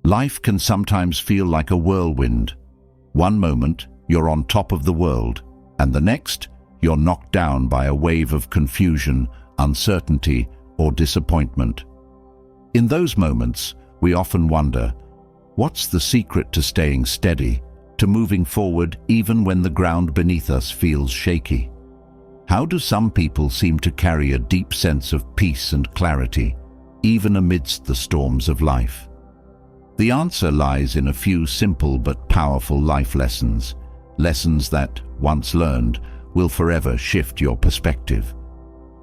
Life can sometimes feel like a whirlwind. One moment, you're on top of the world, and the next, you're knocked down by a wave of confusion, uncertainty, or disappointment. In those moments, we often wonder, what's the secret to staying steady, to moving forward even when the ground beneath us feels shaky? How do some people seem to carry a deep sense of peace and clarity, even amidst the storms of life? The answer lies in a few simple but powerful life lessons, lessons that, once learned, will forever shift your perspective.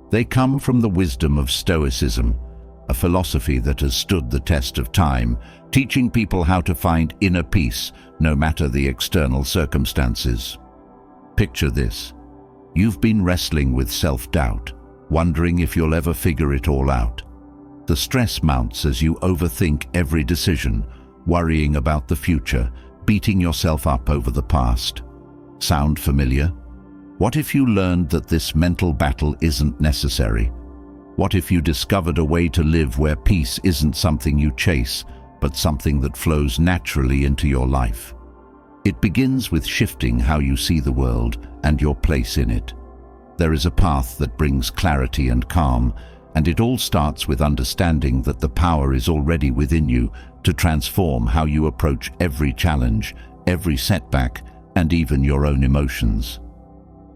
They come from the wisdom of Stoicism, a philosophy that has stood the test of time, teaching people how to find inner peace no matter the external circumstances. Picture this. You've been wrestling with self-doubt, wondering if you'll ever figure it all out. The stress mounts as you overthink every decision, worrying about the future, beating yourself up over the past. Sound familiar? What if you learned that this mental battle isn't necessary? What if you discovered a way to live where peace isn't something you chase, but something that flows naturally into your life? It begins with shifting how you see the world and your place in it. There is a path that brings clarity and calm, and it all starts with understanding that the power is already within you to transform how you approach every challenge, every setback, and even your own emotions.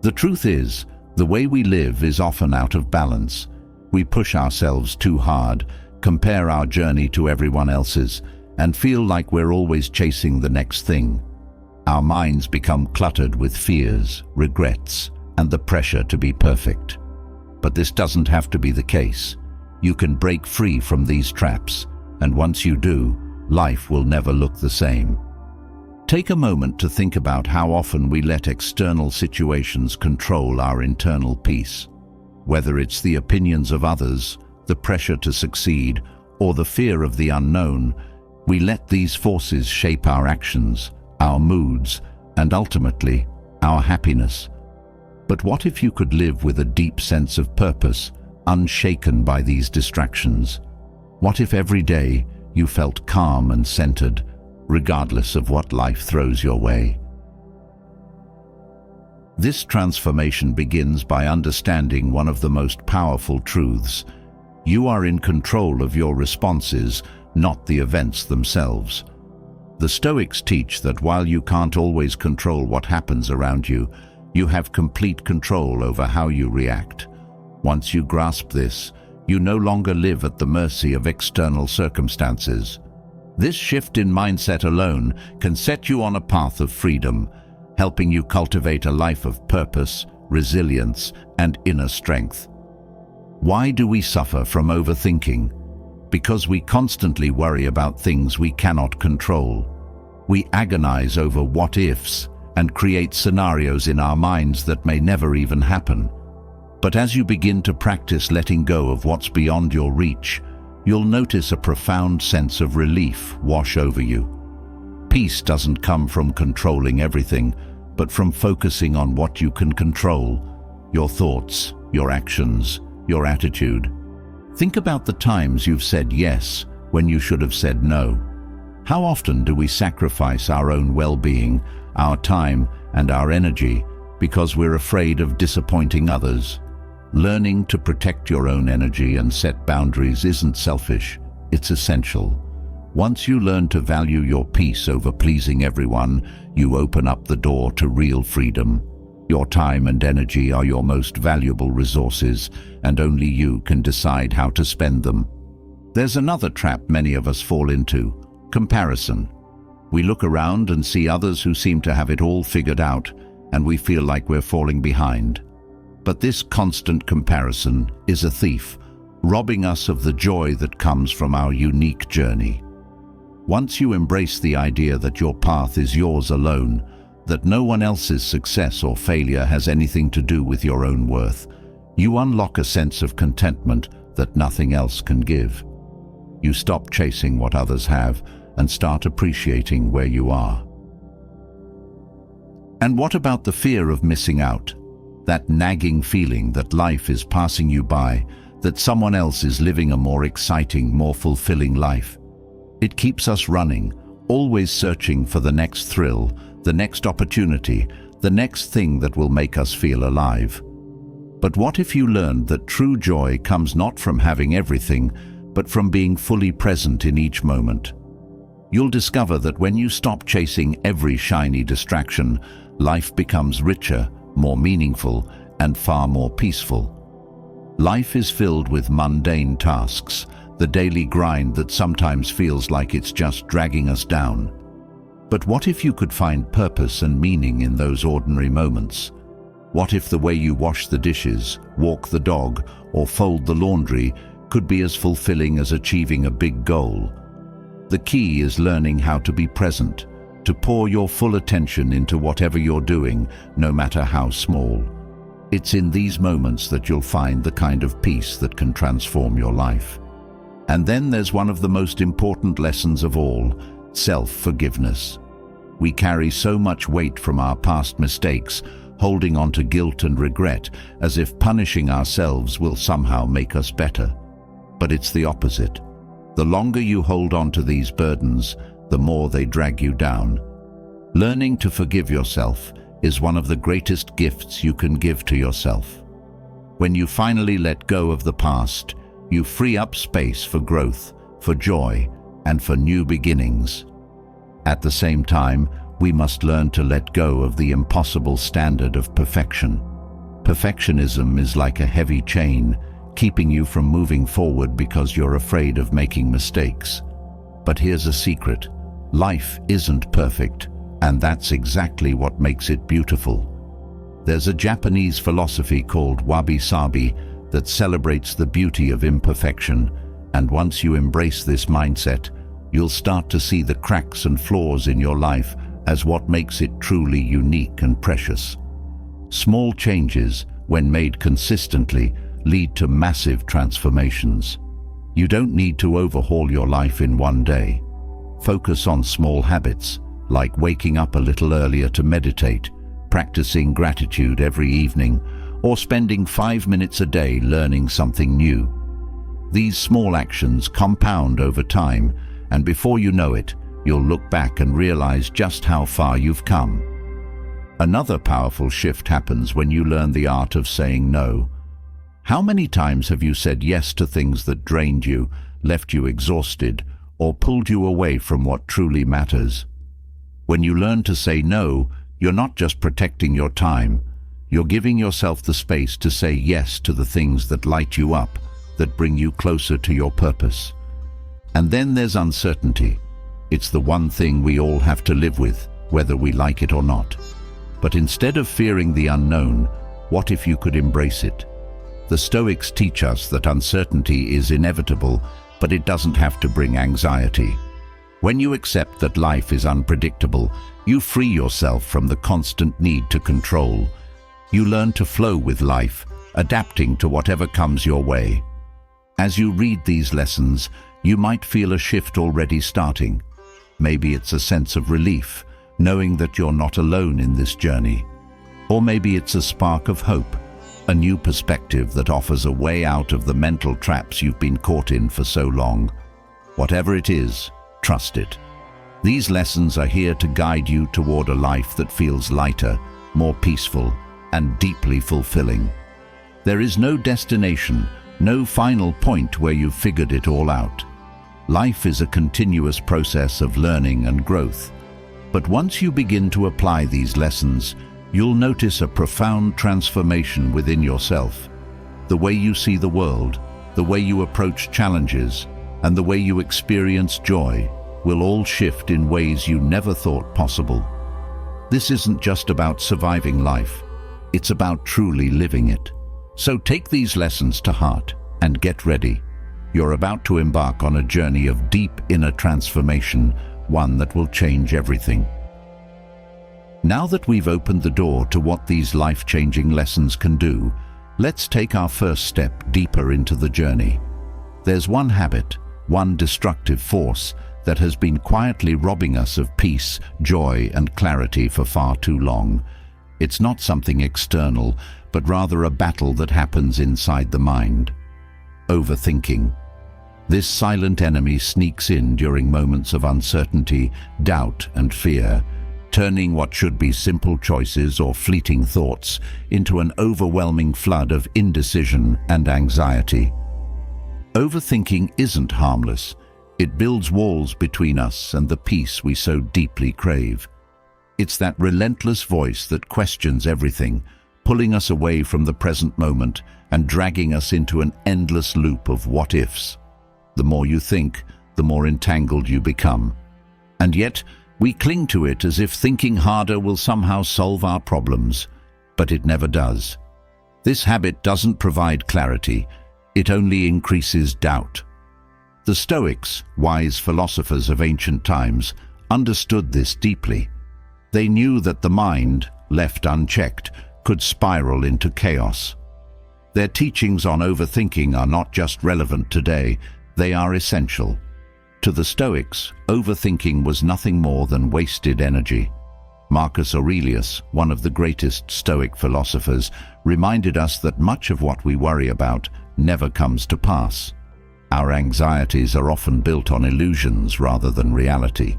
The truth is, the way we live is often out of balance. We push ourselves too hard, compare our journey to everyone else's, and feel like we're always chasing the next thing. Our minds become cluttered with fears, regrets, and the pressure to be perfect. But this doesn't have to be the case. You can break free from these traps, and once you do, life will never look the same. Take a moment to think about how often we let external situations control our internal peace. Whether it's the opinions of others, the pressure to succeed, or the fear of the unknown, we let these forces shape our actions, our moods, and ultimately, our happiness. But what if you could live with a deep sense of purpose, unshaken by these distractions? What if every day you felt calm and centered, regardless of what life throws your way? This transformation begins by understanding one of the most powerful truths. You are in control of your responses, not the events themselves. The Stoics teach that while you can't always control what happens around you, you have complete control over how you react. Once you grasp this, you no longer live at the mercy of external circumstances. This shift in mindset alone can set you on a path of freedom, helping you cultivate a life of purpose, resilience, and inner strength. Why do we suffer from overthinking? Because we constantly worry about things we cannot control. We agonize over what-ifs and create scenarios in our minds that may never even happen. But as you begin to practice letting go of what's beyond your reach, you'll notice a profound sense of relief wash over you. Peace doesn't come from controlling everything, but from focusing on what you can control: your thoughts, your actions, your attitude. Think about the times you've said yes when you should have said no. How often do we sacrifice our own well-being, our time, and our energy because we're afraid of disappointing others? Learning to protect your own energy and set boundaries isn't selfish, it's essential. Once you learn to value your peace over pleasing everyone, you open up the door to real freedom. Your time and energy are your most valuable resources, and only you can decide how to spend them. There's another trap many of us fall into: comparison. We look around and see others who seem to have it all figured out, and we feel like we're falling behind. But this constant comparison is a thief, robbing us of the joy that comes from our unique journey. Once you embrace the idea that your path is yours alone, that no one else's success or failure has anything to do with your own worth, you unlock a sense of contentment that nothing else can give. You stop chasing what others have and start appreciating where you are. And what about the fear of missing out? That nagging feeling that life is passing you by, that someone else is living a more exciting, more fulfilling life. It keeps us running, always searching for the next thrill, the next opportunity, the next thing that will make us feel alive. But what if you learned that true joy comes not from having everything, but from being fully present in each moment? You'll discover that when you stop chasing every shiny distraction, life becomes richer, more meaningful, and far more peaceful. Life is filled with mundane tasks, the daily grind that sometimes feels like it's just dragging us down. But what if you could find purpose and meaning in those ordinary moments? What if the way you wash the dishes, walk the dog, or fold the laundry could be as fulfilling as achieving a big goal? The key is learning how to be present, to pour your full attention into whatever you're doing, no matter how small. It's in these moments that you'll find the kind of peace that can transform your life. And then there's one of the most important lessons of all, self-forgiveness. We carry so much weight from our past mistakes, holding on to guilt and regret, as if punishing ourselves will somehow make us better. But it's the opposite. The longer you hold on to these burdens, the more they drag you down. Learning to forgive yourself is one of the greatest gifts you can give to yourself. When you finally let go of the past, you free up space for growth, for joy, and for new beginnings. At the same time, we must learn to let go of the impossible standard of perfection. Perfectionism is like a heavy chain, keeping you from moving forward because you're afraid of making mistakes. But here's a secret: life isn't perfect, and that's exactly what makes it beautiful. There's a Japanese philosophy called wabi-sabi that celebrates the beauty of imperfection, and once you embrace this mindset, you'll start to see the cracks and flaws in your life as what makes it truly unique and precious. Small changes, when made consistently, lead to massive transformations. You don't need to overhaul your life in one day. Focus on small habits, like waking up a little earlier to meditate, practicing gratitude every evening, or spending 5 minutes a day learning something new. These small actions compound over time, and before you know it, you'll look back and realize just how far you've come. Another powerful shift happens when you learn the art of saying no. How many times have you said yes to things that drained you, left you exhausted, or pulled you away from what truly matters? When you learn to say no, you're not just protecting your time, you're giving yourself the space to say yes to the things that light you up, that bring you closer to your purpose. And then there's uncertainty. It's the one thing we all have to live with, whether we like it or not. But instead of fearing the unknown, what if you could embrace it? The Stoics teach us that uncertainty is inevitable, but it doesn't have to bring anxiety. When you accept that life is unpredictable, you free yourself from the constant need to control. You learn to flow with life, adapting to whatever comes your way. As you read these lessons, you might feel a shift already starting. Maybe it's a sense of relief, knowing that you're not alone in this journey. Or maybe it's a spark of hope, a new perspective that offers a way out of the mental traps you've been caught in for so long. Whatever it is, trust it. These lessons are here to guide you toward a life that feels lighter, more peaceful, and deeply fulfilling. There is no destination, no final point where you've figured it all out. Life is a continuous process of learning and growth. But once you begin to apply these lessons, you'll notice a profound transformation within yourself. The way you see the world, the way you approach challenges, and the way you experience joy will all shift in ways you never thought possible. This isn't just about surviving life. It's about truly living it. So take these lessons to heart and get ready. You're about to embark on a journey of deep inner transformation, one that will change everything. Now that we've opened the door to what these life-changing lessons can do, let's take our first step deeper into the journey. There's one habit, one destructive force that has been quietly robbing us of peace, joy, and clarity for far too long. It's not something external, but rather a battle that happens inside the mind. Overthinking. This silent enemy sneaks in during moments of uncertainty, doubt, and fear, turning what should be simple choices or fleeting thoughts into an overwhelming flood of indecision and anxiety. Overthinking isn't harmless. It builds walls between us and the peace we so deeply crave. It's that relentless voice that questions everything, pulling us away from the present moment and dragging us into an endless loop of what-ifs. The more you think, the more entangled you become. And yet, we cling to it as if thinking harder will somehow solve our problems, but it never does. This habit doesn't provide clarity, it only increases doubt. The Stoics, wise philosophers of ancient times, understood this deeply. They knew that the mind, left unchecked, could spiral into chaos. Their teachings on overthinking are not just relevant today, they are essential. To the Stoics, overthinking was nothing more than wasted energy. Marcus Aurelius, one of the greatest Stoic philosophers, reminded us that much of what we worry about never comes to pass. Our anxieties are often built on illusions rather than reality.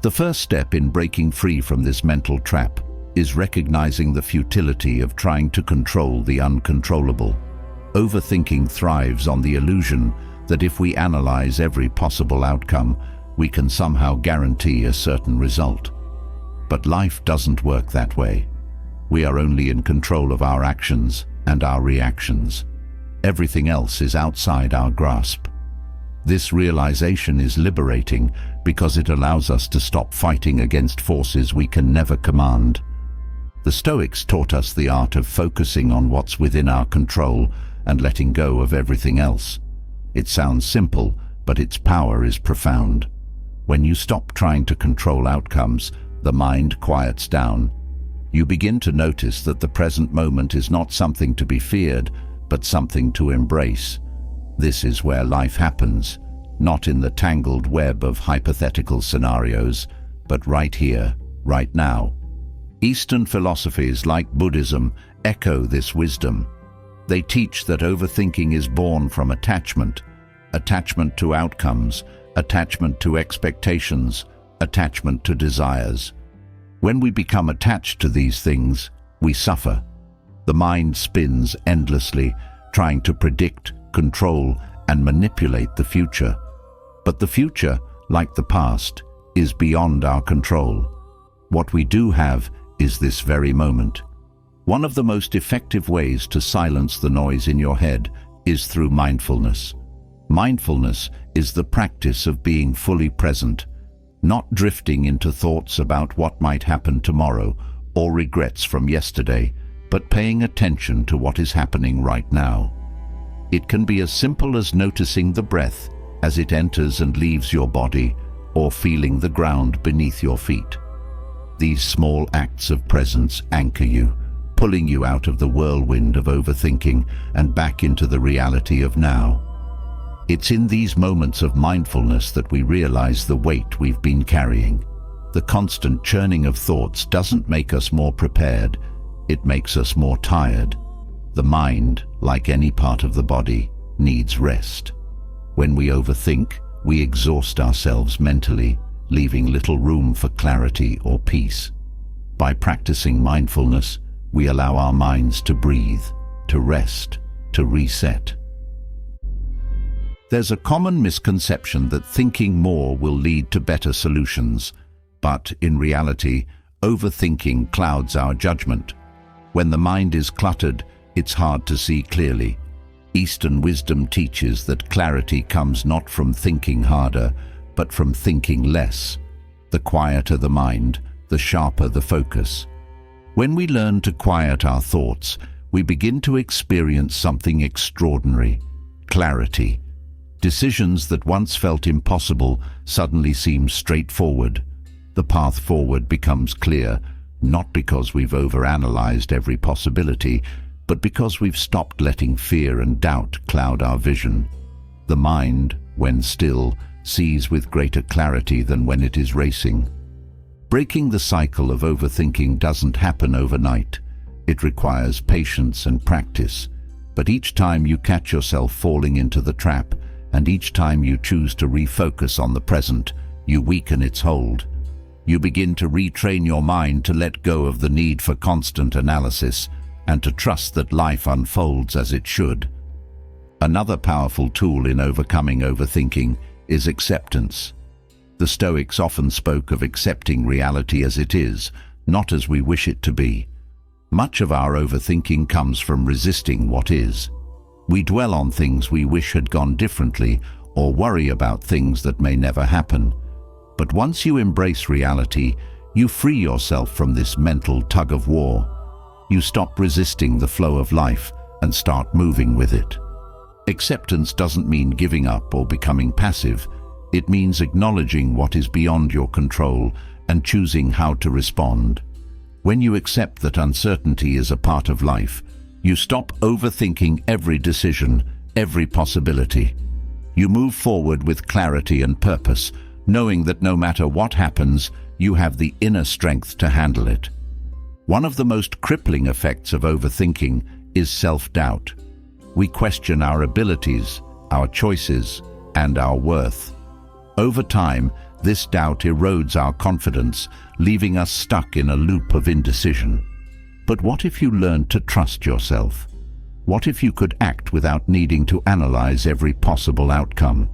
The first step in breaking free from this mental trap is recognizing the futility of trying to control the uncontrollable. Overthinking thrives on the illusion that if we analyze every possible outcome, we can somehow guarantee a certain result. But life doesn't work that way. We are only in control of our actions and our reactions. Everything else is outside our grasp. This realization is liberating because it allows us to stop fighting against forces we can never command. The Stoics taught us the art of focusing on what's within our control and letting go of everything else. It sounds simple, but its power is profound. When you stop trying to control outcomes, the mind quiets down. You begin to notice that the present moment is not something to be feared, but something to embrace. This is where life happens, not in the tangled web of hypothetical scenarios, but right here, right now. Eastern philosophies like Buddhism echo this wisdom. They teach that overthinking is born from attachment to outcomes, attachment to expectations, attachment to desires. When we become attached to these things, we suffer. The mind spins endlessly, trying to predict, control, and manipulate the future. But the future, like the past, is beyond our control. What we do have is this very moment. One of the most effective ways to silence the noise in your head is through mindfulness. Mindfulness is the practice of being fully present, not drifting into thoughts about what might happen tomorrow or regrets from yesterday, but paying attention to what is happening right now. It can be as simple as noticing the breath as it enters and leaves your body, or feeling the ground beneath your feet. These small acts of presence anchor you, pulling you out of the whirlwind of overthinking and back into the reality of now. It's in these moments of mindfulness that we realize the weight we've been carrying. The constant churning of thoughts doesn't make us more prepared, it makes us more tired. The mind, like any part of the body, needs rest. When we overthink, we exhaust ourselves mentally, leaving little room for clarity or peace. By practicing mindfulness, we allow our minds to breathe, to rest, to reset. There's a common misconception that thinking more will lead to better solutions, but in reality, overthinking clouds our judgment. When the mind is cluttered, it's hard to see clearly. Eastern wisdom teaches that clarity comes not from thinking harder, but from thinking less. The quieter the mind, the sharper the focus. When we learn to quiet our thoughts, we begin to experience something extraordinary: clarity. Decisions that once felt impossible suddenly seem straightforward. The path forward becomes clear, not because we've overanalyzed every possibility, but because we've stopped letting fear and doubt cloud our vision. The mind, when still, sees with greater clarity than when it is racing. Breaking the cycle of overthinking doesn't happen overnight. It requires patience and practice. But each time you catch yourself falling into the trap, and each time you choose to refocus on the present, you weaken its hold. You begin to retrain your mind to let go of the need for constant analysis and to trust that life unfolds as it should. Another powerful tool in overcoming overthinking is acceptance. The Stoics often spoke of accepting reality as it is, not as we wish it to be. Much of our overthinking comes from resisting what is. We dwell on things we wish had gone differently or worry about things that may never happen. But once you embrace reality, you free yourself from this mental tug-of-war. You stop resisting the flow of life and start moving with it. Acceptance doesn't mean giving up or becoming passive. It means acknowledging what is beyond your control and choosing how to respond. When you accept that uncertainty is a part of life, you stop overthinking every decision, every possibility. You move forward with clarity and purpose, knowing that no matter what happens, you have the inner strength to handle it. One of the most crippling effects of overthinking is self-doubt. We question our abilities, our choices, and our worth. Over time, this doubt erodes our confidence, leaving us stuck in a loop of indecision. But what if you learned to trust yourself? What if you could act without needing to analyze every possible outcome?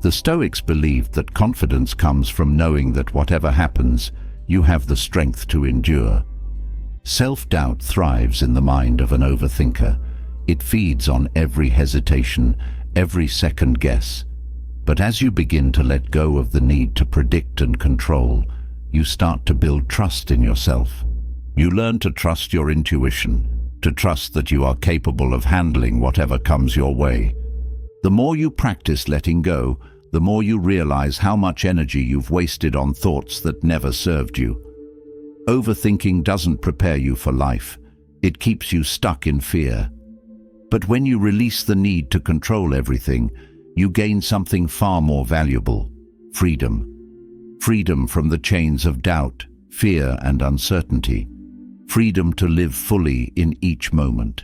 The Stoics believed that confidence comes from knowing that whatever happens, you have the strength to endure. Self-doubt thrives in the mind of an overthinker. It feeds on every hesitation, every second guess. But as you begin to let go of the need to predict and control, you start to build trust in yourself. You learn to trust your intuition, to trust that you are capable of handling whatever comes your way. The more you practice letting go, the more you realize how much energy you've wasted on thoughts that never served you. Overthinking doesn't prepare you for life. It keeps you stuck in fear. But when you release the need to control everything, you gain something far more valuable: freedom. Freedom from the chains of doubt, fear, and uncertainty. Freedom to live fully in each moment.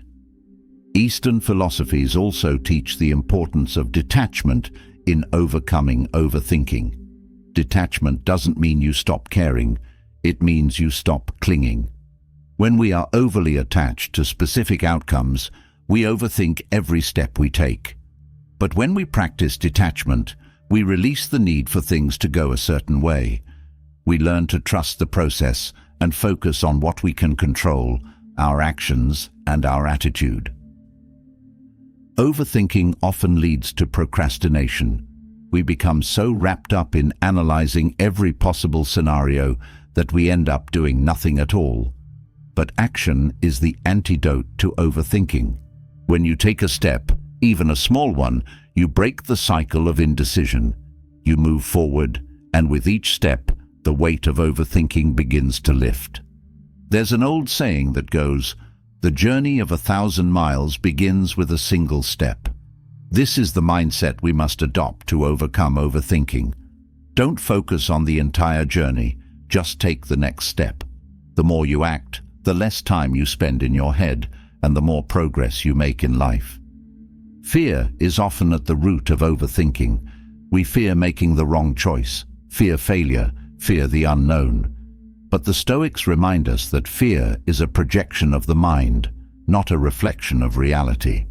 Eastern philosophies also teach the importance of detachment in overcoming overthinking. Detachment doesn't mean you stop caring, it means you stop clinging. When we are overly attached to specific outcomes, we overthink every step we take. But when we practice detachment, we release the need for things to go a certain way. We learn to trust the process and focus on what we can control, our actions and our attitude. Overthinking often leads to procrastination. We become so wrapped up in analyzing every possible scenario that we end up doing nothing at all. But action is the antidote to overthinking. When you take a step, even a small one, you break the cycle of indecision. You move forward, and with each step, the weight of overthinking begins to lift. There's an old saying that goes, "The journey of 1,000 miles begins with a single step." This is the mindset we must adopt to overcome overthinking. Don't focus on the entire journey, just take the next step. The more you act, the less time you spend in your head, and the more progress you make in life. Fear is often at the root of overthinking. We fear making the wrong choice, fear failure, fear the unknown. But the Stoics remind us that fear is a projection of the mind, not a reflection of reality.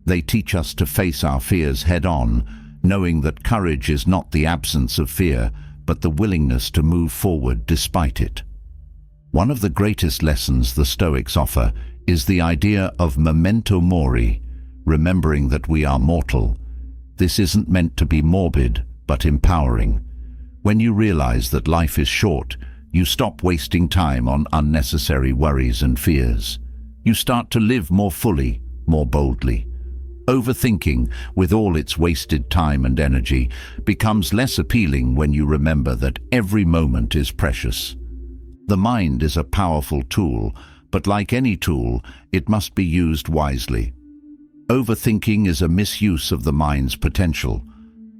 They teach us to face our fears head-on, knowing that courage is not the absence of fear, but the willingness to move forward despite it. One of the greatest lessons the Stoics offer is the idea of memento mori, remembering that we are mortal. This isn't meant to be morbid, but empowering. When you realize that life is short, you stop wasting time on unnecessary worries and fears. You start to live more fully, more boldly. Overthinking, with all its wasted time and energy, becomes less appealing when you remember that every moment is precious. The mind is a powerful tool, but like any tool, it must be used wisely. Overthinking is a misuse of the mind's potential.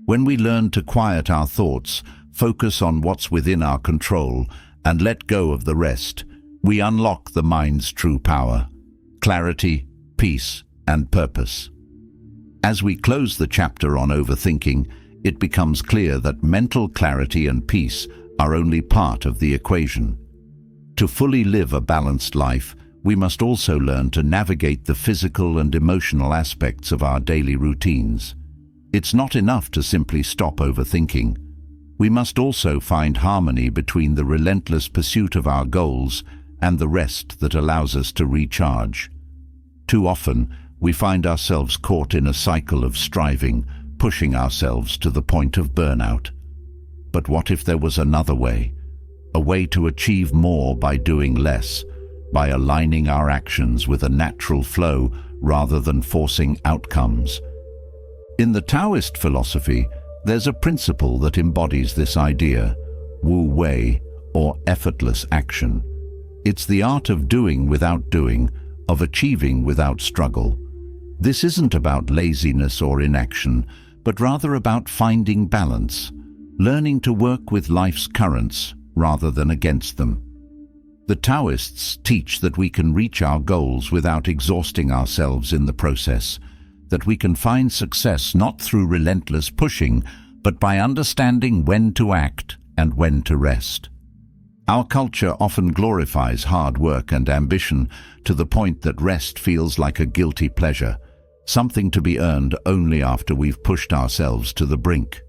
When we learn to quiet our thoughts, focus on what's within our control, and let go of the rest, we unlock the mind's true power: clarity, peace, and purpose. As we close the chapter on overthinking, it becomes clear that mental clarity and peace are only part of the equation. To fully live a balanced life, we must also learn to navigate the physical and emotional aspects of our daily routines. It's not enough to simply stop overthinking. We must also find harmony between the relentless pursuit of our goals and the rest that allows us to recharge. Too often, we find ourselves caught in a cycle of striving, pushing ourselves to the point of burnout. But what if there was another way? A way to achieve more by doing less, by aligning our actions with a natural flow rather than forcing outcomes. In the Taoist philosophy, there's a principle that embodies this idea: Wu Wei, or effortless action. It's the art of doing without doing, of achieving without struggle. This isn't about laziness or inaction, but rather about finding balance, learning to work with life's currents rather than against them. The Taoists teach that we can reach our goals without exhausting ourselves in the process, that we can find success not through relentless pushing, but by understanding when to act and when to rest. Our culture often glorifies hard work and ambition to the point that rest feels like a guilty pleasure, something to be earned only after we've pushed ourselves to the brink.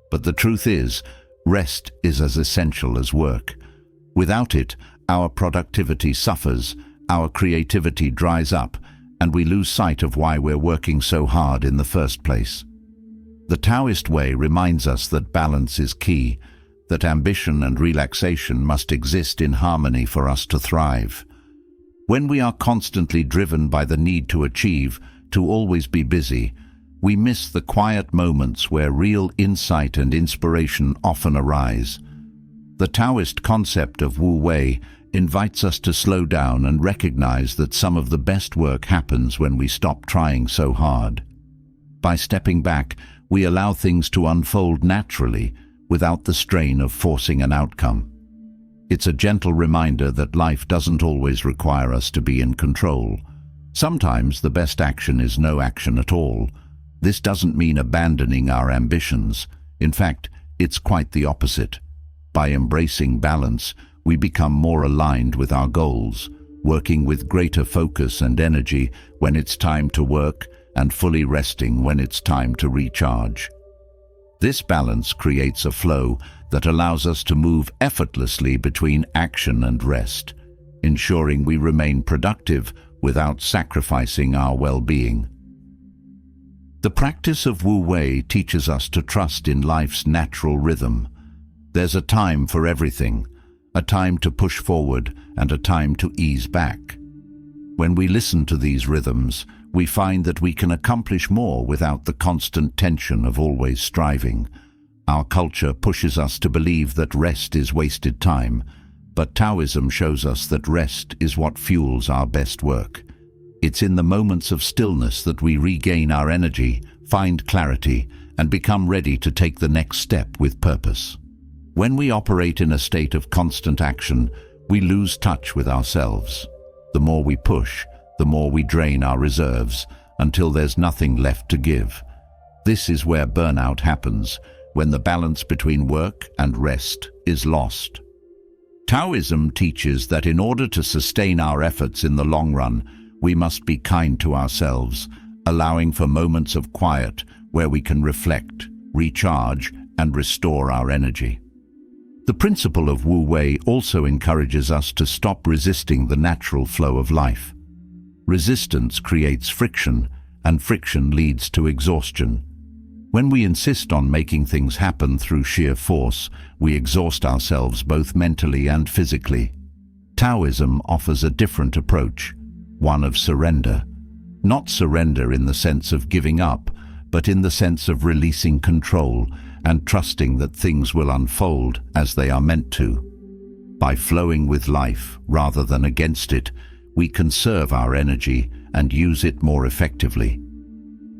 But the truth is, rest is as essential as work. Without it, our productivity suffers, our creativity dries up, and we lose sight of why we're working so hard in the first place. The Taoist way reminds us that balance is key, that ambition and relaxation must exist in harmony for us to thrive. When we are constantly driven by the need to achieve, to always be busy, we miss the quiet moments where real insight and inspiration often arise. The Taoist concept of Wu Wei invites us to slow down and recognize that some of the best work happens when we stop trying so hard. By stepping back, we allow things to unfold naturally, without the strain of forcing an outcome. It's a gentle reminder that life doesn't always require us to be in control. Sometimes the best action is no action at all. This doesn't mean abandoning our ambitions. In fact, it's quite the opposite. By embracing balance, we become more aligned with our goals, working with greater focus and energy when it's time to work and fully resting when it's time to recharge. This balance creates a flow that allows us to move effortlessly between action and rest, ensuring we remain productive without sacrificing our well-being. The practice of Wu Wei teaches us to trust in life's natural rhythm. There's a time for everything, a time to push forward and a time to ease back. When we listen to these rhythms, we find that we can accomplish more without the constant tension of always striving. Our culture pushes us to believe that rest is wasted time, but Taoism shows us that rest is what fuels our best work. It's in the moments of stillness that we regain our energy, find clarity, and become ready to take the next step with purpose. When we operate in a state of constant action, we lose touch with ourselves. The more we push, the more we drain our reserves, until there's nothing left to give. This is where burnout happens, when the balance between work and rest is lost. Taoism teaches that in order to sustain our efforts in the long run, we must be kind to ourselves, allowing for moments of quiet where we can reflect, recharge, and restore our energy. The principle of Wu Wei also encourages us to stop resisting the natural flow of life. Resistance creates friction, and friction leads to exhaustion. When we insist on making things happen through sheer force, we exhaust ourselves both mentally and physically. Taoism offers a different approach, one of surrender. Not surrender in the sense of giving up, but in the sense of releasing control and trusting that things will unfold as they are meant to. By flowing with life rather than against it, we conserve our energy and use it more effectively.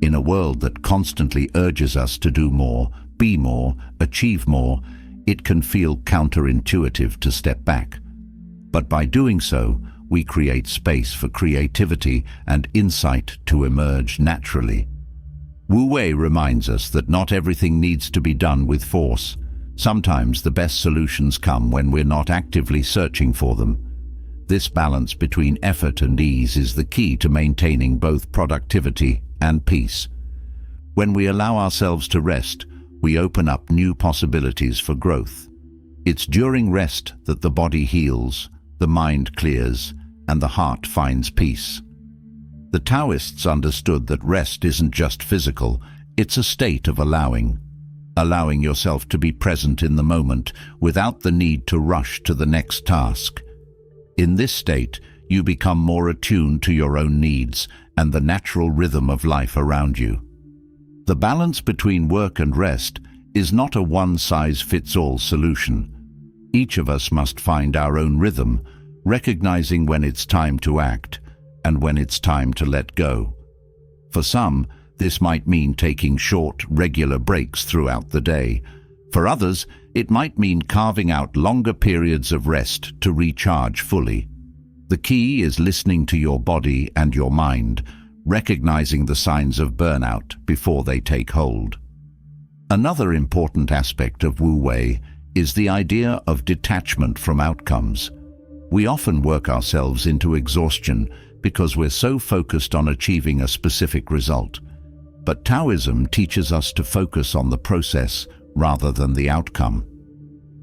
In a world that constantly urges us to do more, be more, achieve more, it can feel counterintuitive to step back. But by doing so, we create space for creativity and insight to emerge naturally. Wu Wei reminds us that not everything needs to be done with force. Sometimes the best solutions come when we're not actively searching for them. This balance between effort and ease is the key to maintaining both productivity and peace. When we allow ourselves to rest, we open up new possibilities for growth. It's during rest that the body heals, the mind clears, and the heart finds peace. The Taoists understood that rest isn't just physical, it's a state of allowing yourself to be present in the moment without the need to rush to the next task. In this state, you become more attuned to your own needs and the natural rhythm of life around you. The balance between work and rest is not a one-size-fits-all solution. Each of us must find our own rhythm, recognizing when it's time to act and when it's time to let go. For some, this might mean taking short, regular breaks throughout the day. For others, it might mean carving out longer periods of rest to recharge fully. The key is listening to your body and your mind, recognizing the signs of burnout before they take hold. Another important aspect of Wu Wei is the idea of detachment from outcomes. We often work ourselves into exhaustion because we're so focused on achieving a specific result. But Taoism teaches us to focus on the process rather than the outcome.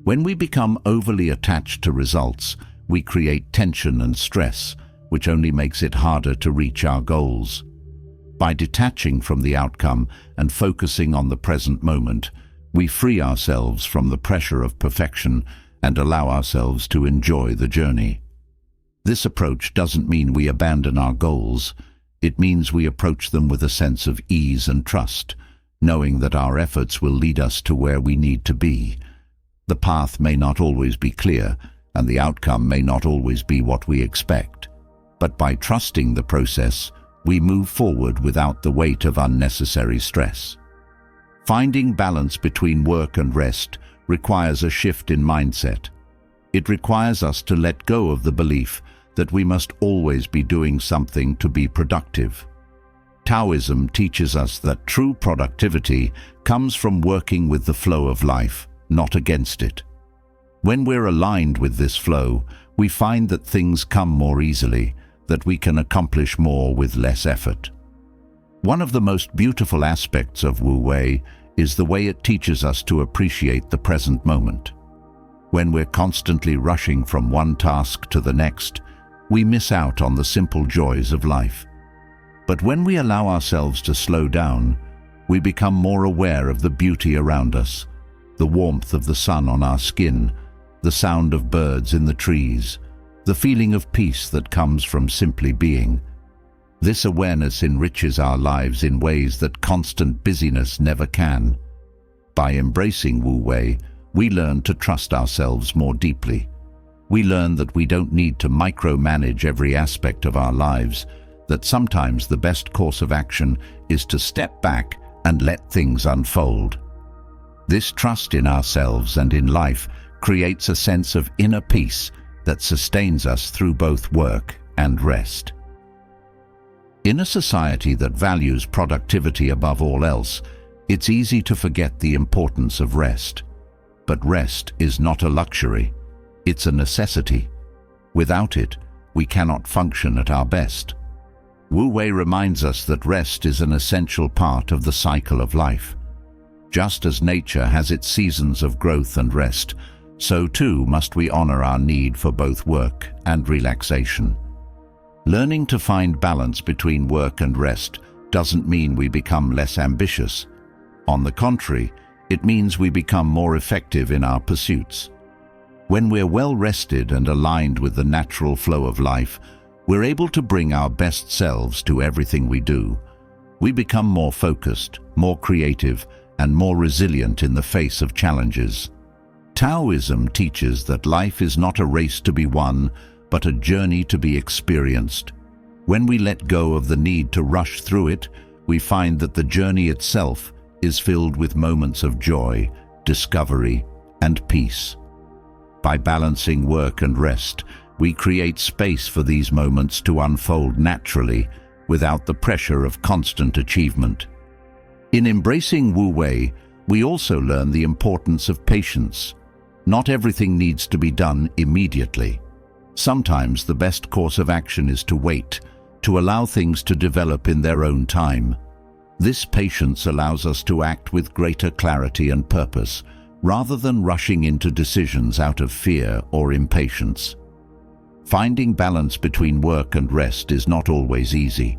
When we become overly attached to results, we create tension and stress, which only makes it harder to reach our goals. By detaching from the outcome and focusing on the present moment, we free ourselves from the pressure of perfection and allow ourselves to enjoy the journey. This approach doesn't mean we abandon our goals. It means we approach them with a sense of ease and trust, knowing that our efforts will lead us to where we need to be. The path may not always be clear, and the outcome may not always be what we expect. But by trusting the process, we move forward without the weight of unnecessary stress. Finding balance between work and rest requires a shift in mindset. It requires us to let go of the belief that we must always be doing something to be productive. Taoism teaches us that true productivity comes from working with the flow of life, not against it. When we're aligned with this flow, we find that things come more easily, that we can accomplish more with less effort. One of the most beautiful aspects of Wu Wei is the way it teaches us to appreciate the present moment. When we're constantly rushing from one task to the next, we miss out on the simple joys of life. But when we allow ourselves to slow down, we become more aware of the beauty around us, the warmth of the sun on our skin, the sound of birds in the trees, the feeling of peace that comes from simply being. This awareness enriches our lives in ways that constant busyness never can. By embracing Wu Wei, we learn to trust ourselves more deeply. We learn that we don't need to micromanage every aspect of our lives, that sometimes the best course of action is to step back and let things unfold. This trust in ourselves and in life creates a sense of inner peace that sustains us through both work and rest. In a society that values productivity above all else, it's easy to forget the importance of rest. But rest is not a luxury. It's a necessity. Without it, we cannot function at our best. Wu Wei reminds us that rest is an essential part of the cycle of life. Just as nature has its seasons of growth and rest, so too must we honor our need for both work and relaxation. Learning to find balance between work and rest doesn't mean we become less ambitious. On the contrary, it means we become more effective in our pursuits. When we're well rested and aligned with the natural flow of life, we're able to bring our best selves to everything we do. We become more focused, more creative, and more resilient in the face of challenges. Taoism teaches that life is not a race to be won, but a journey to be experienced. When we let go of the need to rush through it, we find that the journey itself is filled with moments of joy, discovery, and peace. By balancing work and rest, we create space for these moments to unfold naturally, without the pressure of constant achievement. In embracing Wu Wei, we also learn the importance of patience. Not everything needs to be done immediately. Sometimes the best course of action is to wait, to allow things to develop in their own time. This patience allows us to act with greater clarity and purpose, rather than rushing into decisions out of fear or impatience. Finding balance between work and rest is not always easy.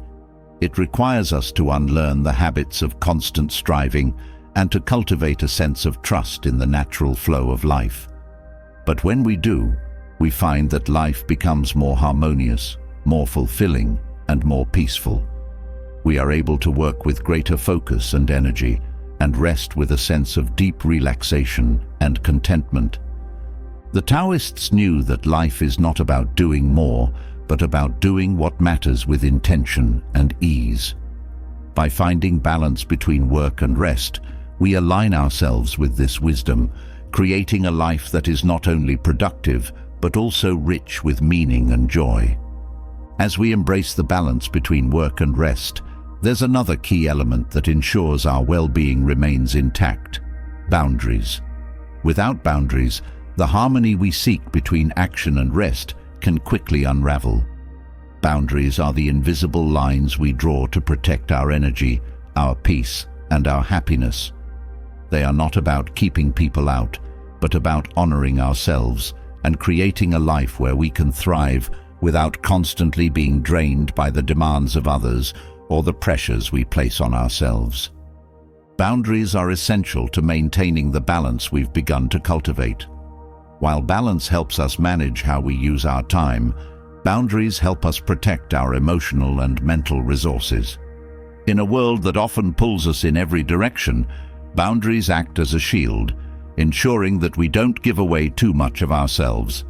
It requires us to unlearn the habits of constant striving and to cultivate a sense of trust in the natural flow of life. But when we do, we find that life becomes more harmonious, more fulfilling, and more peaceful. We are able to work with greater focus and energy, and rest with a sense of deep relaxation and contentment. The Taoists knew that life is not about doing more, but about doing what matters with intention and ease. By finding balance between work and rest, we align ourselves with this wisdom, creating a life that is not only productive, but also rich with meaning and joy. As we embrace the balance between work and rest, there's another key element that ensures our well-being remains intact: boundaries. Without boundaries, the harmony we seek between action and rest can quickly unravel. Boundaries are the invisible lines we draw to protect our energy, our peace, and our happiness. They are not about keeping people out, but about honoring ourselves and creating a life where we can thrive without constantly being drained by the demands of others or the pressures we place on ourselves. Boundaries are essential to maintaining the balance we've begun to cultivate. While balance helps us manage how we use our time, boundaries help us protect our emotional and mental resources. In a world that often pulls us in every direction, boundaries act as a shield, ensuring that we don't give away too much of ourselves.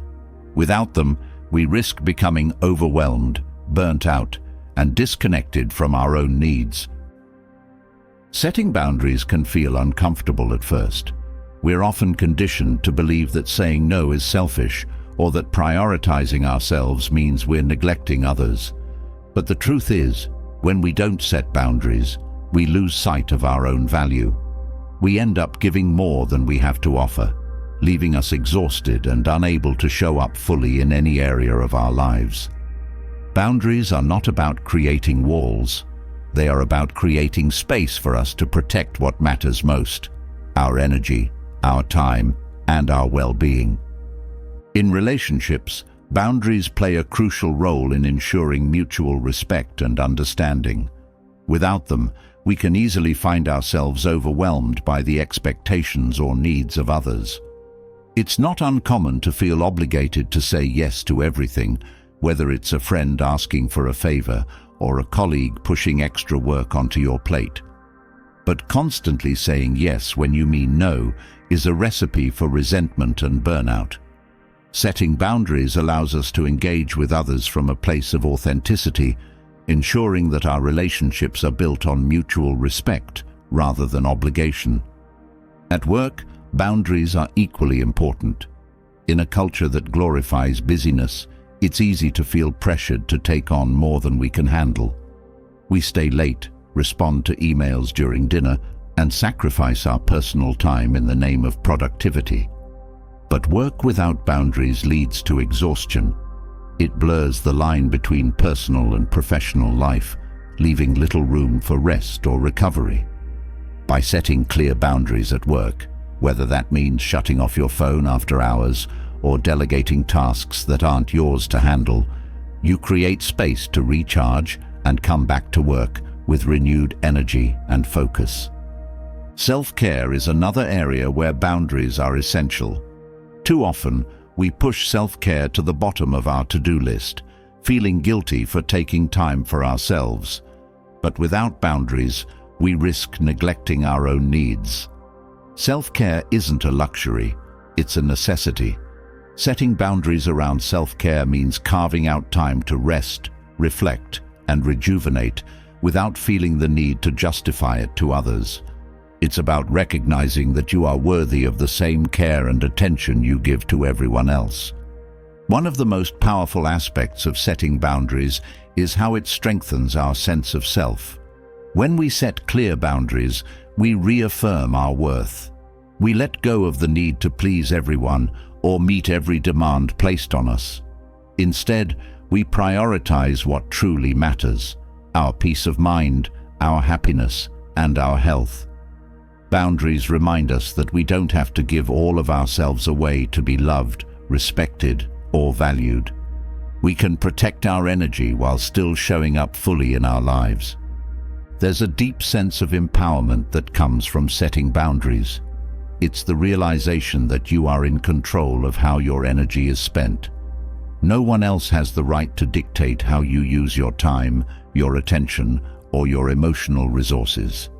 Without them, we risk becoming overwhelmed, burnt out, and disconnected from our own needs. Setting boundaries can feel uncomfortable at first. We're often conditioned to believe that saying no is selfish, or that prioritizing ourselves means we're neglecting others. But the truth is, when we don't set boundaries, we lose sight of our own value. We end up giving more than we have to offer, leaving us exhausted and unable to show up fully in any area of our lives. Boundaries are not about creating walls. They are about creating space for us to protect what matters most: our energy, our time, and our well-being. In relationships, boundaries play a crucial role in ensuring mutual respect and understanding. Without them, we can easily find ourselves overwhelmed by the expectations or needs of others. It's not uncommon to feel obligated to say yes to everything, whether it's a friend asking for a favor or a colleague pushing extra work onto your plate. But constantly saying yes when you mean no is a recipe for resentment and burnout. Setting boundaries allows us to engage with others from a place of authenticity, ensuring that our relationships are built on mutual respect rather than obligation. At work, boundaries are equally important. In a culture that glorifies busyness, it's easy to feel pressured to take on more than we can handle. We stay late, respond to emails during dinner, and sacrifice our personal time in the name of productivity. But work without boundaries leads to exhaustion. It blurs the line between personal and professional life, leaving little room for rest or recovery. By setting clear boundaries at work, whether that means shutting off your phone after hours or delegating tasks that aren't yours to handle, you create space to recharge and come back to work with renewed energy and focus. Self-care is another area where boundaries are essential. Too often, we push self-care to the bottom of our to-do list, feeling guilty for taking time for ourselves. But without boundaries, we risk neglecting our own needs. Self-care isn't a luxury, it's a necessity. Setting boundaries around self-care means carving out time to rest, reflect, and rejuvenate without feeling the need to justify it to others. It's about recognizing that you are worthy of the same care and attention you give to everyone else. One of the most powerful aspects of setting boundaries is how it strengthens our sense of self. When we set clear boundaries, we reaffirm our worth. We let go of the need to please everyone or meet every demand placed on us. Instead, we prioritize what truly matters: our peace of mind, our happiness, and our health. Boundaries remind us that we don't have to give all of ourselves away to be loved, respected, or valued. We can protect our energy while still showing up fully in our lives. There's a deep sense of empowerment that comes from setting boundaries. It's the realization that you are in control of how your energy is spent. No one else has the right to dictate how you use your time, your attention, or your emotional resources.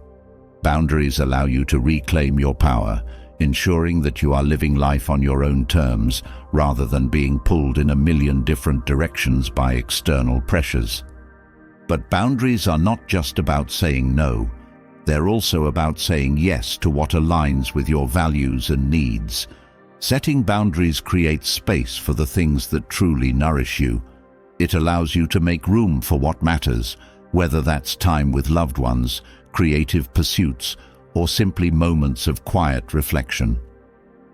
Boundaries allow you to reclaim your power, ensuring that you are living life on your own terms rather than being pulled in a million different directions by external pressures. But boundaries are not just about saying no. They're also about saying yes to what aligns with your values and needs. Setting boundaries creates space for the things that truly nourish you. It allows you to make room for what matters, whether that's time with loved ones, creative pursuits, or simply moments of quiet reflection.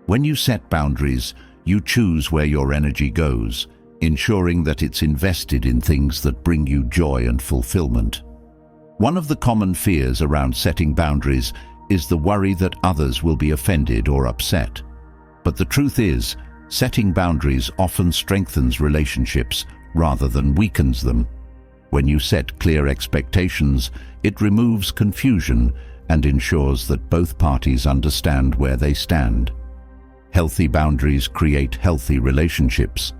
When you set boundaries, you choose where your energy goes, ensuring that it's invested in things that bring you joy and fulfillment. One of the common fears around setting boundaries is the worry that others will be offended or upset. But the truth is, setting boundaries often strengthens relationships rather than weakens them. When you set clear expectations, it removes confusion and ensures that both parties understand where they stand. Healthy boundaries create healthy relationships.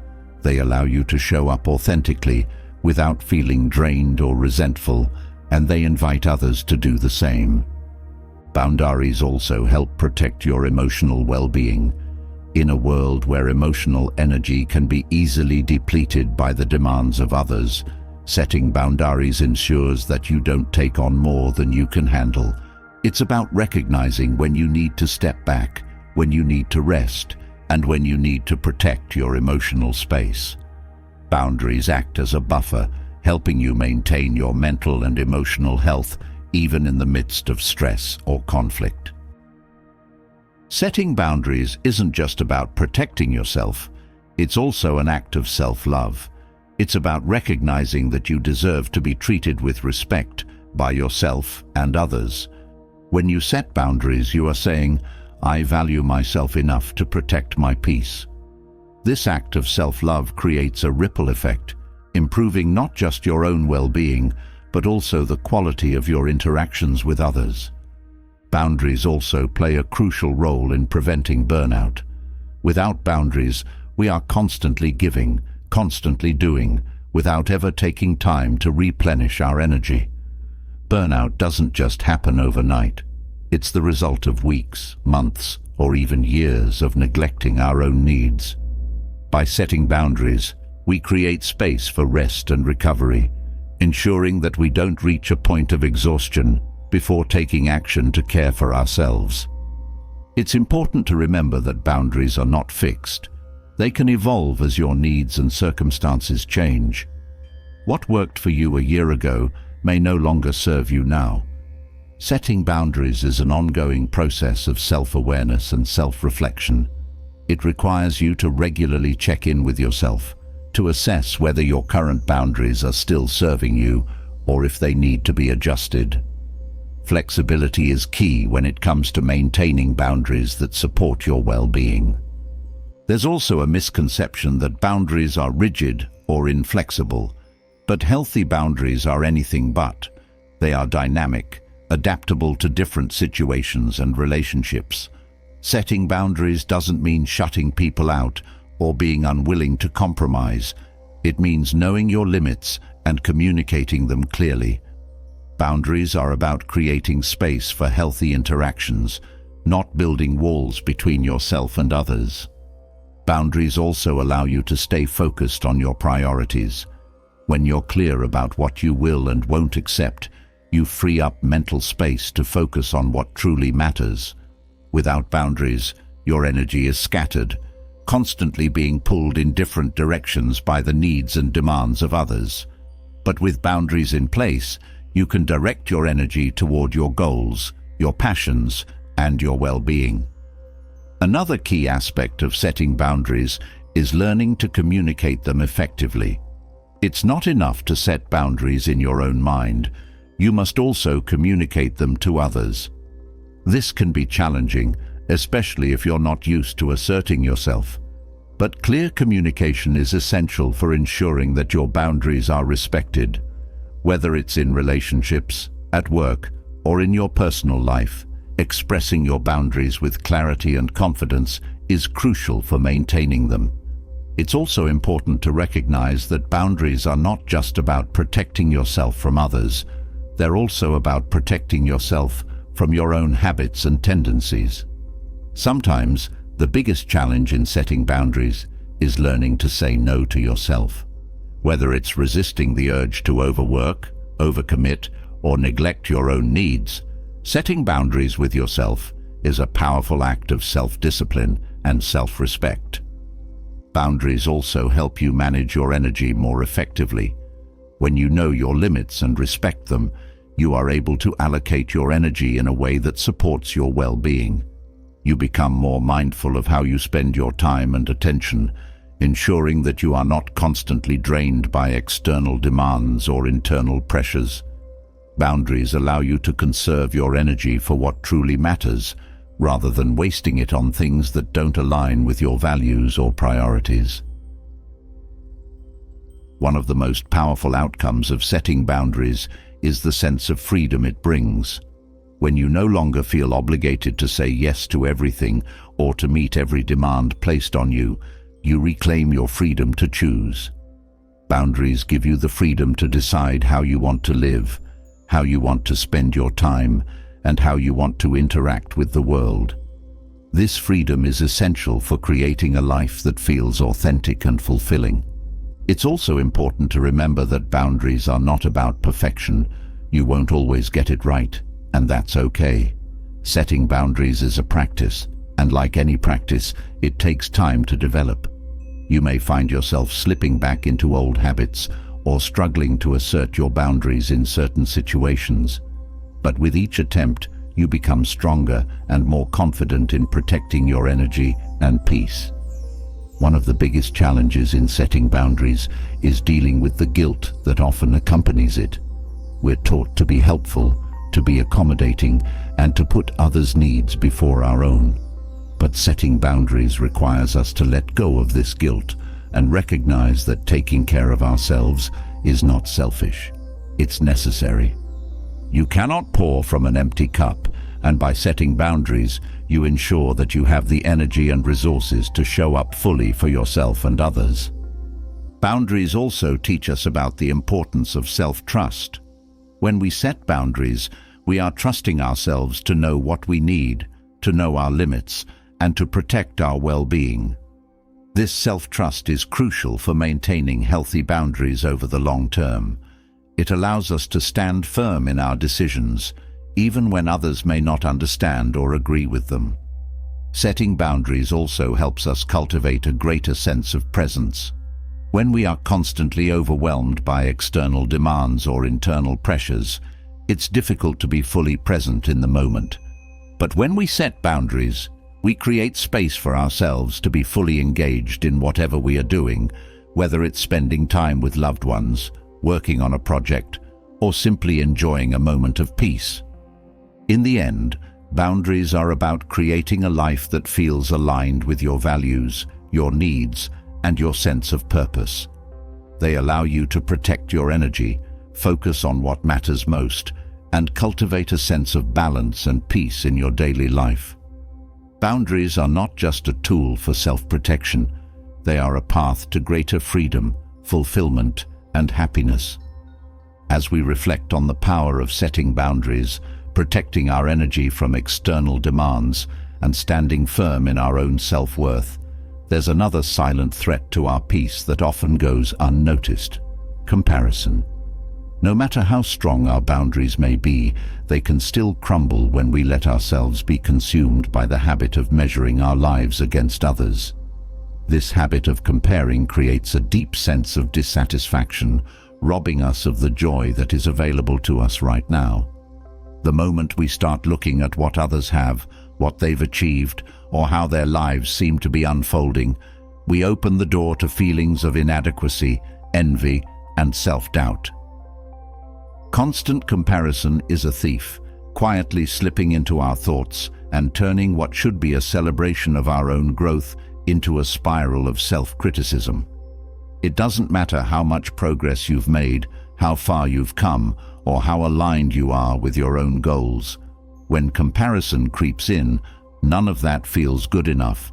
They allow you to show up authentically without feeling drained or resentful, and they invite others to do the same. Boundaries also help protect your emotional well-being. In a world where emotional energy can be easily depleted by the demands of others, setting boundaries ensures that you don't take on more than you can handle. It's about recognizing when you need to step back, when you need to rest, and when you need to protect your emotional space. Boundaries act as a buffer, helping you maintain your mental and emotional health even in the midst of stress or conflict. Setting boundaries isn't just about protecting yourself, it's also an act of self-love. It's about recognizing that you deserve to be treated with respect by yourself and others. When you set boundaries, you are saying, "I value myself enough to protect my peace." This act of self-love creates a ripple effect, improving not just your own well-being, but also the quality of your interactions with others. Boundaries also play a crucial role in preventing burnout. Without boundaries, we are constantly giving, constantly doing, without ever taking time to replenish our energy. Burnout doesn't just happen overnight. It's the result of weeks, months, or even years of neglecting our own needs. By setting boundaries, we create space for rest and recovery, ensuring that we don't reach a point of exhaustion before taking action to care for ourselves. It's important to remember that boundaries are not fixed. They can evolve as your needs and circumstances change. What worked for you a year ago may no longer serve you now. Setting boundaries is an ongoing process of self-awareness and self-reflection. It requires you to regularly check in with yourself, to assess whether your current boundaries are still serving you or if they need to be adjusted. Flexibility is key when it comes to maintaining boundaries that support your well-being. There's also a misconception that boundaries are rigid or inflexible, but healthy boundaries are anything but. They are dynamic, adaptable to different situations and relationships. Setting boundaries doesn't mean shutting people out or being unwilling to compromise. It means knowing your limits and communicating them clearly. Boundaries are about creating space for healthy interactions, not building walls between yourself and others. Boundaries also allow you to stay focused on your priorities. When you're clear about what you will and won't accept, you free up mental space to focus on what truly matters. Without boundaries, your energy is scattered, constantly being pulled in different directions by the needs and demands of others. But with boundaries in place, you can direct your energy toward your goals, your passions, and your well-being. Another key aspect of setting boundaries is learning to communicate them effectively. It's not enough to set boundaries in your own mind. You must also communicate them to others. This can be challenging, especially if you're not used to asserting yourself. But clear communication is essential for ensuring that your boundaries are respected. Whether it's in relationships, at work, or in your personal life, expressing your boundaries with clarity and confidence is crucial for maintaining them. It's also important to recognize that boundaries are not just about protecting yourself from others. They're also about protecting yourself from your own habits and tendencies. Sometimes, the biggest challenge in setting boundaries is learning to say no to yourself. Whether it's resisting the urge to overwork, overcommit, or neglect your own needs, setting boundaries with yourself is a powerful act of self-discipline and self-respect. Boundaries also help you manage your energy more effectively. When you know your limits and respect them, you are able to allocate your energy in a way that supports your well-being. You become more mindful of how you spend your time and attention, ensuring that you are not constantly drained by external demands or internal pressures. Boundaries allow you to conserve your energy for what truly matters, rather than wasting it on things that don't align with your values or priorities. One of the most powerful outcomes of setting boundaries is the sense of freedom it brings. When you no longer feel obligated to say yes to everything or to meet every demand placed on you, you reclaim your freedom to choose. Boundaries give you the freedom to decide how you want to live, how you want to spend your time, and how you want to interact with the world. This freedom is essential for creating a life that feels authentic and fulfilling. It's also important to remember that boundaries are not about perfection. You won't always get it right, and that's okay. Setting boundaries is a practice, and like any practice, it takes time to develop. You may find yourself slipping back into old habits or struggling to assert your boundaries in certain situations. But with each attempt, you become stronger and more confident in protecting your energy and peace. One of the biggest challenges in setting boundaries is dealing with the guilt that often accompanies it. We're taught to be helpful, to be accommodating, and to put others' needs before our own. But setting boundaries requires us to let go of this guilt and recognize that taking care of ourselves is not selfish. It's necessary. You cannot pour from an empty cup, and by setting boundaries, you ensure that you have the energy and resources to show up fully for yourself and others. Boundaries also teach us about the importance of self-trust. When we set boundaries, we are trusting ourselves to know what we need, to know our limits, and to protect our well-being. This self-trust is crucial for maintaining healthy boundaries over the long term. It allows us to stand firm in our decisions, even when others may not understand or agree with them. Setting boundaries also helps us cultivate a greater sense of presence. When we are constantly overwhelmed by external demands or internal pressures, it's difficult to be fully present in the moment. But when we set boundaries, we create space for ourselves to be fully engaged in whatever we are doing, whether it's spending time with loved ones, working on a project, or simply enjoying a moment of peace. In the end, boundaries are about creating a life that feels aligned with your values, your needs, and your sense of purpose. They allow you to protect your energy, focus on what matters most, and cultivate a sense of balance and peace in your daily life. Boundaries are not just a tool for self-protection. They are a path to greater freedom, fulfillment, and happiness. As we reflect on the power of setting boundaries, protecting our energy from external demands, and standing firm in our own self-worth, there's another silent threat to our peace that often goes unnoticed: comparison. No matter how strong our boundaries may be, they can still crumble when we let ourselves be consumed by the habit of measuring our lives against others. This habit of comparing creates a deep sense of dissatisfaction robbing us of the joy that is available to us right now. The moment we start looking at what others have, what they've achieved, or how their lives seem to be unfolding, we open the door to feelings of inadequacy, envy, and self-doubt. Constant comparison is a thief, quietly slipping into our thoughts and turning what should be a celebration of our own growth into a spiral of self-criticism. It doesn't matter how much progress you've made, how far you've come, or how aligned you are with your own goals. When comparison creeps in, none of that feels good enough.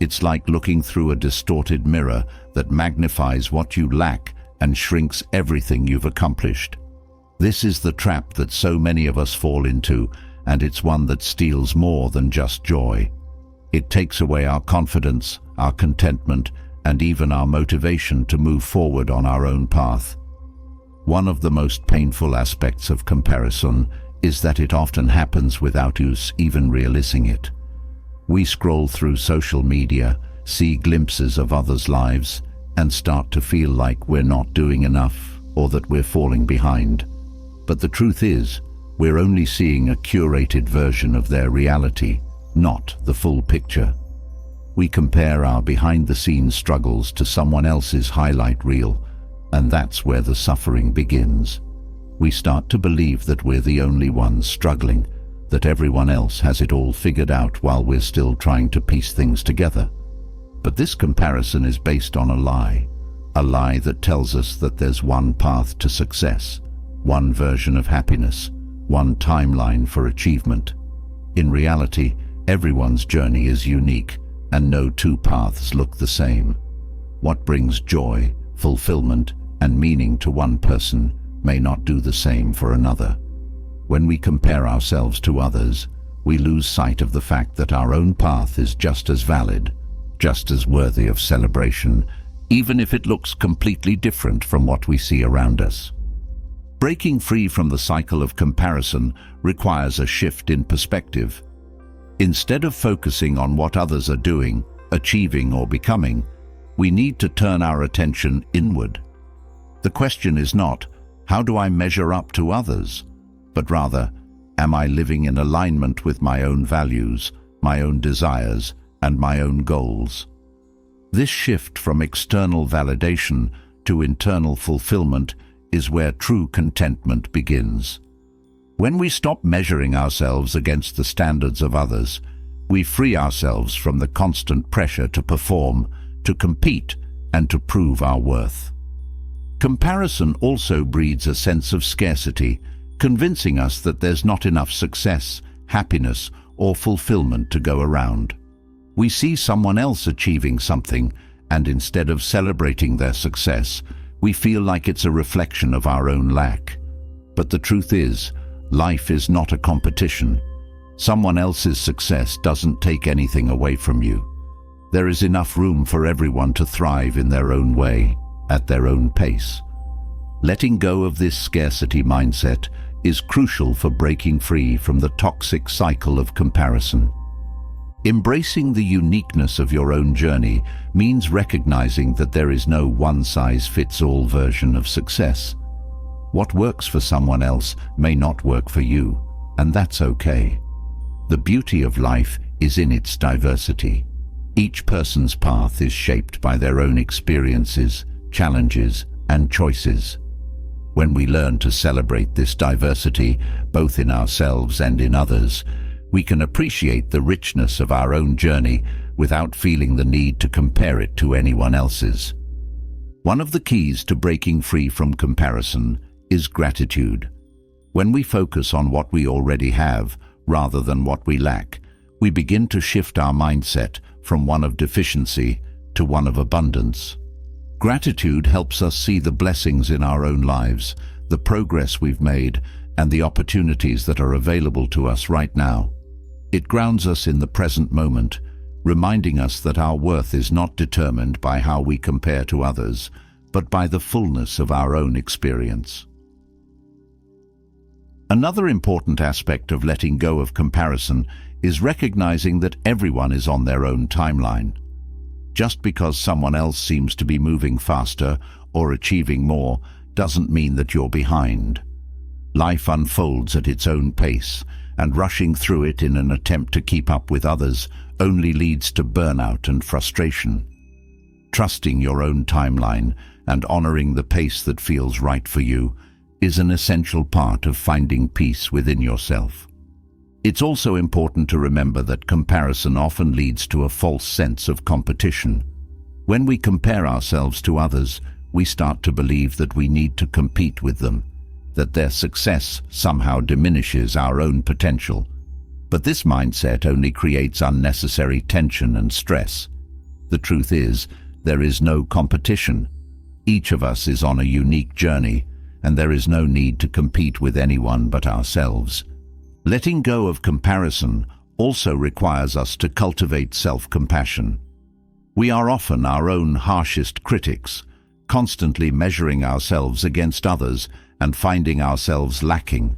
It's like looking through a distorted mirror that magnifies what you lack and shrinks everything you've accomplished. This is the trap that so many of us fall into, and it's one that steals more than just joy. It takes away our confidence, our contentment, and even our motivation to move forward on our own path. One of the most painful aspects of comparison is that it often happens without us even realizing it. We scroll through social media, see glimpses of others' lives, and start to feel like we're not doing enough or that we're falling behind. But the truth is, we're only seeing a curated version of their reality, not the full picture. We compare our behind-the-scenes struggles to someone else's highlight reel, and that's where the suffering begins. We start to believe that we're the only ones struggling, that everyone else has it all figured out while we're still trying to piece things together. But this comparison is based on a lie that tells us that there's one path to success, one version of happiness, one timeline for achievement. In reality, everyone's journey is unique, and no two paths look the same. What brings joy, fulfillment, and meaning to one person may not do the same for another. When we compare ourselves to others, we lose sight of the fact that our own path is just as valid, just as worthy of celebration, even if it looks completely different from what we see around us. Breaking free from the cycle of comparison requires a shift in perspective. Instead of focusing on what others are doing, achieving, or becoming, we need to turn our attention inward. The question is not, how do I measure up to others? But rather, am I living in alignment with my own values, my own desires, and my own goals? This shift from external validation to internal fulfillment is where true contentment begins. When we stop measuring ourselves against the standards of others, we free ourselves from the constant pressure to perform, to compete, and to prove our worth. Comparison also breeds a sense of scarcity, convincing us that there's not enough success, happiness, or fulfillment to go around. We see someone else achieving something, and instead of celebrating their success, we feel like it's a reflection of our own lack. But the truth is, life is not a competition. Someone else's success doesn't take anything away from you. There is enough room for everyone to thrive in their own way, at their own pace. Letting go of this scarcity mindset is crucial for breaking free from the toxic cycle of comparison. Embracing the uniqueness of your own journey means recognizing that there is no one-size-fits-all version of success. What works for someone else may not work for you, and that's okay. The beauty of life is in its diversity. Each person's path is shaped by their own experiences, challenges, and choices. When we learn to celebrate this diversity, both in ourselves and in others, we can appreciate the richness of our own journey without feeling the need to compare it to anyone else's. One of the keys to breaking free from comparison is gratitude. When we focus on what we already have rather than what we lack, we begin to shift our mindset from one of deficiency to one of abundance. Gratitude helps us see the blessings in our own lives, the progress we've made, and the opportunities that are available to us right now. It grounds us in the present moment, reminding us that our worth is not determined by how we compare to others, but by the fullness of our own experience. Another important aspect of letting go of comparison is recognizing that everyone is on their own timeline. Just because someone else seems to be moving faster or achieving more doesn't mean that you're behind. Life unfolds at its own pace, and rushing through it in an attempt to keep up with others only leads to burnout and frustration. Trusting your own timeline and honoring the pace that feels right for you is an essential part of finding peace within yourself. It's also important to remember that comparison often leads to a false sense of competition. When we compare ourselves to others, we start to believe that we need to compete with them, that their success somehow diminishes our own potential. But this mindset only creates unnecessary tension and stress. The truth is, there is no competition. Each of us is on a unique journey, and there is no need to compete with anyone but ourselves. Letting go of comparison also requires us to cultivate self-compassion. We are often our own harshest critics, constantly measuring ourselves against others and finding ourselves lacking.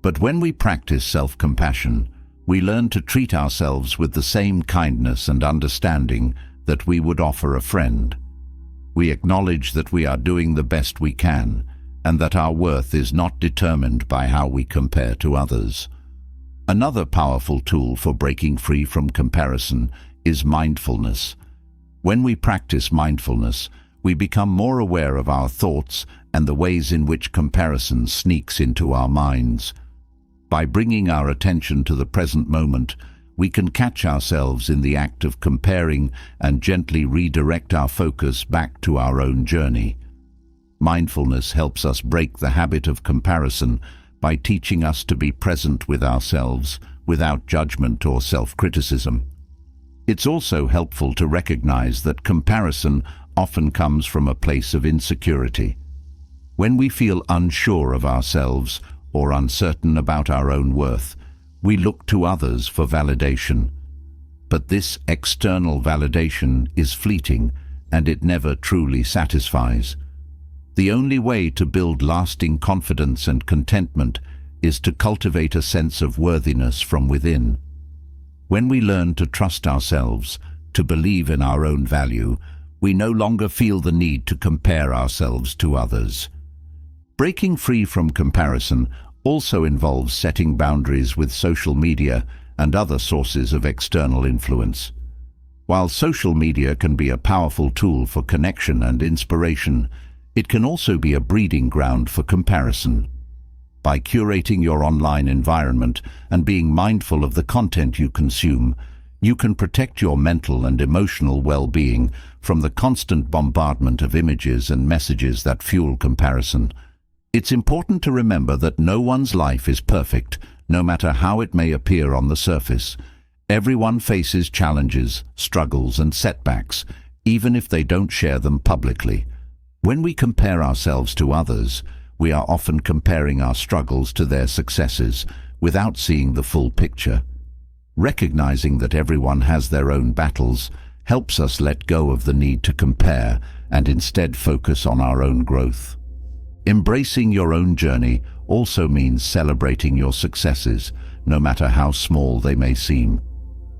But when we practice self-compassion, we learn to treat ourselves with the same kindness and understanding that we would offer a friend. We acknowledge that we are doing the best we can, and that our worth is not determined by how we compare to others. Another powerful tool for breaking free from comparison is mindfulness. When we practice mindfulness, we become more aware of our thoughts and the ways in which comparison sneaks into our minds. By bringing our attention to the present moment, we can catch ourselves in the act of comparing and gently redirect our focus back to our own journey. Mindfulness helps us break the habit of comparison by teaching us to be present with ourselves without judgment or self-criticism. It's also helpful to recognize that comparison often comes from a place of insecurity. When we feel unsure of ourselves or uncertain about our own worth, we look to others for validation. But this external validation is fleeting, and it never truly satisfies. The only way to build lasting confidence and contentment is to cultivate a sense of worthiness from within. When we learn to trust ourselves, to believe in our own value, we no longer feel the need to compare ourselves to others. Breaking free from comparison also involves setting boundaries with social media and other sources of external influence. While social media can be a powerful tool for connection and inspiration, it can also be a breeding ground for comparison. By curating your online environment and being mindful of the content you consume, you can protect your mental and emotional well-being from the constant bombardment of images and messages that fuel comparison. It's important to remember that no one's life is perfect, no matter how it may appear on the surface. Everyone faces challenges, struggles, and setbacks, even if they don't share them publicly. When we compare ourselves to others, we are often comparing our struggles to their successes without seeing the full picture. Recognizing that everyone has their own battles helps us let go of the need to compare and instead focus on our own growth. Embracing your own journey also means celebrating your successes, no matter how small they may seem.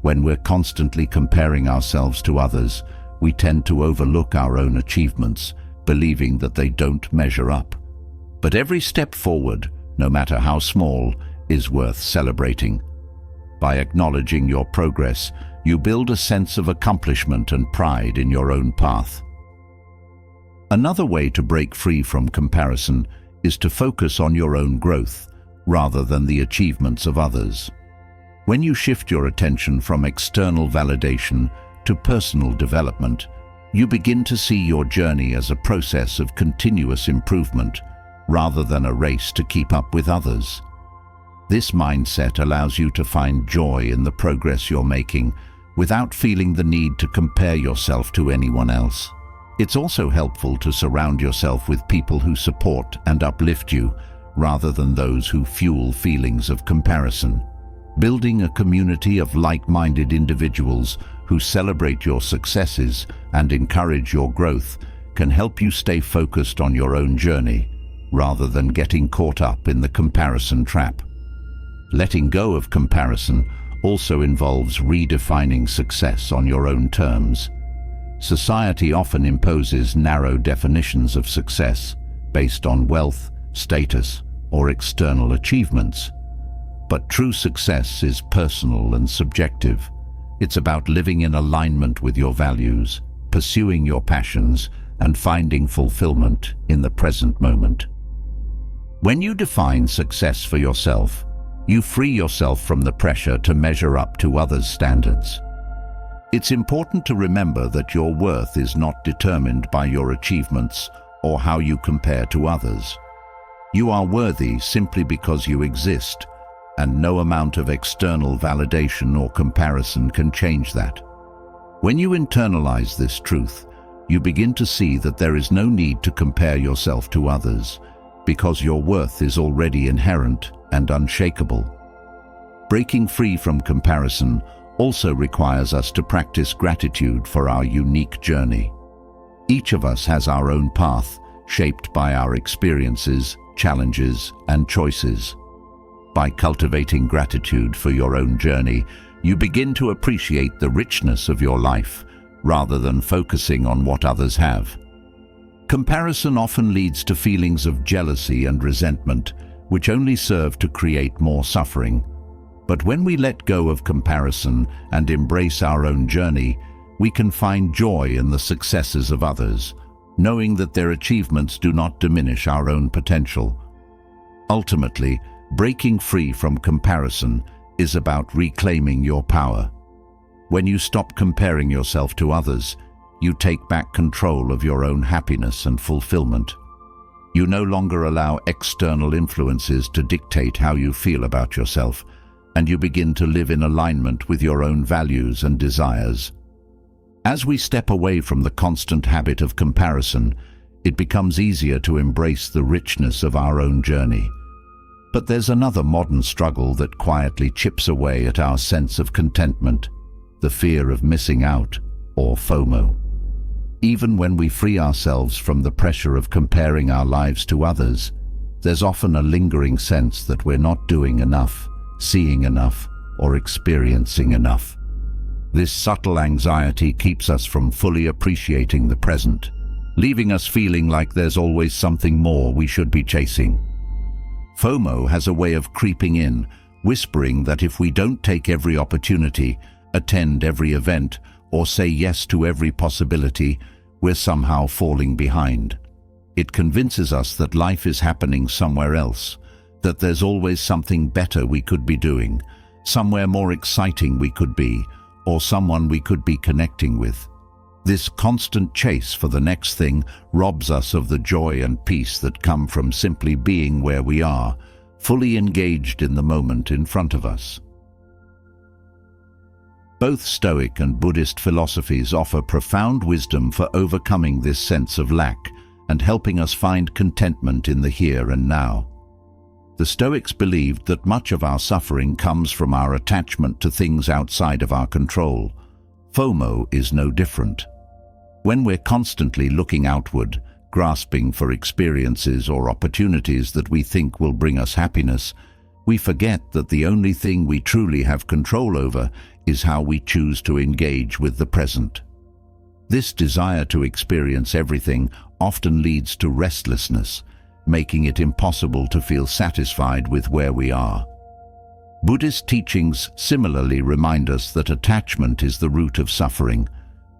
When we're constantly comparing ourselves to others, we tend to overlook our own achievements, believing that they don't measure up. But every step forward, no matter how small, is worth celebrating. By acknowledging your progress, you build a sense of accomplishment and pride in your own path. Another way to break free from comparison is to focus on your own growth, rather than the achievements of others. When you shift your attention from external validation to personal development, you begin to see your journey as a process of continuous improvement, rather than a race to keep up with others. This mindset allows you to find joy in the progress you're making, without feeling the need to compare yourself to anyone else. It's also helpful to surround yourself with people who support and uplift you, rather than those who fuel feelings of comparison. Building a community of like-minded individuals who celebrate your successes and encourage your growth can help you stay focused on your own journey, rather than getting caught up in the comparison trap. Letting go of comparison also involves redefining success on your own terms. Society often imposes narrow definitions of success, based on wealth, status, or external achievements. But true success is personal and subjective. It's about living in alignment with your values, pursuing your passions, and finding fulfillment in the present moment. When you define success for yourself, you free yourself from the pressure to measure up to others' standards. It's important to remember that your worth is not determined by your achievements or how you compare to others. You are worthy simply because you exist, and no amount of external validation or comparison can change that. When you internalize this truth, you begin to see that there is no need to compare yourself to others, because your worth is already inherent and unshakable. Breaking free from comparison also requires us to practice gratitude for our unique journey. Each of us has our own path, shaped by our experiences, challenges, and choices. By cultivating gratitude for your own journey, you begin to appreciate the richness of your life, rather than focusing on what others have. Comparison often leads to feelings of jealousy and resentment, which only serve to create more suffering. But when we let go of comparison and embrace our own journey, we can find joy in the successes of others, knowing that their achievements do not diminish our own potential. Ultimately, breaking free from comparison is about reclaiming your power. When you stop comparing yourself to others, you take back control of your own happiness and fulfillment. You no longer allow external influences to dictate how you feel about yourself, and you begin to live in alignment with your own values and desires. As we step away from the constant habit of comparison, it becomes easier to embrace the richness of our own journey. But there's another modern struggle that quietly chips away at our sense of contentment: the fear of missing out, or FOMO. Even when we free ourselves from the pressure of comparing our lives to others, there's often a lingering sense that we're not doing enough, seeing enough, or experiencing enough. This subtle anxiety keeps us from fully appreciating the present, leaving us feeling like there's always something more we should be chasing. FOMO has a way of creeping in, whispering that if we don't take every opportunity, attend every event, or say yes to every possibility, we're somehow falling behind. It convinces us that life is happening somewhere else, that there's always something better we could be doing, somewhere more exciting we could be, or someone we could be connecting with. This constant chase for the next thing robs us of the joy and peace that come from simply being where we are, fully engaged in the moment in front of us. Both Stoic and Buddhist philosophies offer profound wisdom for overcoming this sense of lack and helping us find contentment in the here and now. The Stoics believed that much of our suffering comes from our attachment to things outside of our control. FOMO is no different. When we're constantly looking outward, grasping for experiences or opportunities that we think will bring us happiness, we forget that the only thing we truly have control over is how we choose to engage with the present. This desire to experience everything often leads to restlessness, making it impossible to feel satisfied with where we are. Buddhist teachings similarly remind us that attachment is the root of suffering.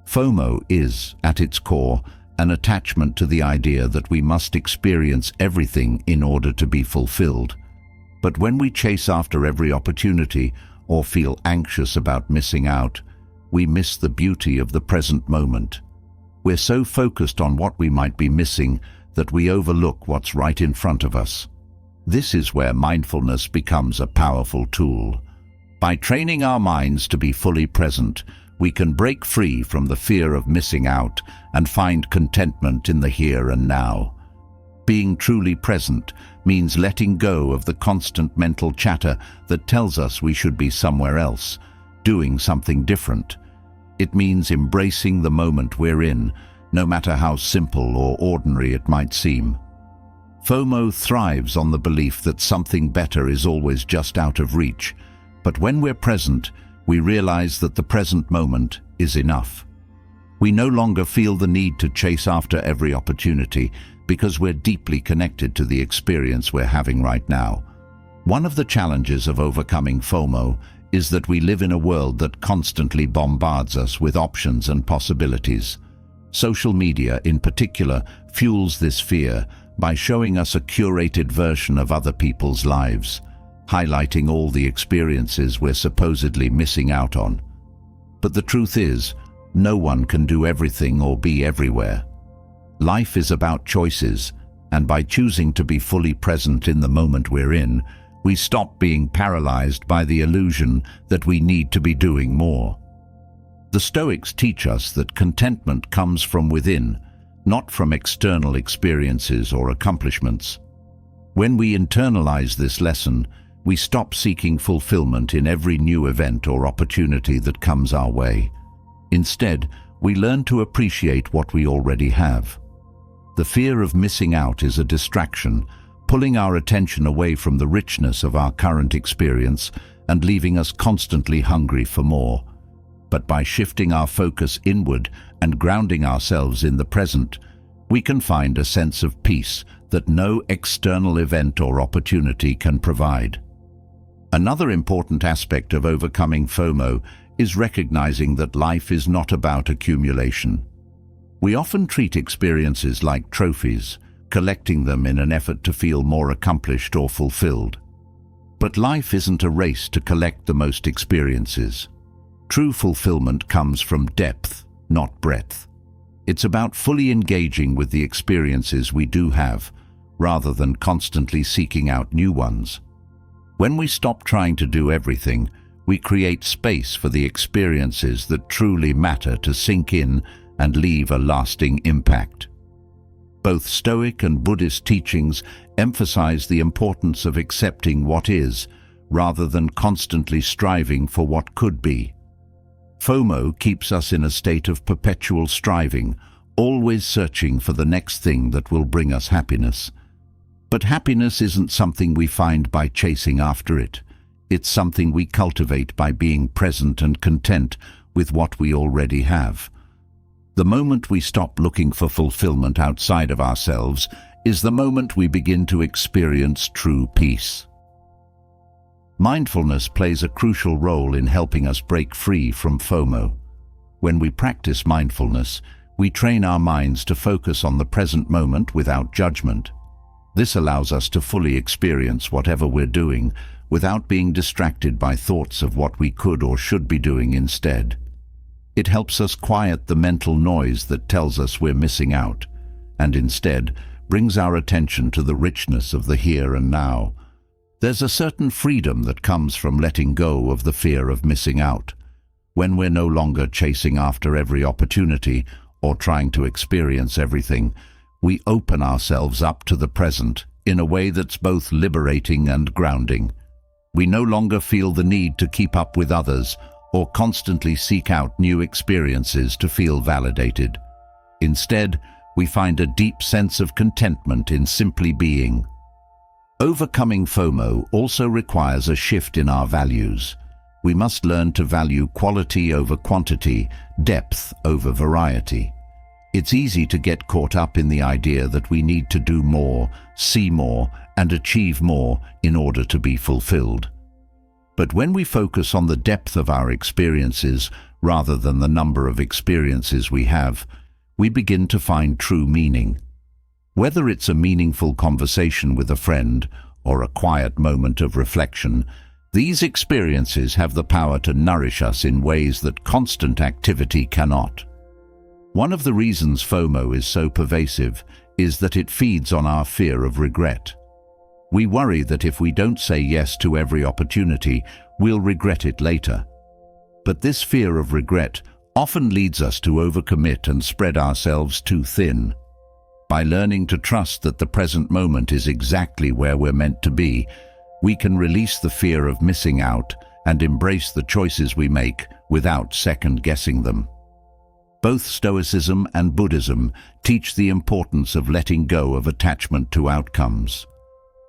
FOMO is, at its core, an attachment to the idea that we must experience everything in order to be fulfilled. But when we chase after every opportunity or feel anxious about missing out, we miss the beauty of the present moment. We're so focused on what we might be missing that we overlook what's right in front of us. This is where mindfulness becomes a powerful tool. By training our minds to be fully present, we can break free from the fear of missing out and find contentment in the here and now. Being truly present means letting go of the constant mental chatter that tells us we should be somewhere else, doing something different. It means embracing the moment we're in, no matter how simple or ordinary it might seem. FOMO thrives on the belief that something better is always just out of reach, but when we're present, we realize that the present moment is enough. We no longer feel the need to chase after every opportunity because we're deeply connected to the experience we're having right now. One of the challenges of overcoming FOMO is that we live in a world that constantly bombards us with options and possibilities. Social media, in particular, fuels this fear by showing us a curated version of other people's lives, highlighting all the experiences we're supposedly missing out on. But the truth is, no one can do everything or be everywhere. Life is about choices, and by choosing to be fully present in the moment we're in, we stop being paralyzed by the illusion that we need to be doing more. The Stoics teach us that contentment comes from within, not from external experiences or accomplishments. When we internalize this lesson, we stop seeking fulfillment in every new event or opportunity that comes our way. Instead, we learn to appreciate what we already have. The fear of missing out is a distraction, pulling our attention away from the richness of our current experience and leaving us constantly hungry for more. But by shifting our focus inward and grounding ourselves in the present, we can find a sense of peace that no external event or opportunity can provide. Another important aspect of overcoming FOMO is recognizing that life is not about accumulation. We often treat experiences like trophies, collecting them in an effort to feel more accomplished or fulfilled. But life isn't a race to collect the most experiences. True fulfillment comes from depth, not breadth. It's about fully engaging with the experiences we do have, rather than constantly seeking out new ones. When we stop trying to do everything, we create space for the experiences that truly matter to sink in and leave a lasting impact. Both Stoic and Buddhist teachings emphasize the importance of accepting what is, rather than constantly striving for what could be. FOMO keeps us in a state of perpetual striving, always searching for the next thing that will bring us happiness. But happiness isn't something we find by chasing after it. It's something we cultivate by being present and content with what we already have. The moment we stop looking for fulfillment outside of ourselves is the moment we begin to experience true peace. Mindfulness plays a crucial role in helping us break free from FOMO. When we practice mindfulness, we train our minds to focus on the present moment without judgment. This allows us to fully experience whatever we're doing without being distracted by thoughts of what we could or should be doing instead. It helps us quiet the mental noise that tells us we're missing out, and instead brings our attention to the richness of the here and now. There's a certain freedom that comes from letting go of the fear of missing out. When we're no longer chasing after every opportunity or trying to experience everything, we open ourselves up to the present in a way that's both liberating and grounding. We no longer feel the need to keep up with others or constantly seek out new experiences to feel validated. Instead, we find a deep sense of contentment in simply being. Overcoming FOMO also requires a shift in our values. We must learn to value quality over quantity, depth over variety. It's easy to get caught up in the idea that we need to do more, see more, and achieve more in order to be fulfilled. But when we focus on the depth of our experiences rather than the number of experiences we have, we begin to find true meaning. Whether it's a meaningful conversation with a friend or a quiet moment of reflection, these experiences have the power to nourish us in ways that constant activity cannot. One of the reasons FOMO is so pervasive is that it feeds on our fear of regret. We worry that if we don't say yes to every opportunity, we'll regret it later. But this fear of regret often leads us to overcommit and spread ourselves too thin. By learning to trust that the present moment is exactly where we're meant to be, we can release the fear of missing out and embrace the choices we make without second-guessing them. Both Stoicism and Buddhism teach the importance of letting go of attachment to outcomes.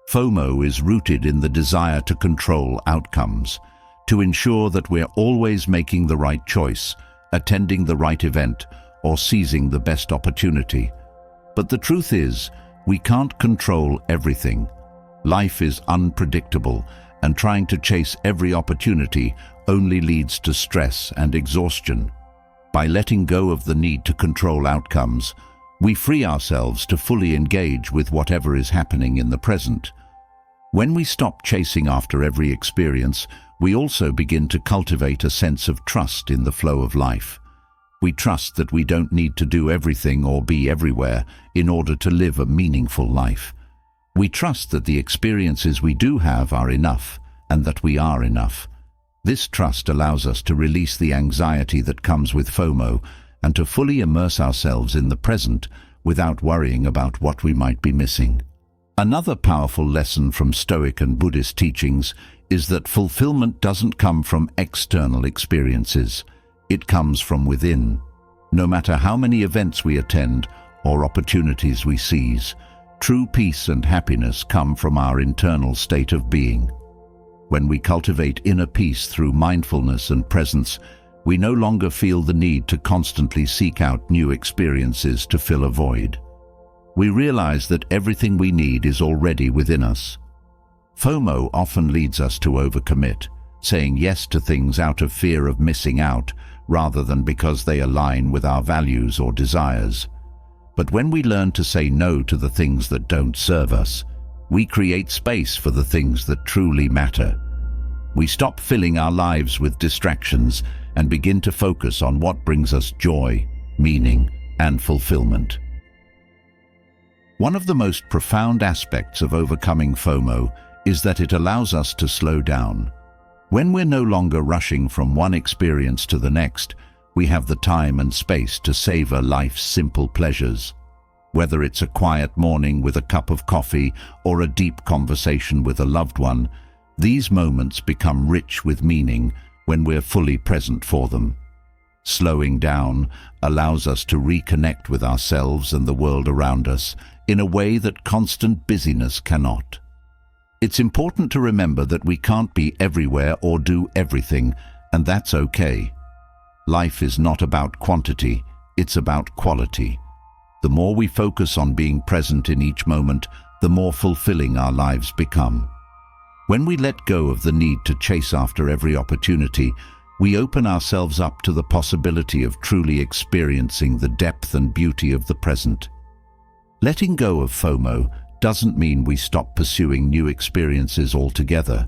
FOMO is rooted in the desire to control outcomes, to ensure that we're always making the right choice, attending the right event, or seizing the best opportunity. But the truth is, We can't control everything. Life is unpredictable, and trying to chase every opportunity only leads to stress and exhaustion. By letting go of the need to control outcomes, we free ourselves to fully engage with whatever is happening in the present. When we stop chasing after every experience, we also begin to cultivate a sense of trust in the flow of life. We trust that we don't need to do everything or be everywhere in order to live a meaningful life. We trust that the experiences we do have are enough, and that we are enough. This trust allows us to release the anxiety that comes with FOMO and to fully immerse ourselves in the present without worrying about what we might be missing. Another powerful lesson from Stoic and Buddhist teachings is that fulfillment doesn't come from external experiences. It comes from within. No matter how many events we attend or opportunities we seize, true peace and happiness come from our internal state of being. When we cultivate inner peace through mindfulness and presence, we no longer feel the need to constantly seek out new experiences to fill a void. We realize that everything we need is already within us. FOMO often leads us to overcommit, saying yes to things out of fear of missing out, rather than because they align with our values or desires. But when we learn to say no to the things that don't serve us, we create space for the things that truly matter. We stop filling our lives with distractions and begin to focus on what brings us joy, meaning, and fulfillment. One of the most profound aspects of overcoming FOMO is that it allows us to slow down. When we're no longer rushing from one experience to the next, we have the time and space to savor life's simple pleasures. Whether it's a quiet morning with a cup of coffee or a deep conversation with a loved one, these moments become rich with meaning when we're fully present for them. Slowing down allows us to reconnect with ourselves and the world around us in a way that constant busyness cannot. It's important to remember that we can't be everywhere or do everything, and that's okay. Life is not about quantity, it's about quality. The more we focus on being present in each moment, the more fulfilling our lives become. When we let go of the need to chase after every opportunity, we open ourselves up to the possibility of truly experiencing the depth and beauty of the present. Letting go of FOMO doesn't mean we stop pursuing new experiences altogether.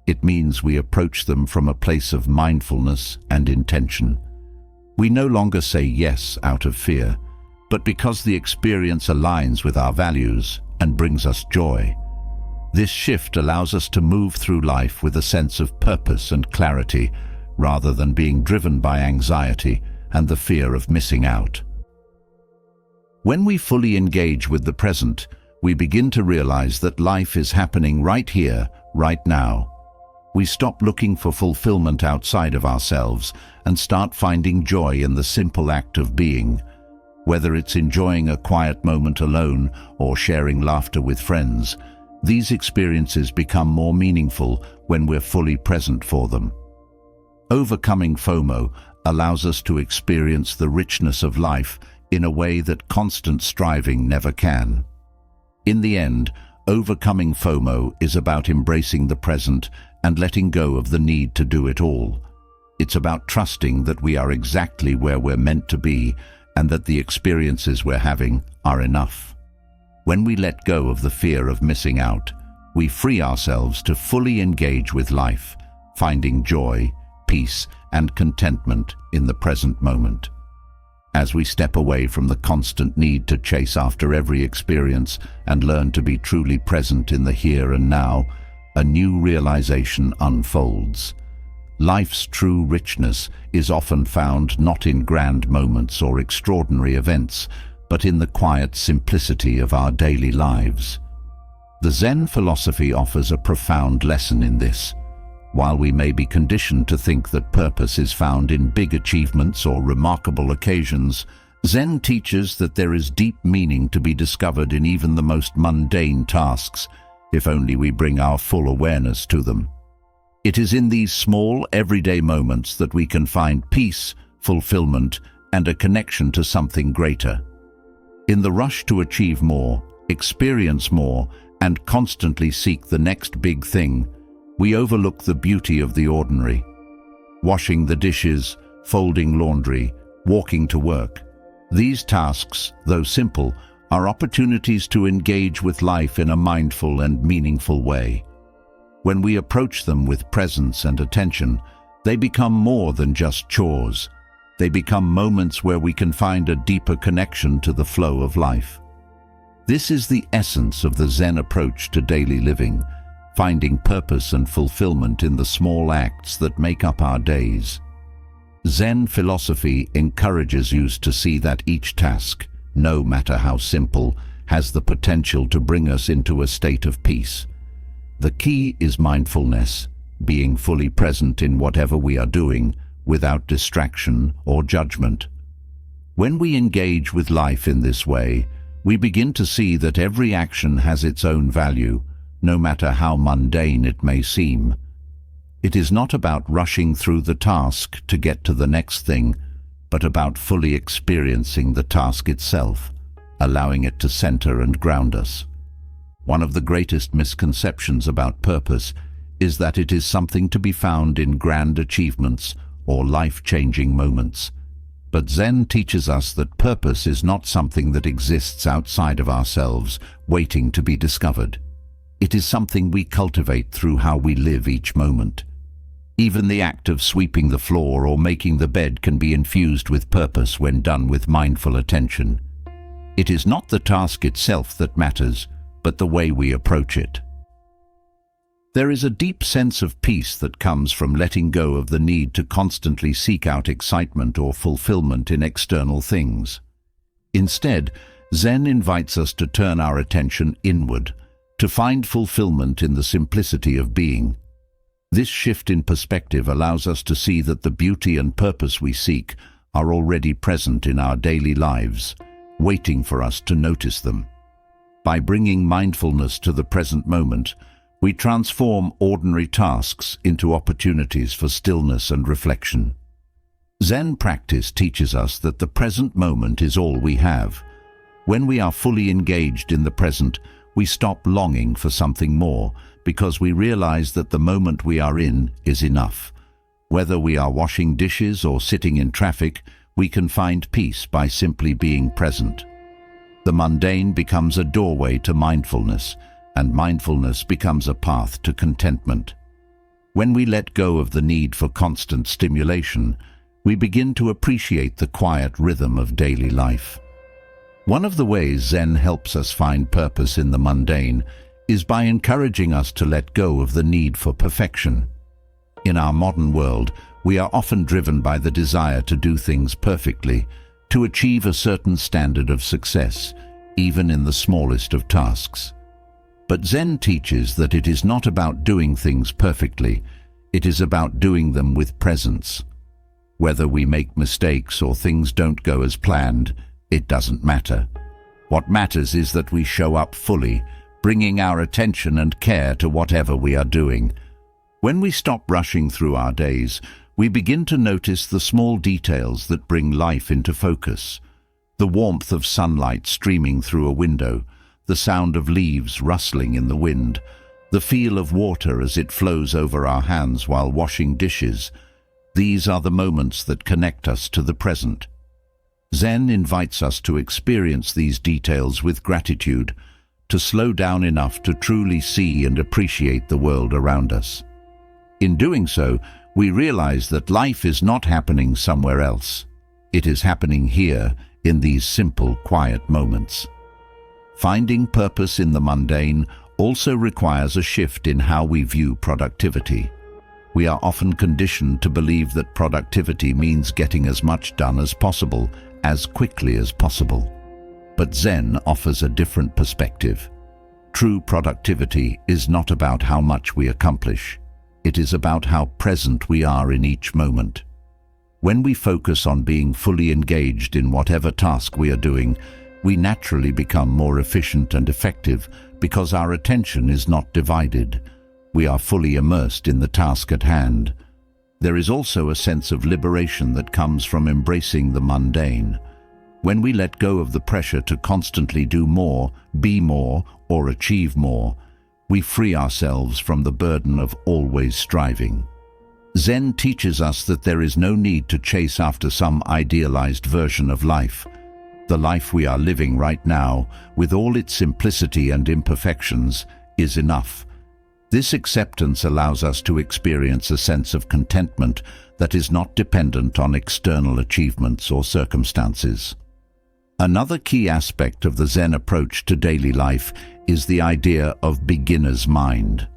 It means we approach them from a place of mindfulness and intention. We no longer say yes out of fear, but because the experience aligns with our values and brings us joy. This shift allows us to move through life with a sense of purpose and clarity, rather than being driven by anxiety and the fear of missing out. When we fully engage with the present, we begin to realize that life is happening right here, right now. We stop looking for fulfillment outside of ourselves and start finding joy in the simple act of being. Whether it's enjoying a quiet moment alone or sharing laughter with friends, these experiences become more meaningful when we're fully present for them. Overcoming FOMO allows us to experience the richness of life in a way that constant striving never can. In the end, overcoming FOMO is about embracing the present and letting go of the need to do it all. It's about trusting that we are exactly where we're meant to be and that the experiences we're having are enough. When we let go of the fear of missing out, we free ourselves to fully engage with life, finding joy, peace, and contentment in the present moment. As we step away from the constant need to chase after every experience and learn to be truly present in the here and now, a new realization unfolds. Life's true richness is often found not in grand moments or extraordinary events, but in the quiet simplicity of our daily lives. The Zen philosophy offers a profound lesson in this. While we may be conditioned to think that purpose is found in big achievements or remarkable occasions, Zen teaches that there is deep meaning to be discovered in even the most mundane tasks, if only we bring our full awareness to them. It is in these small, everyday moments that we can find peace, fulfillment, and a connection to something greater. In the rush to achieve more, experience more, and constantly seek the next big thing, we overlook the beauty of the ordinary. Washing the dishes, folding laundry, walking to work. These tasks, though simple, are opportunities to engage with life in a mindful and meaningful way. When we approach them with presence and attention, they become more than just chores. They become moments where we can find a deeper connection to the flow of life. This is the essence of the Zen approach to daily living, finding purpose and fulfillment in the small acts that make up our days. Zen philosophy encourages you to see that each task, no matter how simple, has the potential to bring us into a state of peace. The key is mindfulness, being fully present in whatever we are doing, without distraction or judgment. When we engage with life in this way, we begin to see that every action has its own value, no matter how mundane it may seem. It is not about rushing through the task to get to the next thing, but about fully experiencing the task itself, allowing it to center and ground us. One of the greatest misconceptions about purpose is that it is something to be found in grand achievements or life-changing moments. But Zen teaches us that purpose is not something that exists outside of ourselves, waiting to be discovered. It is something we cultivate through how we live each moment. Even the act of sweeping the floor or making the bed can be infused with purpose when done with mindful attention. It is not the task itself that matters, but the way we approach it. There is a deep sense of peace that comes from letting go of the need to constantly seek out excitement or fulfillment in external things. Instead, Zen invites us to turn our attention inward, to find fulfillment in the simplicity of being. This shift in perspective allows us to see that the beauty and purpose we seek are already present in our daily lives, waiting for us to notice them. By bringing mindfulness to the present moment, we transform ordinary tasks into opportunities for stillness and reflection. Zen practice teaches us that the present moment is all we have. When we are fully engaged in the present, we stop longing for something more because we realize that the moment we are in is enough. Whether we are washing dishes or sitting in traffic, we can find peace by simply being present. The mundane becomes a doorway to mindfulness, and mindfulness becomes a path to contentment. When we let go of the need for constant stimulation, we begin to appreciate the quiet rhythm of daily life. One of the ways Zen helps us find purpose in the mundane is by encouraging us to let go of the need for perfection. In our modern world, we are often driven by the desire to do things perfectly, to achieve a certain standard of success, even in the smallest of tasks. But Zen teaches that it is not about doing things perfectly, it is about doing them with presence. Whether we make mistakes or things don't go as planned, it doesn't matter. What matters is that we show up fully, bringing our attention and care to whatever we are doing. When we stop rushing through our days, we begin to notice the small details that bring life into focus. The warmth of sunlight streaming through a window, the sound of leaves rustling in the wind, the feel of water as it flows over our hands while washing dishes. These are the moments that connect us to the present. Zen invites us to experience these details with gratitude, to slow down enough to truly see and appreciate the world around us. In doing so, we realize that life is not happening somewhere else. It is happening here, in these simple, quiet moments. Finding purpose in the mundane also requires a shift in how we view productivity. We are often conditioned to believe that productivity means getting as much done as possible, as quickly as possible. But Zen offers a different perspective. True productivity is not about how much we accomplish. It is about how present we are in each moment. When we focus on being fully engaged in whatever task we are doing, we naturally become more efficient and effective because our attention is not divided. We are fully immersed in the task at hand. There is also a sense of liberation that comes from embracing the mundane. When we let go of the pressure to constantly do more, be more, or achieve more, we free ourselves from the burden of always striving. Zen teaches us that there is no need to chase after some idealized version of life. The life we are living right now, with all its simplicity and imperfections, is enough. This acceptance allows us to experience a sense of contentment that is not dependent on external achievements or circumstances. Another key aspect of the Zen approach to daily life is the idea of beginner's mind.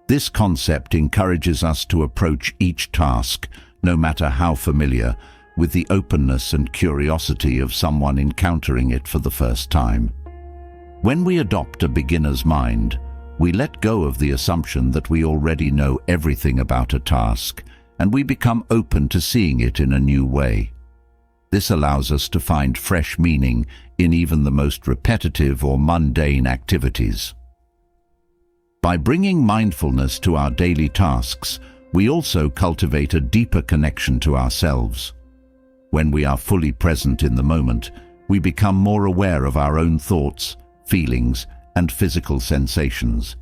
This concept encourages us to approach each task, no matter how familiar, with the openness and curiosity of someone encountering it for the first time. When we adopt a beginner's mind, we let go of the assumption that we already know everything about a task, and we become open to seeing it in a new way. This allows us to find fresh meaning in even the most repetitive or mundane activities. By bringing mindfulness to our daily tasks, we also cultivate a deeper connection to ourselves. When we are fully present in the moment, we become more aware of our own thoughts, feelings, and physical sensations.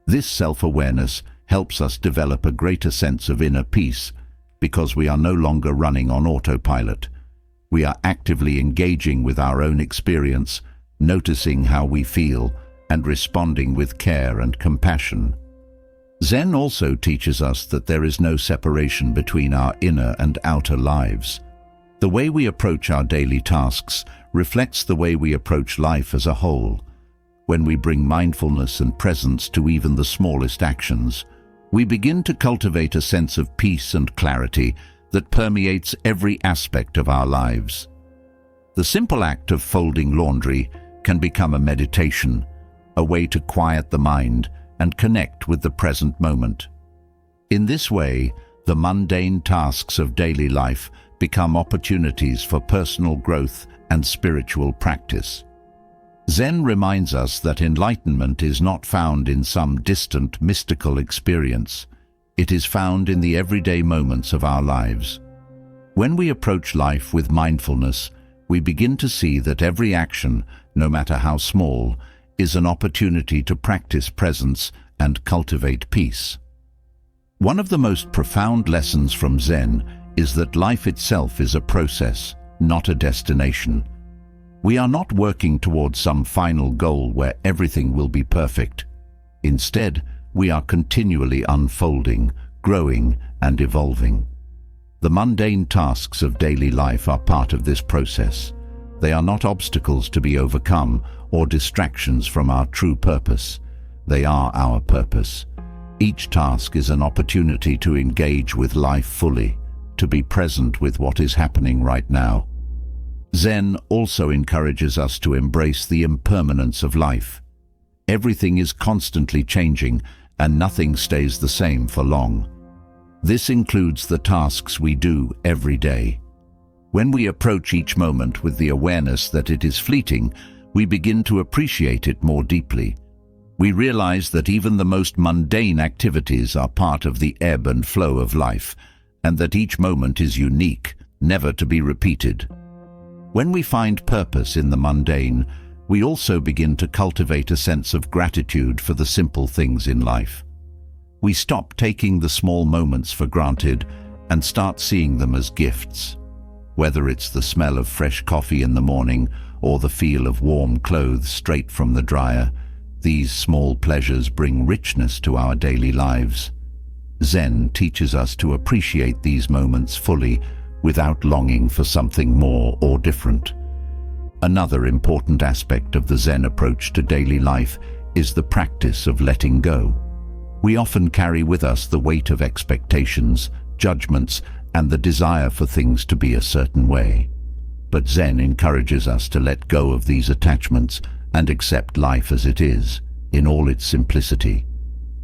This self-awareness helps us develop a greater sense of inner peace because we are no longer running on autopilot. We are actively engaging with our own experience, noticing how we feel, and responding with care and compassion. Zen also teaches us that there is no separation between our inner and outer lives. The way we approach our daily tasks reflects the way we approach life as a whole. When we bring mindfulness and presence to even the smallest actions, we begin to cultivate a sense of peace and clarity that permeates every aspect of our lives. The simple act of folding laundry can become a meditation, a way to quiet the mind and connect with the present moment. In this way, the mundane tasks of daily life become opportunities for personal growth and spiritual practice. Zen reminds us that enlightenment is not found in some distant mystical experience. It is found in the everyday moments of our lives. When we approach life with mindfulness, we begin to see that every action, no matter how small, is an opportunity to practice presence and cultivate peace. One of the most profound lessons from Zen is that life itself is a process, not a destination. We are not working towards some final goal where everything will be perfect. Instead, we are continually unfolding, growing, and evolving. The mundane tasks of daily life are part of this process. They are not obstacles to be overcome or distractions from our true purpose. They are our purpose. Each task is an opportunity to engage with life fully, to be present with what is happening right now. Zen also encourages us to embrace the impermanence of life. Everything is constantly changing, and nothing stays the same for long. This includes the tasks we do every day. When we approach each moment with the awareness that it is fleeting, we begin to appreciate it more deeply. We realize that even the most mundane activities are part of the ebb and flow of life, and that each moment is unique, never to be repeated. When we find purpose in the mundane, we also begin to cultivate a sense of gratitude for the simple things in life. We stop taking the small moments for granted and start seeing them as gifts. Whether it's the smell of fresh coffee in the morning or the feel of warm clothes straight from the dryer, these small pleasures bring richness to our daily lives. Zen teaches us to appreciate these moments fully without longing for something more or different. Another important aspect of the Zen approach to daily life is the practice of letting go. We often carry with us the weight of expectations, judgments, and the desire for things to be a certain way. But Zen encourages us to let go of these attachments and accept life as it is, in all its simplicity.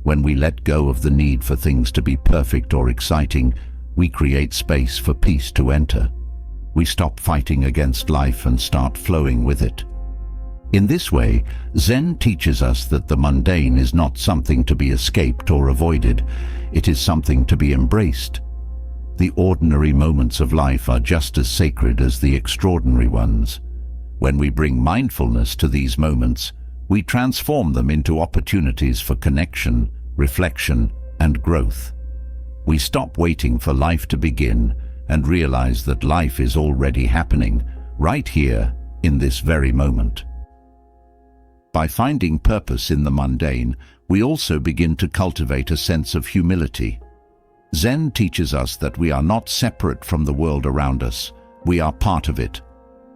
When we let go of the need for things to be perfect or exciting, we create space for peace to enter. We stop fighting against life and start flowing with it. In this way, Zen teaches us that the mundane is not something to be escaped or avoided. It is something to be embraced. The ordinary moments of life are just as sacred as the extraordinary ones. When we bring mindfulness to these moments, we transform them into opportunities for connection, reflection, and growth. We stop waiting for life to begin and realize that life is already happening, right here, in this very moment. By finding purpose in the mundane, we also begin to cultivate a sense of humility. Zen teaches us that we are not separate from the world around us, we are part of it.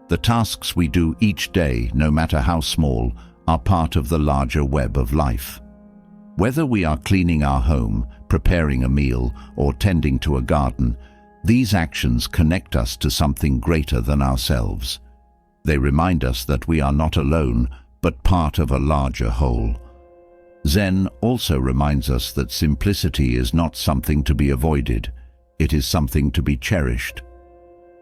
The tasks we do each day, no matter how small, are part of the larger web of life. Whether we are cleaning our home, preparing a meal, or tending to a garden, these actions connect us to something greater than ourselves. They remind us that we are not alone, but part of a larger whole. Zen also reminds us that simplicity is not something to be avoided, it is something to be cherished.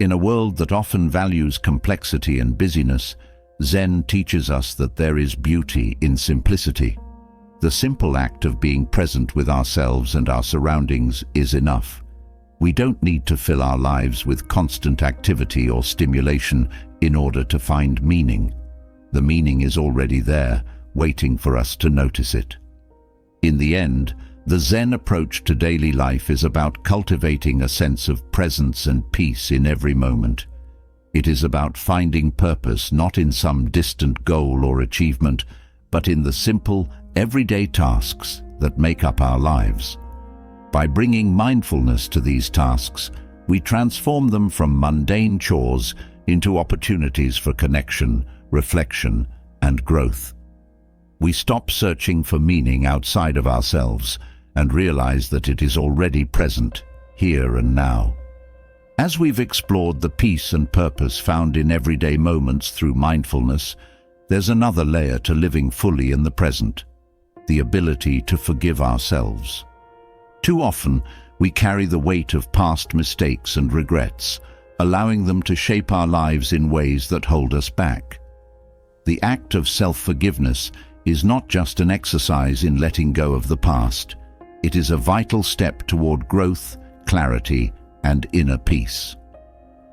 In a world that often values complexity and busyness, Zen teaches us that there is beauty in simplicity. The simple act of being present with ourselves and our surroundings is enough. We don't need to fill our lives with constant activity or stimulation in order to find meaning. The meaning is already there, waiting for us to notice it. In the end, the Zen approach to daily life is about cultivating a sense of presence and peace in every moment. It is about finding purpose not in some distant goal or achievement, but in the simple, everyday tasks that make up our lives. By bringing mindfulness to these tasks, we transform them from mundane chores into opportunities for connection, reflection, and growth. We stop searching for meaning outside of ourselves and realize that it is already present, here and now. As we've explored the peace and purpose found in everyday moments through mindfulness, there's another layer to living fully in the present: the ability to forgive ourselves. Too often, we carry the weight of past mistakes and regrets, allowing them to shape our lives in ways that hold us back. The act of self-forgiveness is not just an exercise in letting go of the past. It is a vital step toward growth, clarity, and inner peace.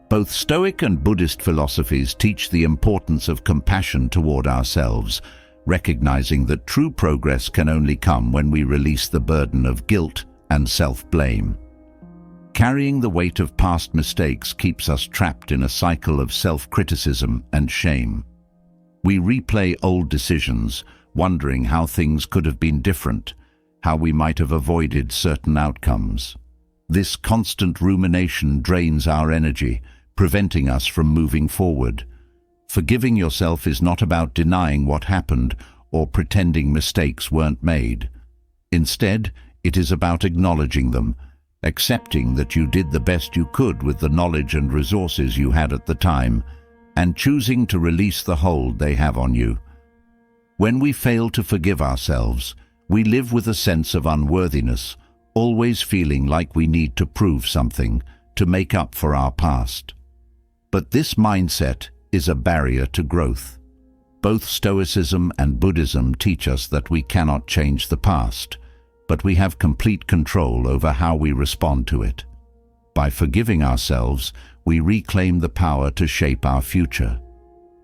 Both Stoic and Buddhist philosophies teach the importance of compassion toward ourselves, recognizing that true progress can only come when we release the burden of guilt and self-blame. Carrying the weight of past mistakes keeps us trapped in a cycle of self-criticism and shame. We replay old decisions, wondering how things could have been different, how we might have avoided certain outcomes. This constant rumination drains our energy, preventing us from moving forward. Forgiving yourself is not about denying what happened or pretending mistakes weren't made. Instead, it is about acknowledging them, accepting that you did the best you could with the knowledge and resources you had at the time, and choosing to release the hold they have on you. When we fail to forgive ourselves, we live with a sense of unworthiness, always feeling like we need to prove something to make up for our past. But this mindset is a barrier to growth. Both Stoicism and Buddhism teach us that we cannot change the past, but we have complete control over how we respond to it. By forgiving ourselves, we reclaim the power to shape our future.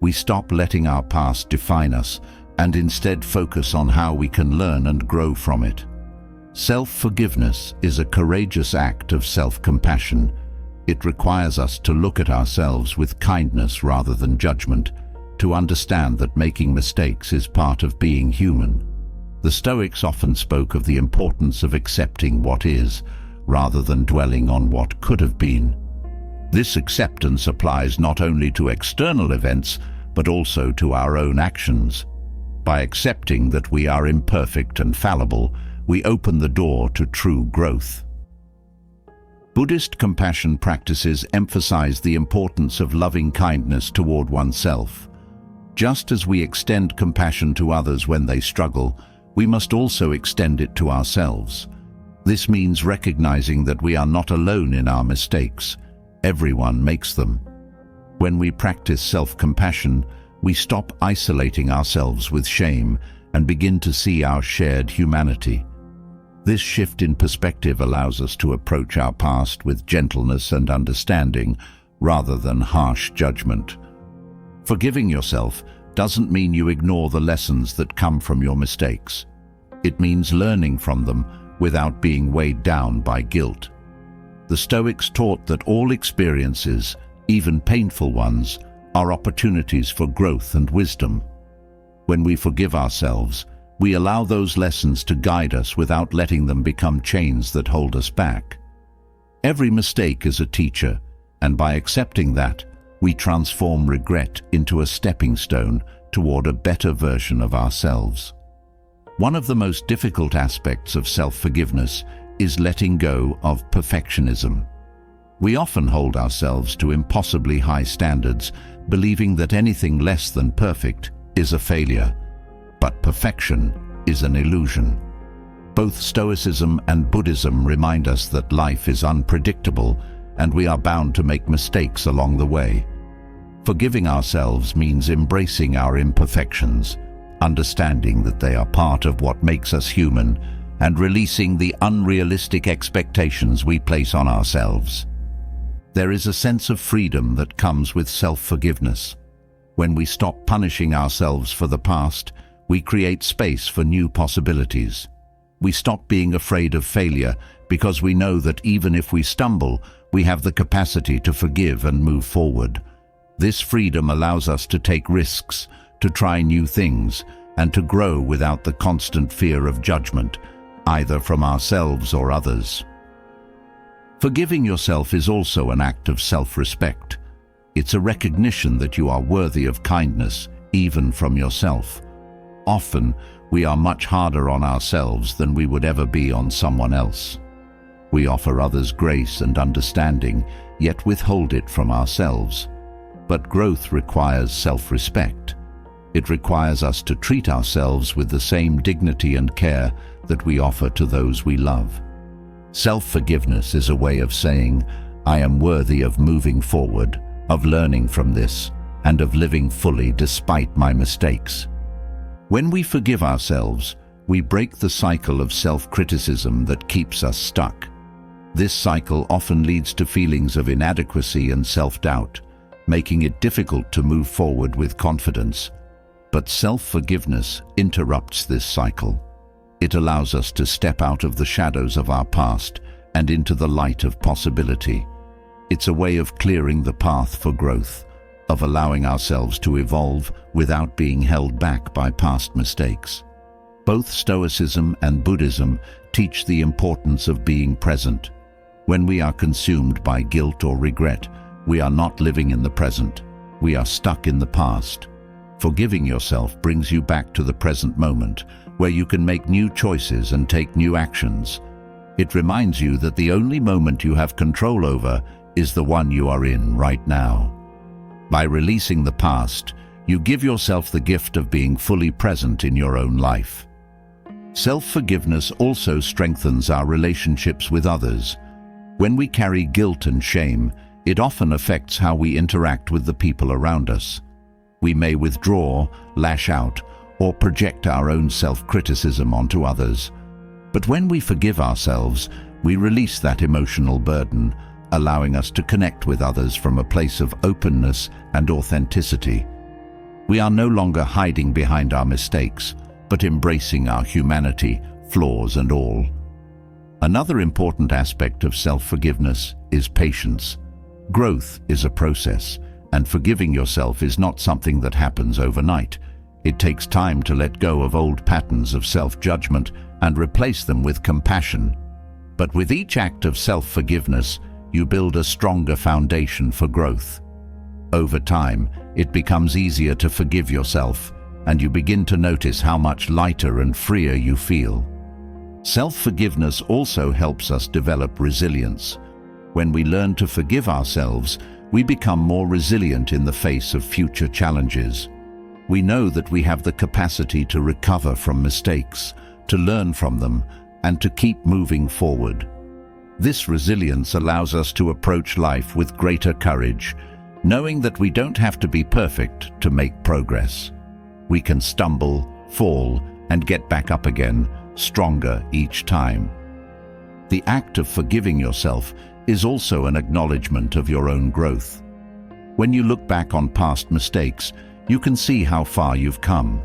We stop letting our past define us and instead focus on how we can learn and grow from it. Self-forgiveness is a courageous act of self-compassion. It requires us to look at ourselves with kindness rather than judgment, to understand that making mistakes is part of being human. The Stoics often spoke of the importance of accepting what is, rather than dwelling on what could have been. This acceptance applies not only to external events, but also to our own actions. By accepting that we are imperfect and fallible, we open the door to true growth. Buddhist compassion practices emphasize the importance of loving kindness toward oneself. Just as we extend compassion to others when they struggle, we must also extend it to ourselves. This means recognizing that we are not alone in our mistakes. Everyone makes them. When we practice self-compassion, we stop isolating ourselves with shame and begin to see our shared humanity. This shift in perspective allows us to approach our past with gentleness and understanding, rather than harsh judgment. Forgiving yourself doesn't mean you ignore the lessons that come from your mistakes. It means learning from them without being weighed down by guilt. The Stoics taught that all experiences, even painful ones, are opportunities for growth and wisdom. When we forgive ourselves, we allow those lessons to guide us without letting them become chains that hold us back. Every mistake is a teacher, and by accepting that, we transform regret into a stepping stone toward a better version of ourselves. One of the most difficult aspects of self-forgiveness is letting go of perfectionism. We often hold ourselves to impossibly high standards, believing that anything less than perfect is a failure. But perfection is an illusion. Both Stoicism and Buddhism remind us that life is unpredictable and we are bound to make mistakes along the way. Forgiving ourselves means embracing our imperfections, understanding that they are part of what makes us human, and releasing the unrealistic expectations we place on ourselves. There is a sense of freedom that comes with self-forgiveness. When we stop punishing ourselves for the past, we create space for new possibilities. We stop being afraid of failure because we know that even if we stumble, we have the capacity to forgive and move forward. This freedom allows us to take risks, to try new things, and to grow without the constant fear of judgment, either from ourselves or others. Forgiving yourself is also an act of self-respect. It's a recognition that you are worthy of kindness, even from yourself. Often, we are much harder on ourselves than we would ever be on someone else. We offer others grace and understanding, yet withhold it from ourselves. But growth requires self-respect. It requires us to treat ourselves with the same dignity and care that we offer to those we love. Self-forgiveness is a way of saying, I am worthy of moving forward, of learning from this, and of living fully despite my mistakes. When we forgive ourselves, we break the cycle of self-criticism that keeps us stuck. This cycle often leads to feelings of inadequacy and self-doubt, making it difficult to move forward with confidence. But self-forgiveness interrupts this cycle. It allows us to step out of the shadows of our past and into the light of possibility. It's a way of clearing the path for growth, of allowing ourselves to evolve without being held back by past mistakes. Both Stoicism and Buddhism teach the importance of being present. When we are consumed by guilt or regret, we are not living in the present. We are stuck in the past. Forgiving yourself brings you back to the present moment, where you can make new choices and take new actions. It reminds you that the only moment you have control over is the one you are in right now. By releasing the past, you give yourself the gift of being fully present in your own life. Self-forgiveness also strengthens our relationships with others. When we carry guilt and shame, it often affects how we interact with the people around us. We may withdraw, lash out, or project our own self-criticism onto others. But when we forgive ourselves, we release that emotional burden, allowing us to connect with others from a place of openness and authenticity. We are no longer hiding behind our mistakes, but embracing our humanity, flaws and all. Another important aspect of self-forgiveness is patience. Growth is a process, and forgiving yourself is not something that happens overnight. It takes time to let go of old patterns of self-judgment and replace them with compassion. But with each act of self-forgiveness, you build a stronger foundation for growth. Over time, it becomes easier to forgive yourself, and you begin to notice how much lighter and freer you feel. Self-forgiveness also helps us develop resilience. When we learn to forgive ourselves, we become more resilient in the face of future challenges. We know that we have the capacity to recover from mistakes, to learn from them, and to keep moving forward. This resilience allows us to approach life with greater courage, knowing that we don't have to be perfect to make progress. We can stumble, fall, and get back up again, stronger each time. The act of forgiving yourself is also an acknowledgement of your own growth. When you look back on past mistakes, you can see how far you've come.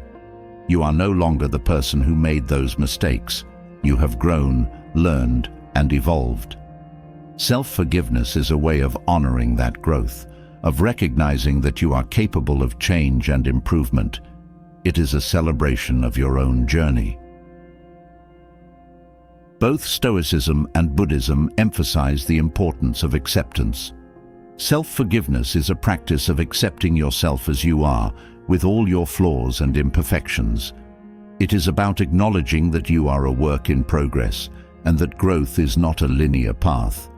You are no longer the person who made those mistakes. You have grown, learned, and evolved. Self-forgiveness is a way of honoring that growth, of recognizing that you are capable of change and improvement. It is a celebration of your own journey. Both Stoicism and Buddhism emphasize the importance of acceptance. Self-forgiveness is a practice of accepting yourself as you are, with all your flaws and imperfections. It is about acknowledging that you are a work in progress and that growth is not a linear path.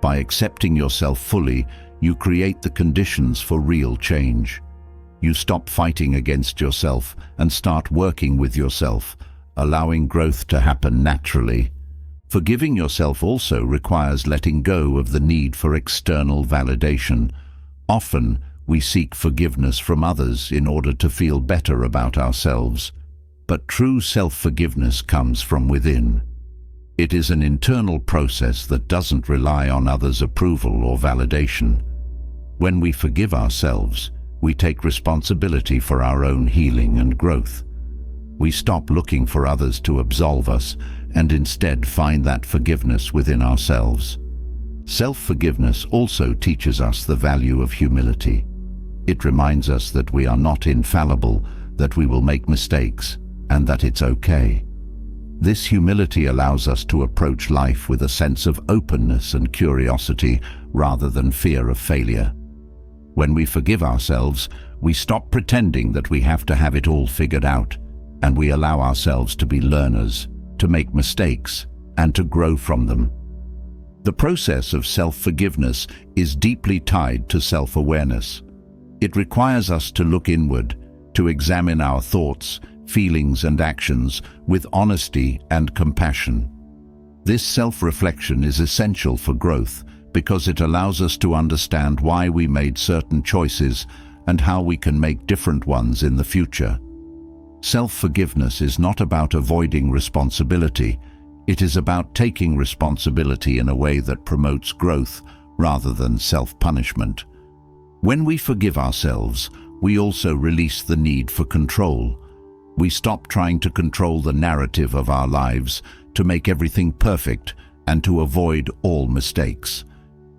By accepting yourself fully, you create the conditions for real change. You stop fighting against yourself and start working with yourself, allowing growth to happen naturally. Forgiving yourself also requires letting go of the need for external validation. Often, we seek forgiveness from others in order to feel better about ourselves. But true self-forgiveness comes from within. It is an internal process that doesn't rely on others' approval or validation. When we forgive ourselves, we take responsibility for our own healing and growth. We stop looking for others to absolve us and instead find that forgiveness within ourselves. Self-forgiveness also teaches us the value of humility. It reminds us that we are not infallible, that we will make mistakes, and that it's okay. This humility allows us to approach life with a sense of openness and curiosity rather than fear of failure. When we forgive ourselves, we stop pretending that we have to have it all figured out, and we allow ourselves to be learners, to make mistakes, and to grow from them. The process of self-forgiveness is deeply tied to self-awareness. It requires us to look inward, to examine our thoughts, feelings, and actions with honesty and compassion. This self-reflection is essential for growth because it allows us to understand why we made certain choices and how we can make different ones in the future. Self-forgiveness is not about avoiding responsibility. It is about taking responsibility in a way that promotes growth rather than self-punishment. When we forgive ourselves, we also release the need for control. We stop trying to control the narrative of our lives, to make everything perfect, and to avoid all mistakes.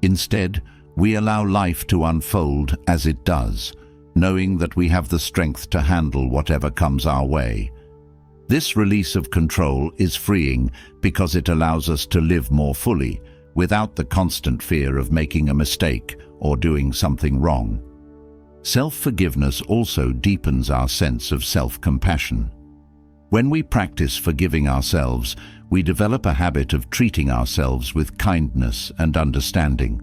Instead, we allow life to unfold as it does, knowing that we have the strength to handle whatever comes our way. This release of control is freeing because it allows us to live more fully, without the constant fear of making a mistake or doing something wrong. Self-forgiveness also deepens our sense of self-compassion. When we practice forgiving ourselves, we develop a habit of treating ourselves with kindness and understanding.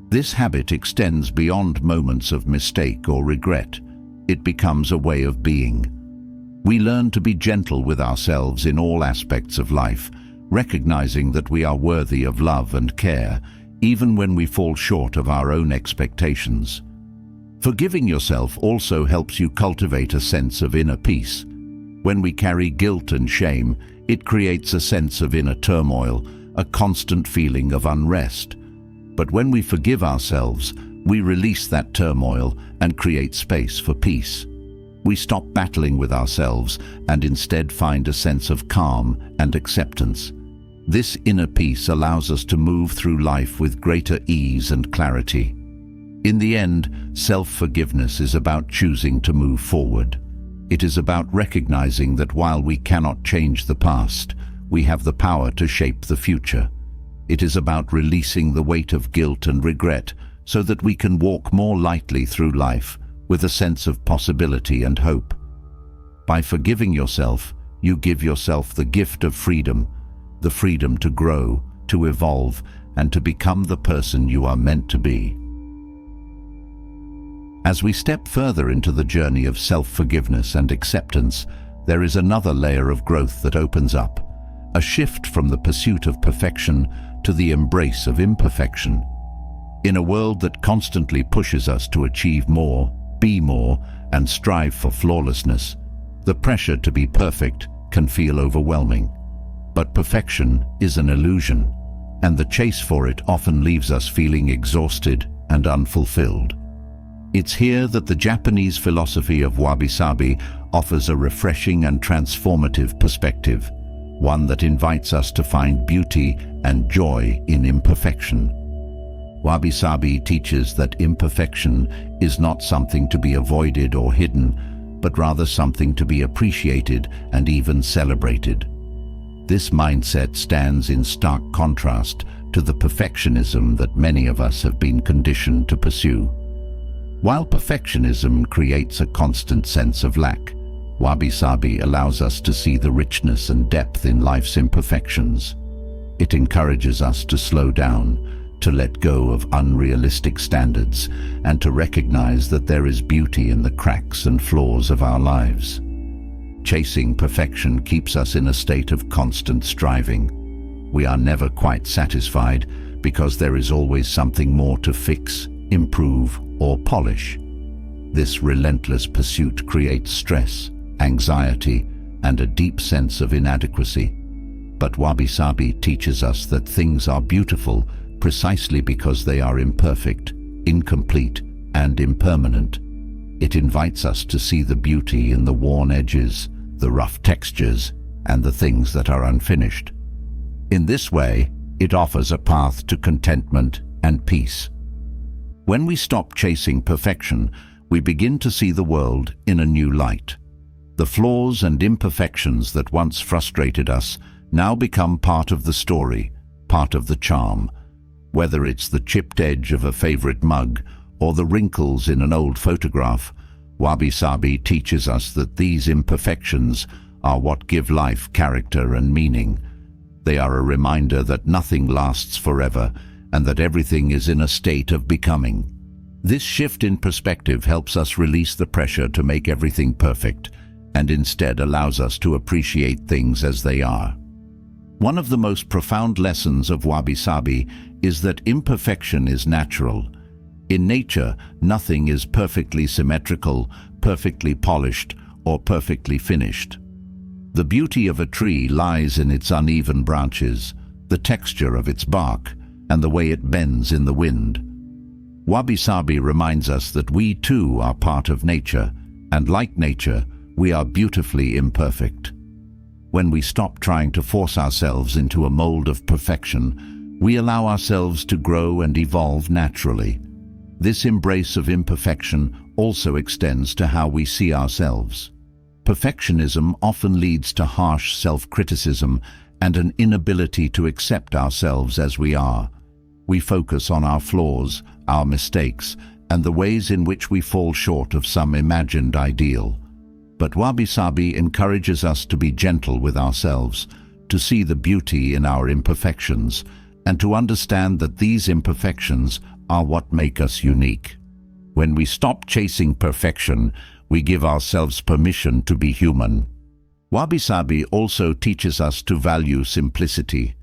This habit extends beyond moments of mistake or regret. It becomes a way of being. We learn to be gentle with ourselves in all aspects of life, recognizing that we are worthy of love and care, even when we fall short of our own expectations. Forgiving yourself also helps you cultivate a sense of inner peace. When we carry guilt and shame, it creates a sense of inner turmoil, a constant feeling of unrest. But when we forgive ourselves, we release that turmoil and create space for peace. We stop battling with ourselves and instead find a sense of calm and acceptance. This inner peace allows us to move through life with greater ease and clarity. In the end, self-forgiveness is about choosing to move forward. It is about recognizing that while we cannot change the past, we have the power to shape the future. It is about releasing the weight of guilt and regret so that we can walk more lightly through life with a sense of possibility and hope. By forgiving yourself, you give yourself the gift of freedom, the freedom to grow, to evolve, and to become the person you are meant to be. As we step further into the journey of self-forgiveness and acceptance, there is another layer of growth that opens up, a shift from the pursuit of perfection to the embrace of imperfection. In a world that constantly pushes us to achieve more, be more, and strive for flawlessness, the pressure to be perfect can feel overwhelming. But perfection is an illusion, and the chase for it often leaves us feeling exhausted and unfulfilled. It's here that the Japanese philosophy of wabi-sabi offers a refreshing and transformative perspective, one that invites us to find beauty and joy in imperfection. Wabi-sabi teaches that imperfection is not something to be avoided or hidden, but rather something to be appreciated and even celebrated. This mindset stands in stark contrast to the perfectionism that many of us have been conditioned to pursue. While perfectionism creates a constant sense of lack, wabi-sabi allows us to see the richness and depth in life's imperfections. It encourages us to slow down, to let go of unrealistic standards, and to recognize that there is beauty in the cracks and flaws of our lives. Chasing perfection keeps us in a state of constant striving. We are never quite satisfied because there is always something more to fix, improve, or polish. This relentless pursuit creates stress, anxiety, and a deep sense of inadequacy. But wabi-sabi teaches us that things are beautiful precisely because they are imperfect, incomplete, and impermanent. It invites us to see the beauty in the worn edges, the rough textures, and the things that are unfinished. In this way, it offers a path to contentment and peace. When we stop chasing perfection, we begin to see the world in a new light. The flaws and imperfections that once frustrated us now become part of the story, part of the charm. Whether it's the chipped edge of a favorite mug or the wrinkles in an old photograph, wabi-sabi teaches us that these imperfections are what give life character and meaning. They are a reminder that nothing lasts forever and that everything is in a state of becoming. This shift in perspective helps us release the pressure to make everything perfect and instead allows us to appreciate things as they are. One of the most profound lessons of wabi-sabi is that imperfection is natural. In nature, nothing is perfectly symmetrical, perfectly polished, or perfectly finished. The beauty of a tree lies in its uneven branches, the texture of its bark, and the way it bends in the wind. Wabi-sabi reminds us that we too are part of nature, and like nature, we are beautifully imperfect. When we stop trying to force ourselves into a mold of perfection, we allow ourselves to grow and evolve naturally. This embrace of imperfection also extends to how we see ourselves. Perfectionism often leads to harsh self-criticism and an inability to accept ourselves as we are. We focus on our flaws, our mistakes, and the ways in which we fall short of some imagined ideal. But wabi-sabi encourages us to be gentle with ourselves, to see the beauty in our imperfections, and to understand that these imperfections are what make us unique. When we stop chasing perfection, we give ourselves permission to be human. Wabi-sabi also teaches us to value simplicity.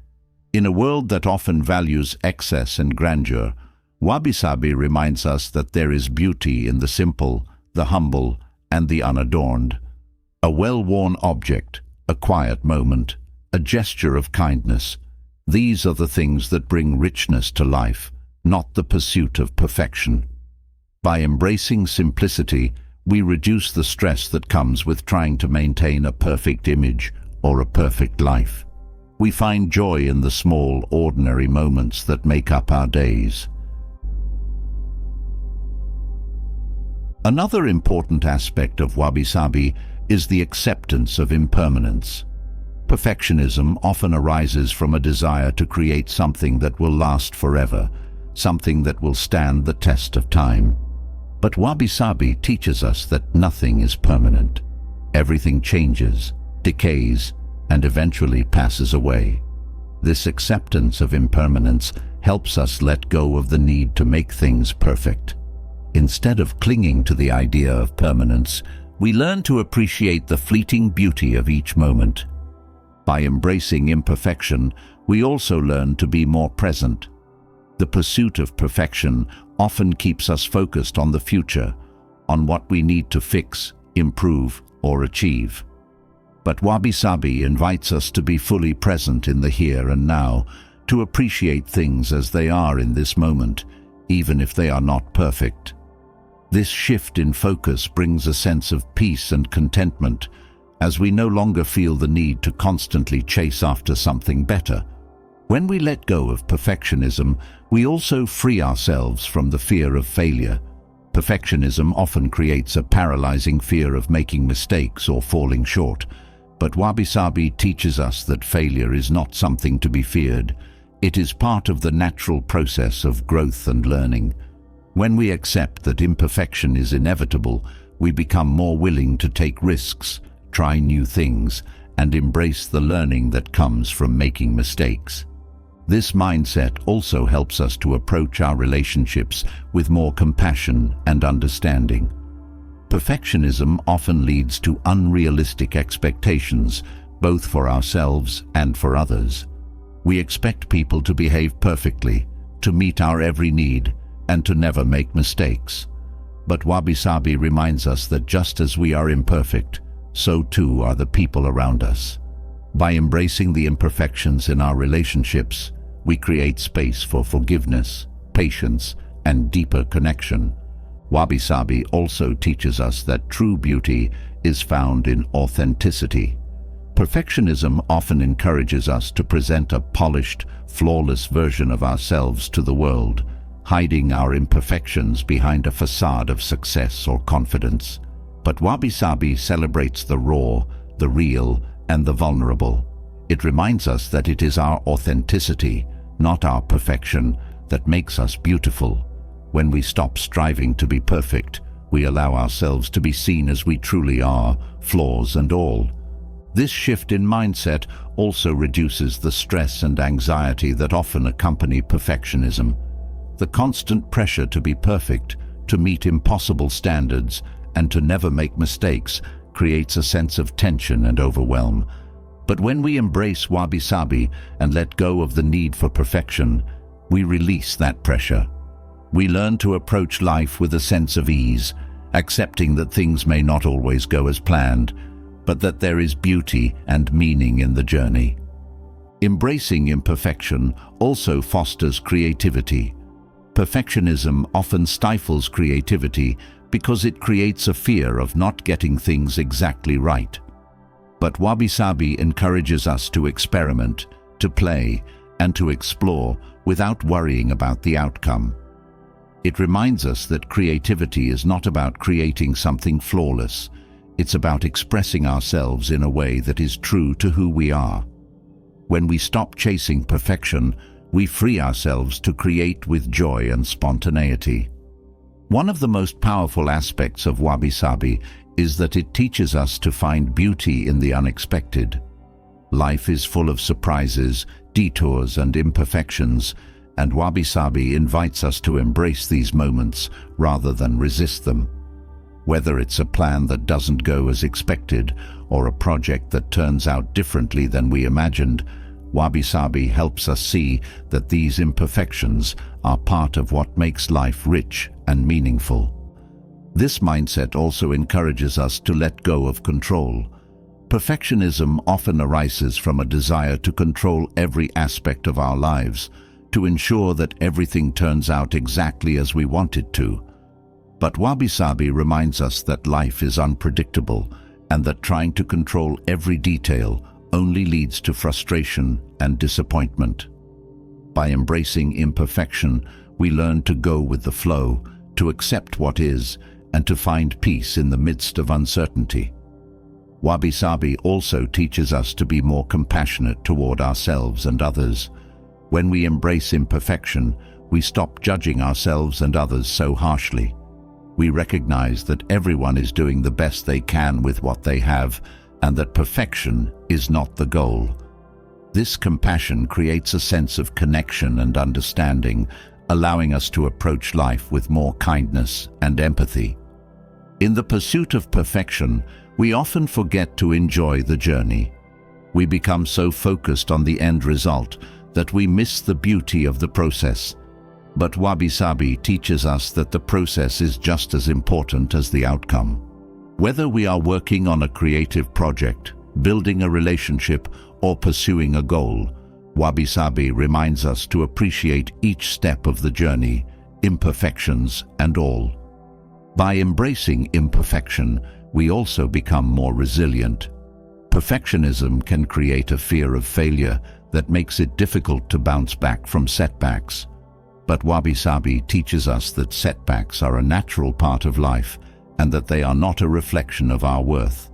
In a world that often values excess and grandeur, wabi-sabi reminds us that there is beauty in the simple, the humble, and the unadorned. A well-worn object, a quiet moment, a gesture of kindness. These are the things that bring richness to life, not the pursuit of perfection. By embracing simplicity, we reduce the stress that comes with trying to maintain a perfect image or a perfect life. We find joy in the small, ordinary moments that make up our days. Another important aspect of wabi-sabi is the acceptance of impermanence. Perfectionism often arises from a desire to create something that will last forever, something that will stand the test of time. But wabi-sabi teaches us that nothing is permanent. Everything changes, decays, and eventually passes away. This acceptance of impermanence helps us let go of the need to make things perfect. Instead of clinging to the idea of permanence, we learn to appreciate the fleeting beauty of each moment. By embracing imperfection, we also learn to be more present. The pursuit of perfection often keeps us focused on the future, on what we need to fix, improve, or achieve. But wabi-sabi invites us to be fully present in the here and now, to appreciate things as they are in this moment, even if they are not perfect. This shift in focus brings a sense of peace and contentment, as we no longer feel the need to constantly chase after something better. When we let go of perfectionism, we also free ourselves from the fear of failure. Perfectionism often creates a paralyzing fear of making mistakes or falling short, but wabi-sabi teaches us that failure is not something to be feared. It is part of the natural process of growth and learning. When we accept that imperfection is inevitable, we become more willing to take risks, try new things, and embrace the learning that comes from making mistakes. This mindset also helps us to approach our relationships with more compassion and understanding. Perfectionism often leads to unrealistic expectations, both for ourselves and for others. We expect people to behave perfectly, to meet our every need, and to never make mistakes. But wabi-sabi reminds us that just as we are imperfect, so too are the people around us. By embracing the imperfections in our relationships, we create space for forgiveness, patience, and deeper connection. Wabi-sabi also teaches us that true beauty is found in authenticity. Perfectionism often encourages us to present a polished, flawless version of ourselves to the world, hiding our imperfections behind a facade of success or confidence. But wabi-sabi celebrates the raw, the real, and the vulnerable. It reminds us that it is our authenticity, not our perfection, that makes us beautiful. When we stop striving to be perfect, we allow ourselves to be seen as we truly are, flaws and all. This shift in mindset also reduces the stress and anxiety that often accompany perfectionism. The constant pressure to be perfect, to meet impossible standards, and to never make mistakes creates a sense of tension and overwhelm. But when we embrace wabi-sabi and let go of the need for perfection, we release that pressure. We learn to approach life with a sense of ease, accepting that things may not always go as planned, but that there is beauty and meaning in the journey. Embracing imperfection also fosters creativity. Perfectionism often stifles creativity because it creates a fear of not getting things exactly right. But wabi-sabi encourages us to experiment, to play, and to explore without worrying about the outcome. It reminds us that creativity is not about creating something flawless. It's about expressing ourselves in a way that is true to who we are. When we stop chasing perfection, we free ourselves to create with joy and spontaneity. One of the most powerful aspects of wabi-sabi is that it teaches us to find beauty in the unexpected. Life is full of surprises, detours, and imperfections, and wabi-sabi invites us to embrace these moments rather than resist them. Whether it's a plan that doesn't go as expected or a project that turns out differently than we imagined, wabi-sabi helps us see that these imperfections are part of what makes life rich and meaningful. This mindset also encourages us to let go of control. Perfectionism often arises from a desire to control every aspect of our lives, to ensure that everything turns out exactly as we want it to. But wabi-sabi reminds us that life is unpredictable and that trying to control every detail only leads to frustration and disappointment. By embracing imperfection, we learn to go with the flow, to accept what is, and to find peace in the midst of uncertainty. Wabi-sabi also teaches us to be more compassionate toward ourselves and others. When we embrace imperfection, we stop judging ourselves and others so harshly. We recognize that everyone is doing the best they can with what they have, and that perfection is not the goal. This compassion creates a sense of connection and understanding, allowing us to approach life with more kindness and empathy. In the pursuit of perfection, we often forget to enjoy the journey. We become so focused on the end result that we miss the beauty of the process. But wabi-sabi teaches us that the process is just as important as the outcome. Whether we are working on a creative project, building a relationship, or pursuing a goal, wabi-sabi reminds us to appreciate each step of the journey, imperfections and all. By embracing imperfection, we also become more resilient. Perfectionism can create a fear of failure that makes it difficult to bounce back from setbacks. But wabi-sabi teaches us that setbacks are a natural part of life and that they are not a reflection of our worth.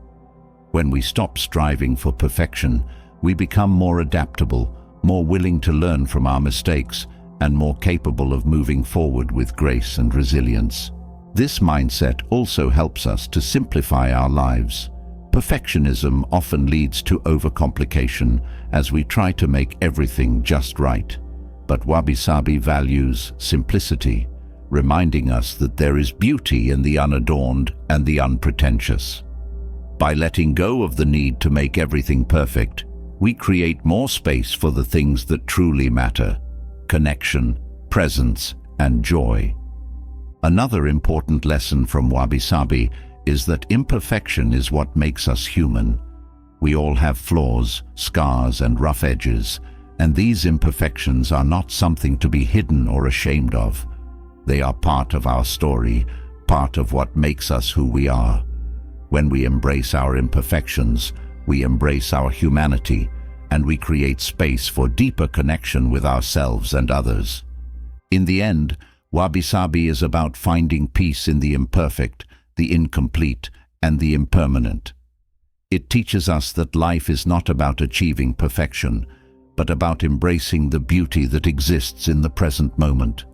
When we stop striving for perfection, we become more adaptable, more willing to learn from our mistakes, and more capable of moving forward with grace and resilience. This mindset also helps us to simplify our lives. Perfectionism often leads to overcomplication as we try to make everything just right. But wabi-sabi values simplicity, reminding us that there is beauty in the unadorned and the unpretentious. By letting go of the need to make everything perfect, we create more space for the things that truly matter: connection, presence, and joy. Another important lesson from wabi-sabi is that imperfection is what makes us human. We all have flaws, scars, and rough edges, and these imperfections are not something to be hidden or ashamed of. They are part of our story, part of what makes us who we are. When we embrace our imperfections, we embrace our humanity, and we create space for deeper connection with ourselves and others. In the end, wabi-sabi is about finding peace in the imperfect, the incomplete, and the impermanent. It teaches us that life is not about achieving perfection, but about embracing the beauty that exists in the present moment.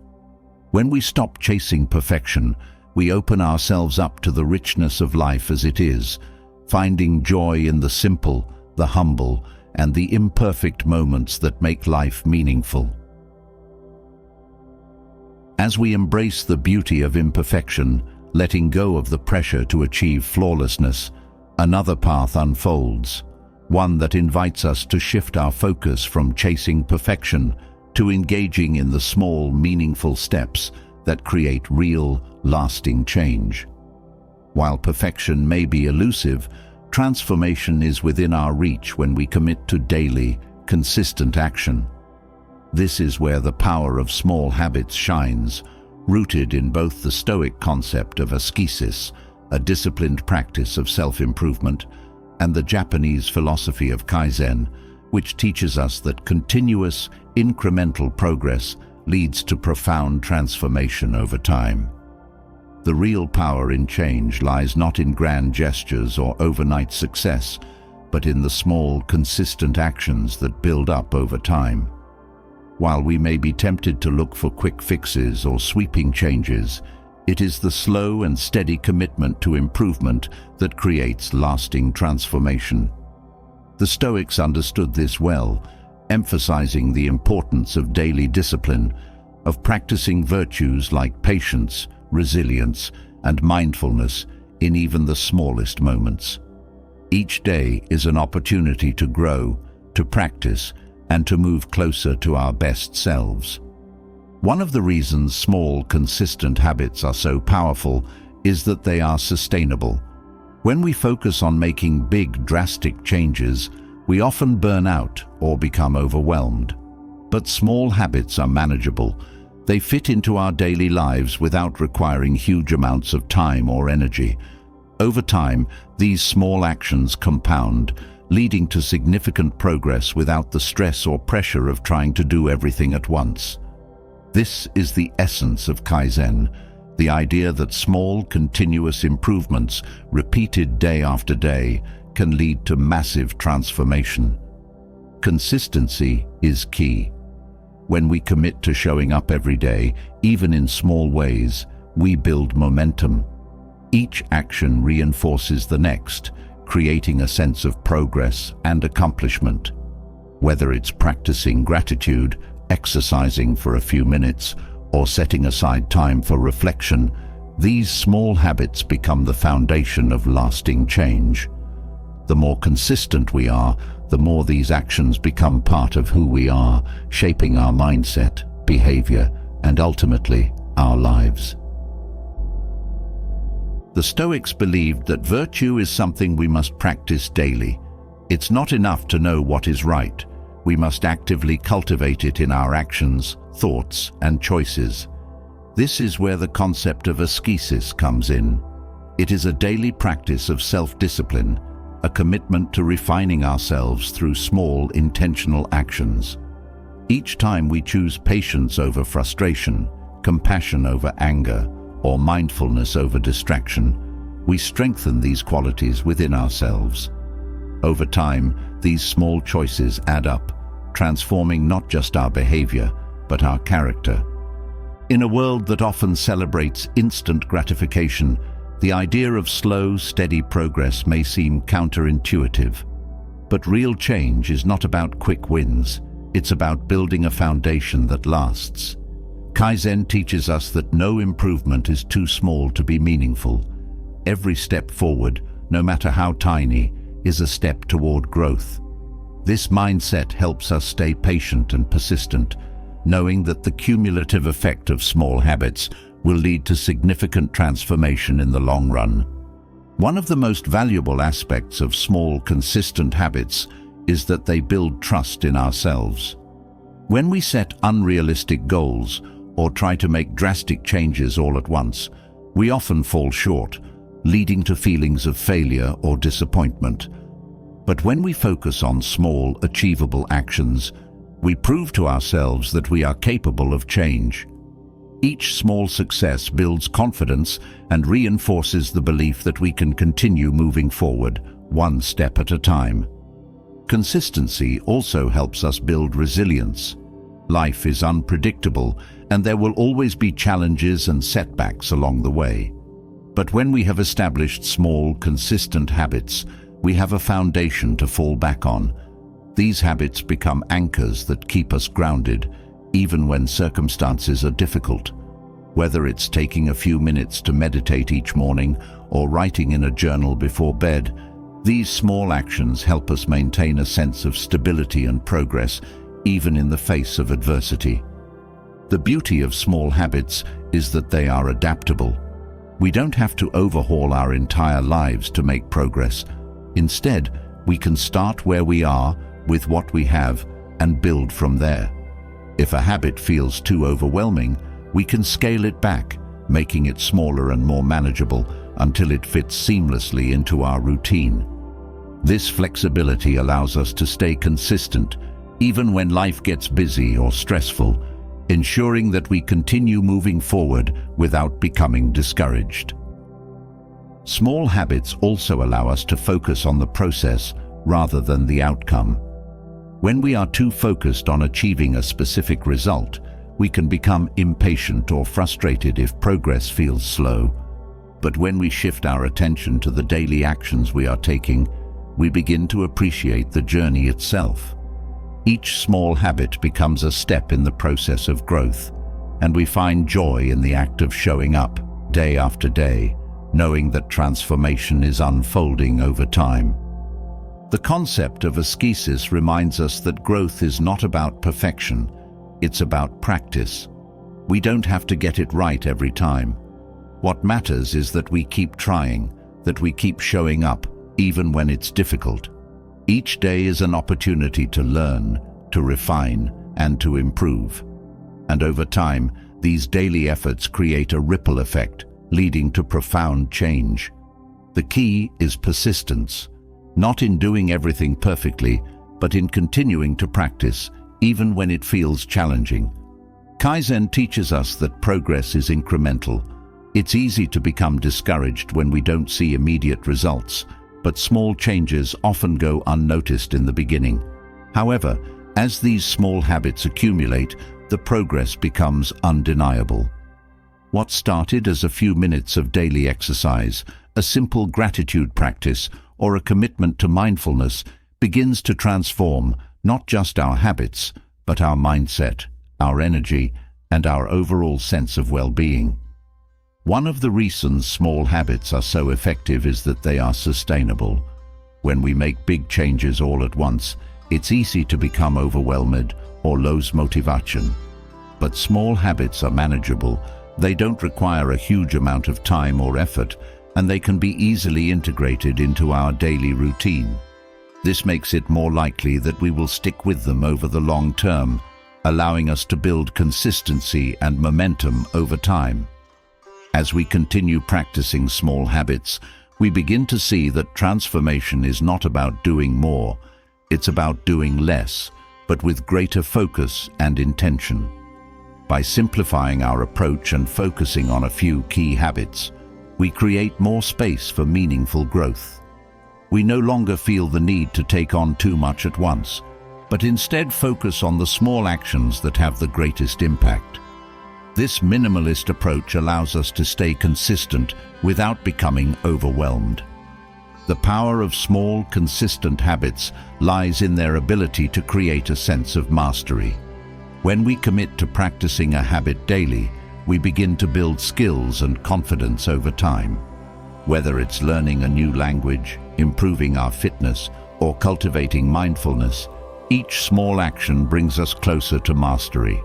When we stop chasing perfection, we open ourselves up to the richness of life as it is, finding joy in the simple, the humble, and the imperfect moments that make life meaningful. As we embrace the beauty of imperfection, letting go of the pressure to achieve flawlessness, another path unfolds, one that invites us to shift our focus from chasing perfection to engaging in the small, meaningful steps that create real, lasting change. While perfection may be elusive, transformation is within our reach when we commit to daily, consistent action. This is where the power of small habits shines, rooted in both the Stoic concept of ascesis, a disciplined practice of self-improvement, and the Japanese philosophy of Kaizen, which teaches us that continuous, incremental progress leads to profound transformation over time. The real power in change lies not in grand gestures or overnight success, but in the small, consistent actions that build up over time. While we may be tempted to look for quick fixes or sweeping changes, it is the slow and steady commitment to improvement that creates lasting transformation. The Stoics understood this well, emphasizing the importance of daily discipline, of practicing virtues like patience, resilience, and mindfulness in even the smallest moments. Each day is an opportunity to grow, to practice, and to move closer to our best selves. One of the reasons small, consistent habits are so powerful is that they are sustainable. When we focus on making big, drastic changes, we often burn out or become overwhelmed. But small habits are manageable. They fit into our daily lives without requiring huge amounts of time or energy. Over time, these small actions compound, leading to significant progress without the stress or pressure of trying to do everything at once. This is the essence of Kaizen, the idea that small, continuous improvements, repeated day after day, can lead to massive transformation. Consistency is key. When we commit to showing up every day, even in small ways, we build momentum. Each action reinforces the next, creating a sense of progress and accomplishment. Whether it's practicing gratitude, exercising for a few minutes, or setting aside time for reflection, these small habits become the foundation of lasting change. The more consistent we are, the more these actions become part of who we are, shaping our mindset, behavior, and ultimately, our lives. The Stoics believed that virtue is something we must practice daily. It's not enough to know what is right. We must actively cultivate it in our actions, thoughts, and choices. This is where the concept of ascesis comes in. It is a daily practice of self-discipline, a commitment to refining ourselves through small, intentional actions. Each time we choose patience over frustration, compassion over anger, or mindfulness over distraction, we strengthen these qualities within ourselves. Over time, these small choices add up, transforming not just our behavior, but our character. In a world that often celebrates instant gratification, the idea of slow, steady progress may seem counterintuitive. But real change is not about quick wins. It's about building a foundation that lasts. Kaizen teaches us that no improvement is too small to be meaningful. Every step forward, no matter how tiny, is a step toward growth. This mindset helps us stay patient and persistent, knowing that the cumulative effect of small habits will lead to significant transformation in the long run. One of the most valuable aspects of small, consistent habits is that they build trust in ourselves. When we set unrealistic goals or try to make drastic changes all at once, we often fall short, leading to feelings of failure or disappointment. But when we focus on small, achievable actions, we prove to ourselves that we are capable of change. Each small success builds confidence and reinforces the belief that we can continue moving forward, one step at a time. Consistency also helps us build resilience. Life is unpredictable, and there will always be challenges and setbacks along the way. But when we have established small, consistent habits, we have a foundation to fall back on. These habits become anchors that keep us grounded, even when circumstances are difficult. Whether it's taking a few minutes to meditate each morning or writing in a journal before bed, these small actions help us maintain a sense of stability and progress, even in the face of adversity. The beauty of small habits is that they are adaptable. We don't have to overhaul our entire lives to make progress. Instead, we can start where we are with what we have and build from there. If a habit feels too overwhelming, we can scale it back, making it smaller and more manageable until it fits seamlessly into our routine. This flexibility allows us to stay consistent, even when life gets busy or stressful, ensuring that we continue moving forward without becoming discouraged. Small habits also allow us to focus on the process rather than the outcome. When we are too focused on achieving a specific result, we can become impatient or frustrated if progress feels slow. But when we shift our attention to the daily actions we are taking, we begin to appreciate the journey itself. Each small habit becomes a step in the process of growth, and we find joy in the act of showing up day after day, knowing that transformation is unfolding over time. The concept of ascesis reminds us that growth is not about perfection, it's about practice. We don't have to get it right every time. What matters is that we keep trying, that we keep showing up, even when it's difficult. Each day is an opportunity to learn, to refine, and to improve. And over time, these daily efforts create a ripple effect, leading to profound change. The key is persistence, not in doing everything perfectly, but in continuing to practice, even when it feels challenging. Kaizen teaches us that progress is incremental. It's easy to become discouraged when we don't see immediate results, but small changes often go unnoticed in the beginning. However, as these small habits accumulate, the progress becomes undeniable. What started as a few minutes of daily exercise, a simple gratitude practice, or a commitment to mindfulness begins to transform not just our habits, but our mindset, our energy, and our overall sense of well-being. One of the reasons small habits are so effective is that they are sustainable. When we make big changes all at once, it's easy to become overwhelmed or lose motivation. But small habits are manageable. They don't require a huge amount of time or effort, and they can be easily integrated into our daily routine. This makes it more likely that we will stick with them over the long term, allowing us to build consistency and momentum over time. As we continue practicing small habits, we begin to see that transformation is not about doing more, it's about doing less, but with greater focus and intention. By simplifying our approach and focusing on a few key habits, we create more space for meaningful growth. We no longer feel the need to take on too much at once, but instead focus on the small actions that have the greatest impact. This minimalist approach allows us to stay consistent without becoming overwhelmed. The power of small, consistent habits lies in their ability to create a sense of mastery. When we commit to practicing a habit daily, we begin to build skills and confidence over time. Whether it's learning a new language, improving our fitness, or cultivating mindfulness, each small action brings us closer to mastery.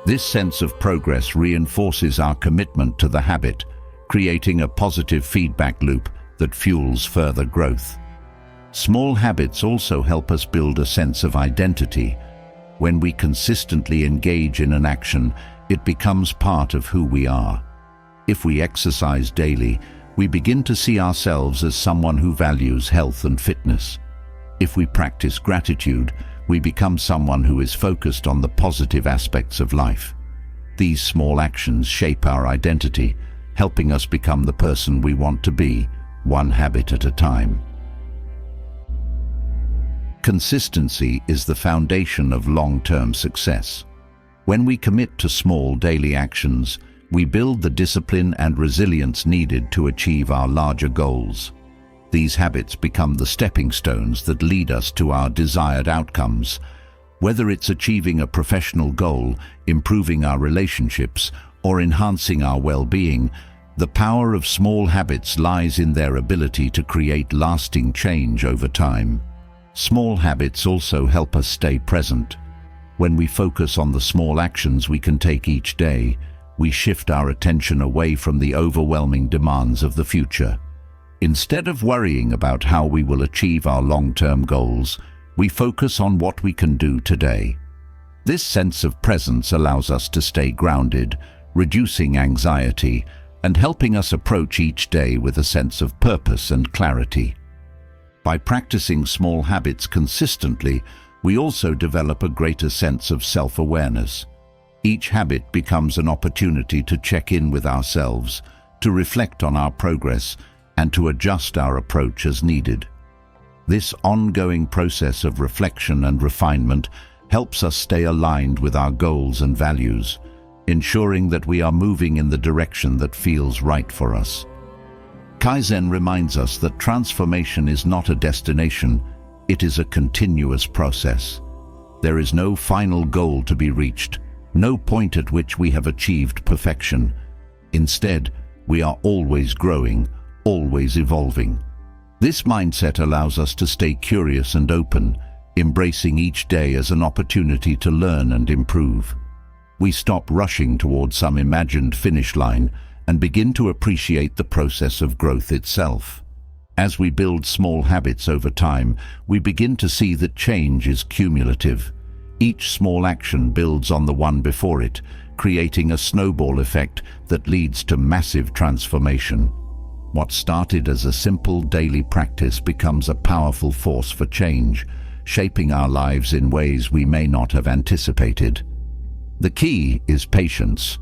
This sense of progress reinforces our commitment to the habit, creating a positive feedback loop that fuels further growth. Small habits also help us build a sense of identity. When we consistently engage in an action, it becomes part of who we are. If we exercise daily, we begin to see ourselves as someone who values health and fitness. If we practice gratitude, we become someone who is focused on the positive aspects of life. These small actions shape our identity, helping us become the person we want to be, one habit at a time. Consistency is the foundation of long-term success. When we commit to small daily actions, we build the discipline and resilience needed to achieve our larger goals. These habits become the stepping stones that lead us to our desired outcomes. Whether it's achieving a professional goal, improving our relationships, or enhancing our well-being, the power of small habits lies in their ability to create lasting change over time. Small habits also help us stay present. When we focus on the small actions we can take each day, we shift our attention away from the overwhelming demands of the future. Instead of worrying about how we will achieve our long-term goals, we focus on what we can do today. This sense of presence allows us to stay grounded, reducing anxiety, and helping us approach each day with a sense of purpose and clarity. By practicing small habits consistently, we also develop a greater sense of self-awareness. Each habit becomes an opportunity to check in with ourselves, to reflect on our progress, and to adjust our approach as needed. This ongoing process of reflection and refinement helps us stay aligned with our goals and values, ensuring that we are moving in the direction that feels right for us. Kaizen reminds us that transformation is not a destination, it is a continuous process. There is no final goal to be reached, no point at which we have achieved perfection. Instead, we are always growing, always evolving. This mindset allows us to stay curious and open, embracing each day as an opportunity to learn and improve. We stop rushing towards some imagined finish line and begin to appreciate the process of growth itself. As we build small habits over time, we begin to see that change is cumulative. Each small action builds on the one before it, creating a snowball effect that leads to massive transformation. What started as a simple daily practice becomes a powerful force for change, shaping our lives in ways we may not have anticipated. The key is patience,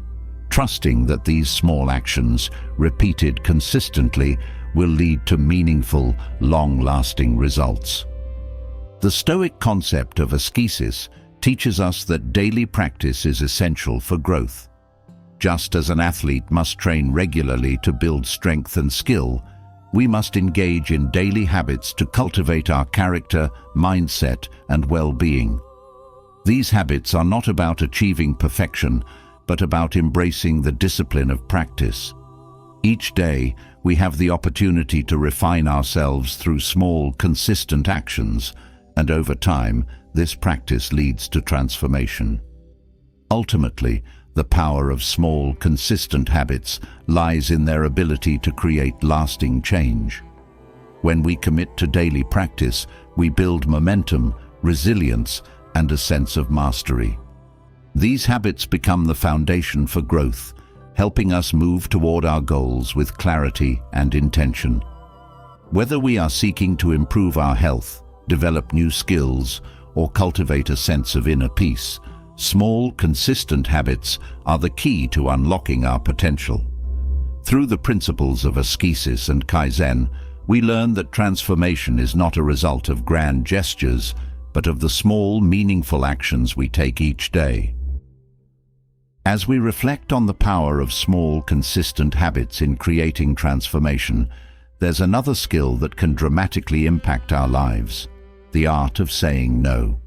trusting that these small actions, repeated consistently, will lead to meaningful, long-lasting results. The Stoic concept of ascesis teaches us that daily practice is essential for growth. Just as an athlete must train regularly to build strength and skill, we must engage in daily habits to cultivate our character, mindset, and well-being. These habits are not about achieving perfection, but about embracing the discipline of practice. Each day, we have the opportunity to refine ourselves through small, consistent actions, and over time, this practice leads to transformation. Ultimately, the power of small, consistent habits lies in their ability to create lasting change. When we commit to daily practice, we build momentum, resilience, and a sense of mastery. These habits become the foundation for growth, helping us move toward our goals with clarity and intention. Whether we are seeking to improve our health, develop new skills, or cultivate a sense of inner peace, small, consistent habits are the key to unlocking our potential. Through the principles of ascesis and kaizen, we learn that transformation is not a result of grand gestures, but of the small, meaningful actions we take each day. As we reflect on the power of small, consistent habits in creating transformation, there's another skill that can dramatically impact our lives: the art of saying no.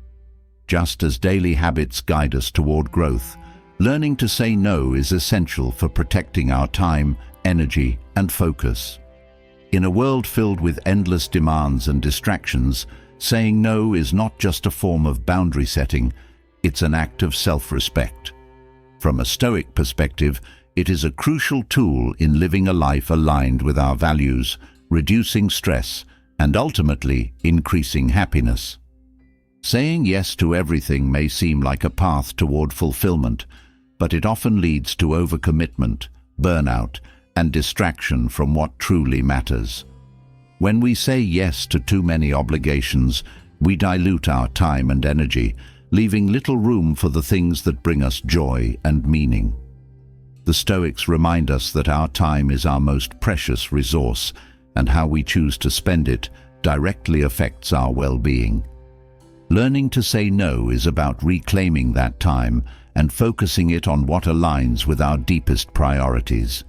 Just as daily habits guide us toward growth, learning to say no is essential for protecting our time, energy, and focus. In a world filled with endless demands and distractions, saying no is not just a form of boundary setting, it's an act of self-respect. From a Stoic perspective, it is a crucial tool in living a life aligned with our values, reducing stress, and ultimately increasing happiness. Saying yes to everything may seem like a path toward fulfillment, but it often leads to overcommitment, burnout, and distraction from what truly matters. When we say yes to too many obligations, we dilute our time and energy, leaving little room for the things that bring us joy and meaning. The Stoics remind us that our time is our most precious resource, and how we choose to spend it directly affects our well-being. Learning to say no is about reclaiming that time and focusing it on what aligns with our deepest priorities.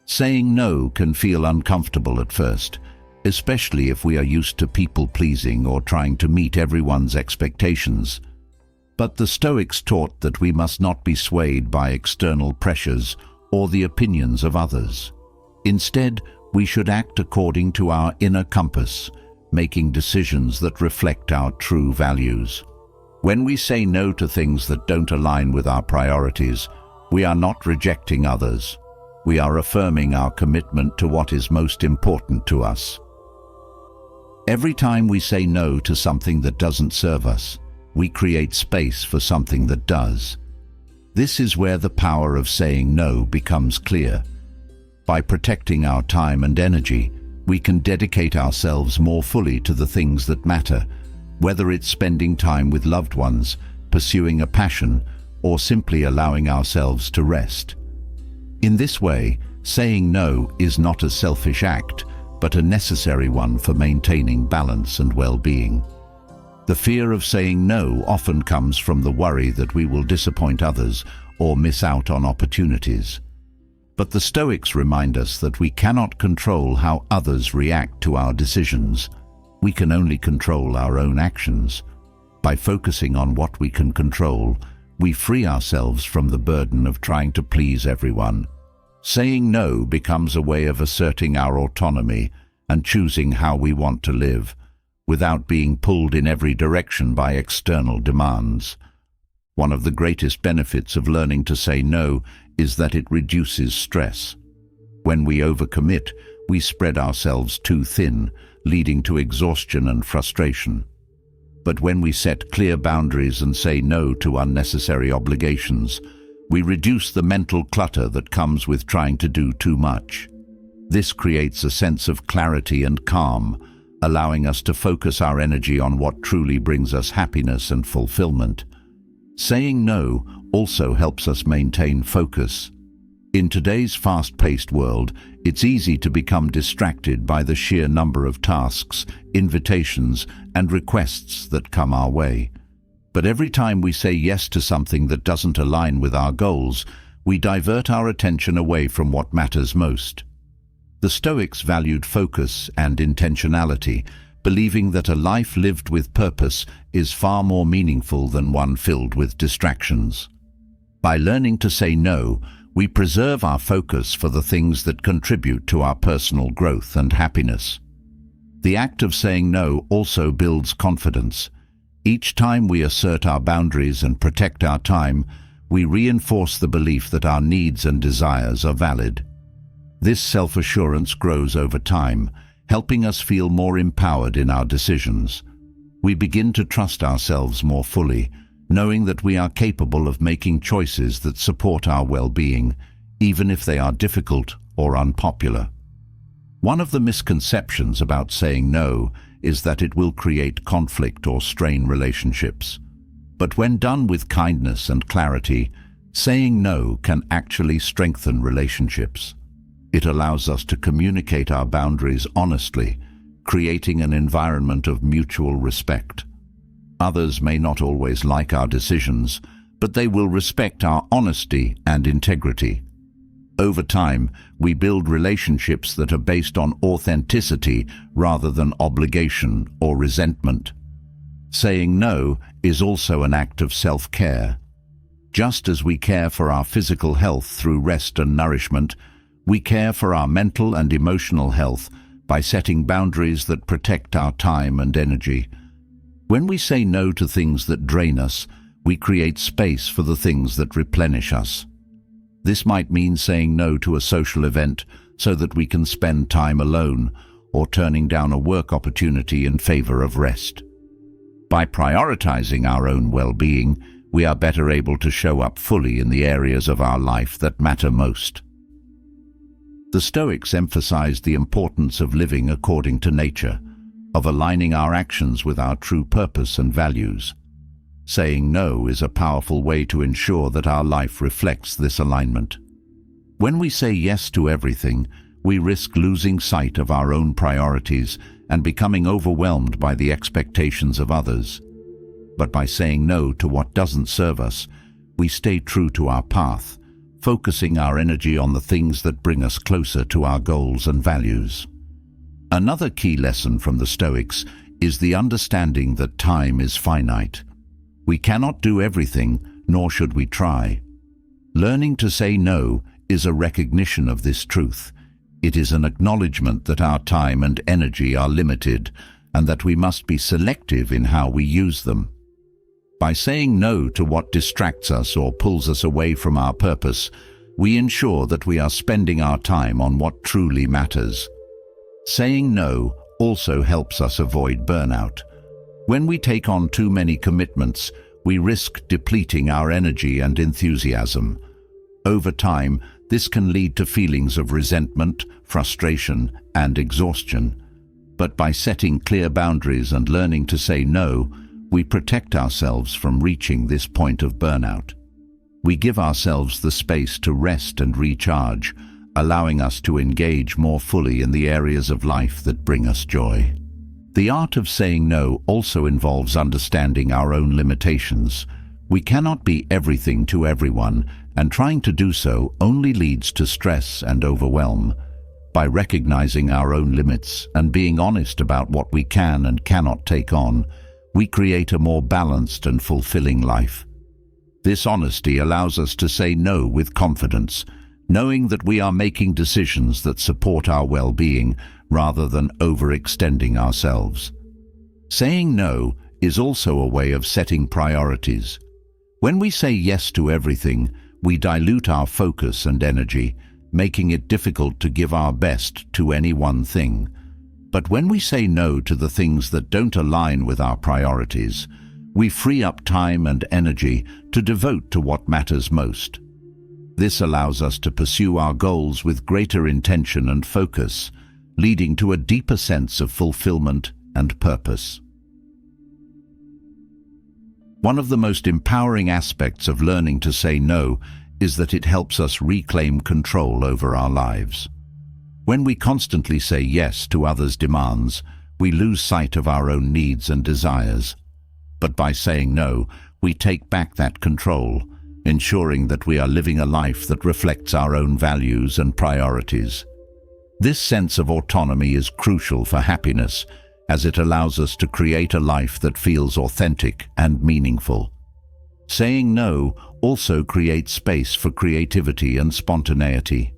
Saying no can feel uncomfortable at first, especially if we are used to people-pleasing or trying to meet everyone's expectations. But the Stoics taught that we must not be swayed by external pressures or the opinions of others. Instead, we should act according to our inner compass, making decisions that reflect our true values. When we say no to things that don't align with our priorities, we are not rejecting others. We are affirming our commitment to what is most important to us. Every time we say no to something that doesn't serve us, we create space for something that does. This is where the power of saying no becomes clear. By protecting our time and energy, we can dedicate ourselves more fully to the things that matter, whether it's spending time with loved ones, pursuing a passion, or simply allowing ourselves to rest. In this way, saying no is not a selfish act, but a necessary one for maintaining balance and well-being. The fear of saying no often comes from the worry that we will disappoint others or miss out on opportunities. But the Stoics remind us that we cannot control how others react to our decisions. We can only control our own actions. By focusing on what we can control, we free ourselves from the burden of trying to please everyone. Saying no becomes a way of asserting our autonomy and choosing how we want to live, without being pulled in every direction by external demands. One of the greatest benefits of learning to say no is that it reduces stress. When we overcommit, we spread ourselves too thin, leading to exhaustion and frustration. But when we set clear boundaries and say no to unnecessary obligations, we reduce the mental clutter that comes with trying to do too much. This creates a sense of clarity and calm, allowing us to focus our energy on what truly brings us happiness and fulfillment. Saying no also helps us maintain focus. In today's fast-paced world, it's easy to become distracted by the sheer number of tasks, invitations, and requests that come our way. But every time we say yes to something that doesn't align with our goals, we divert our attention away from what matters most. The Stoics valued focus and intentionality, believing that a life lived with purpose is far more meaningful than one filled with distractions. By learning to say no, we preserve our focus for the things that contribute to our personal growth and happiness. The act of saying no also builds confidence. Each time we assert our boundaries and protect our time, we reinforce the belief that our needs and desires are valid. This self-assurance grows over time, helping us feel more empowered in our decisions. We begin to trust ourselves more fully, knowing that we are capable of making choices that support our well-being, even if they are difficult or unpopular. One of the misconceptions about saying no is that it will create conflict or strain relationships. But when done with kindness and clarity, saying no can actually strengthen relationships. It allows us to communicate our boundaries honestly, creating an environment of mutual respect. Others may not always like our decisions, but they will respect our honesty and integrity. Over time, we build relationships that are based on authenticity rather than obligation or resentment. Saying no is also an act of self-care. Just as we care for our physical health through rest and nourishment, we care for our mental and emotional health by setting boundaries that protect our time and energy. When we say no to things that drain us, we create space for the things that replenish us. This might mean saying no to a social event so that we can spend time alone, or turning down a work opportunity in favor of rest. By prioritizing our own well-being, we are better able to show up fully in the areas of our life that matter most. The Stoics emphasized the importance of living according to nature, of aligning our actions with our true purpose and values. Saying no is a powerful way to ensure that our life reflects this alignment. When we say yes to everything, we risk losing sight of our own priorities and becoming overwhelmed by the expectations of others. But by saying no to what doesn't serve us, we stay true to our path, focusing our energy on the things that bring us closer to our goals and values. Another key lesson from the Stoics is the understanding that time is finite. We cannot do everything, nor should we try. Learning to say no is a recognition of this truth. It is an acknowledgement that our time and energy are limited and that we must be selective in how we use them. By saying no to what distracts us or pulls us away from our purpose, we ensure that we are spending our time on what truly matters. Saying no also helps us avoid burnout. When we take on too many commitments, we risk depleting our energy and enthusiasm. Over time, this can lead to feelings of resentment, frustration, and exhaustion. But by setting clear boundaries and learning to say no, we protect ourselves from reaching this point of burnout. We give ourselves the space to rest and recharge, allowing us to engage more fully in the areas of life that bring us joy. The art of saying no also involves understanding our own limitations. We cannot be everything to everyone, and trying to do so only leads to stress and overwhelm. By recognizing our own limits and being honest about what we can and cannot take on, we create a more balanced and fulfilling life. This honesty allows us to say no with confidence, knowing that we are making decisions that support our well-being rather than overextending ourselves. Saying no is also a way of setting priorities. When we say yes to everything, we dilute our focus and energy, making it difficult to give our best to any one thing. But when we say no to the things that don't align with our priorities, we free up time and energy to devote to what matters most. This allows us to pursue our goals with greater intention and focus, leading to a deeper sense of fulfillment and purpose. One of the most empowering aspects of learning to say no is that it helps us reclaim control over our lives. When we constantly say yes to others' demands, we lose sight of our own needs and desires. But by saying no, we take back that control, ensuring that we are living a life that reflects our own values and priorities. This sense of autonomy is crucial for happiness, as it allows us to create a life that feels authentic and meaningful. Saying no also creates space for creativity and spontaneity.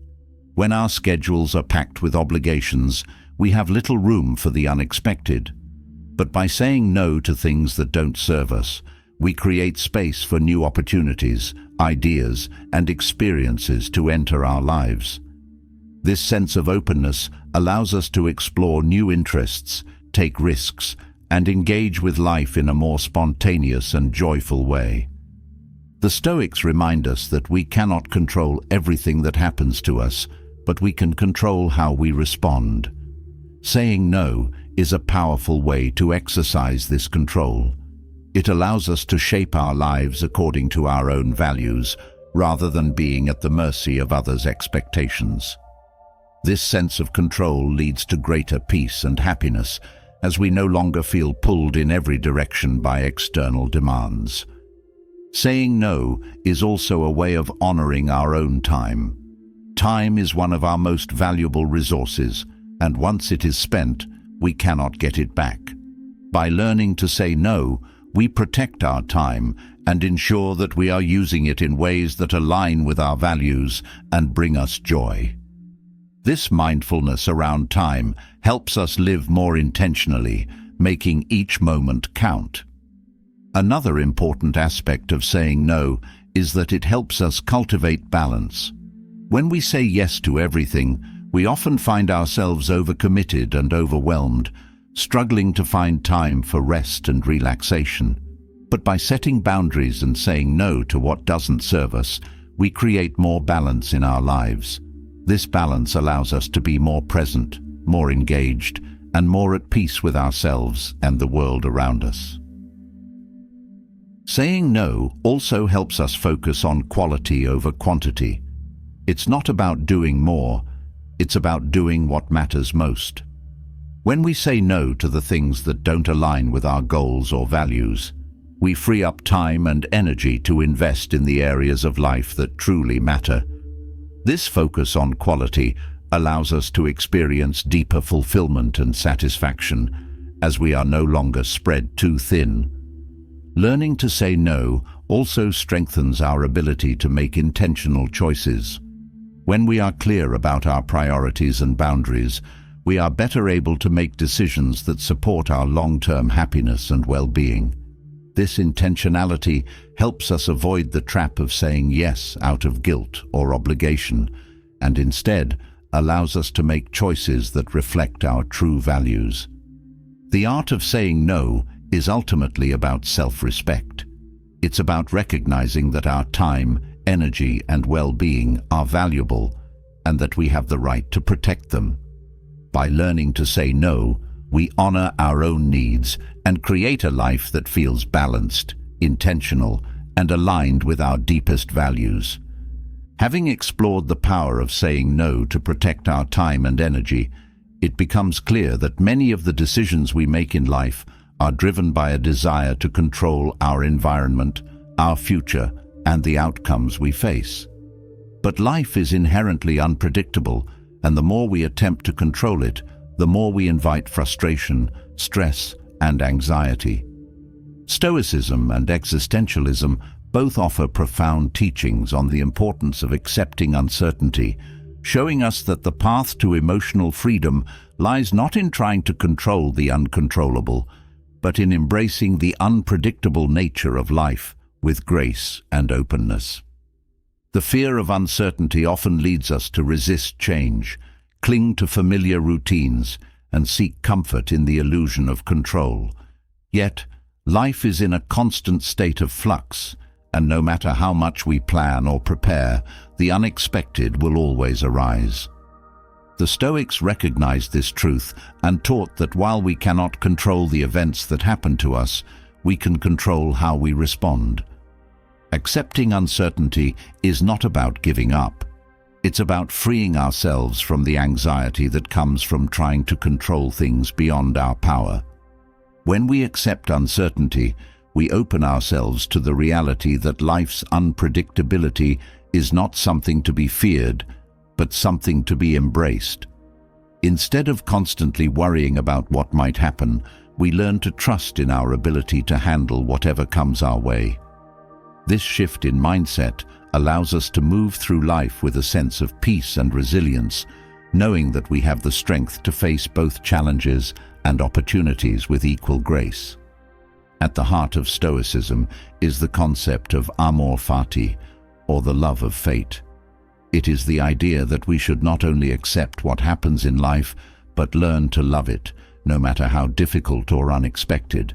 When our schedules are packed with obligations, we have little room for the unexpected. But by saying no to things that don't serve us, we create space for new opportunities, ideas, and experiences to enter our lives. This sense of openness allows us to explore new interests, take risks, and engage with life in a more spontaneous and joyful way. The Stoics remind us that we cannot control everything that happens to us, but we can control how we respond. Saying no is a powerful way to exercise this control. It allows us to shape our lives according to our own values, rather than being at the mercy of others' expectations. This sense of control leads to greater peace and happiness, as we no longer feel pulled in every direction by external demands. Saying no is also a way of honoring our own time. Time is one of our most valuable resources, and once it is spent, we cannot get it back. By learning to say no, we protect our time and ensure that we are using it in ways that align with our values and bring us joy. This mindfulness around time helps us live more intentionally, making each moment count. Another important aspect of saying no is that it helps us cultivate balance. When we say yes to everything, we often find ourselves overcommitted and overwhelmed, struggling to find time for rest and relaxation. But by setting boundaries and saying no to what doesn't serve us, we create more balance in our lives. This balance allows us to be more present, more engaged, and more at peace with ourselves and the world around us. Saying no also helps us focus on quality over quantity. It's not about doing more, it's about doing what matters most. When we say no to the things that don't align with our goals or values, we free up time and energy to invest in the areas of life that truly matter. This focus on quality allows us to experience deeper fulfillment and satisfaction, as we are no longer spread too thin. Learning to say no also strengthens our ability to make intentional choices. When we are clear about our priorities and boundaries, we are better able to make decisions that support our long-term happiness and well-being. This intentionality helps us avoid the trap of saying yes out of guilt or obligation, and instead allows us to make choices that reflect our true values. The art of saying no is ultimately about self-respect. It's about recognizing that our time, energy, and well-being are valuable, and that we have the right to protect them. By learning to say no, we honor our own needs and create a life that feels balanced, intentional, and aligned with our deepest values. Having explored the power of saying no to protect our time and energy, it becomes clear that many of the decisions we make in life are driven by a desire to control our environment, our future, and the outcomes we face. But life is inherently unpredictable, and the more we attempt to control it, the more we invite frustration, stress, and anxiety. Stoicism and existentialism both offer profound teachings on the importance of accepting uncertainty, showing us that the path to emotional freedom lies not in trying to control the uncontrollable, but in embracing the unpredictable nature of life with grace and openness. The fear of uncertainty often leads us to resist change, cling to familiar routines, and seek comfort in the illusion of control. Yet, life is in a constant state of flux, and no matter how much we plan or prepare, the unexpected will always arise. The Stoics recognized this truth and taught that while we cannot control the events that happen to us, we can control how we respond. Accepting uncertainty is not about giving up. It's about freeing ourselves from the anxiety that comes from trying to control things beyond our power. When we accept uncertainty, we open ourselves to the reality that life's unpredictability is not something to be feared, but something to be embraced. Instead of constantly worrying about what might happen, we learn to trust in our ability to handle whatever comes our way. This shift in mindset allows us to move through life with a sense of peace and resilience, knowing that we have the strength to face both challenges and opportunities with equal grace. At the heart of Stoicism is the concept of amor fati, or the love of fate. It is the idea that we should not only accept what happens in life, but learn to love it, no matter how difficult or unexpected.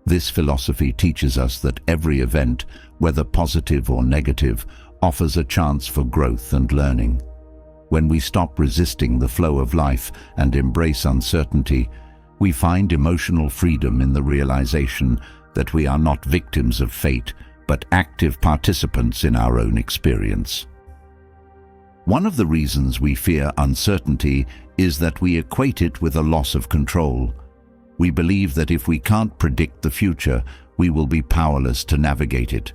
This philosophy teaches us that every event, whether positive or negative, offers a chance for growth and learning. When we stop resisting the flow of life and embrace uncertainty, we find emotional freedom in the realization that we are not victims of fate, but active participants in our own experience. One of the reasons we fear uncertainty is that we equate it with a loss of control. We believe that if we can't predict the future, we will be powerless to navigate it.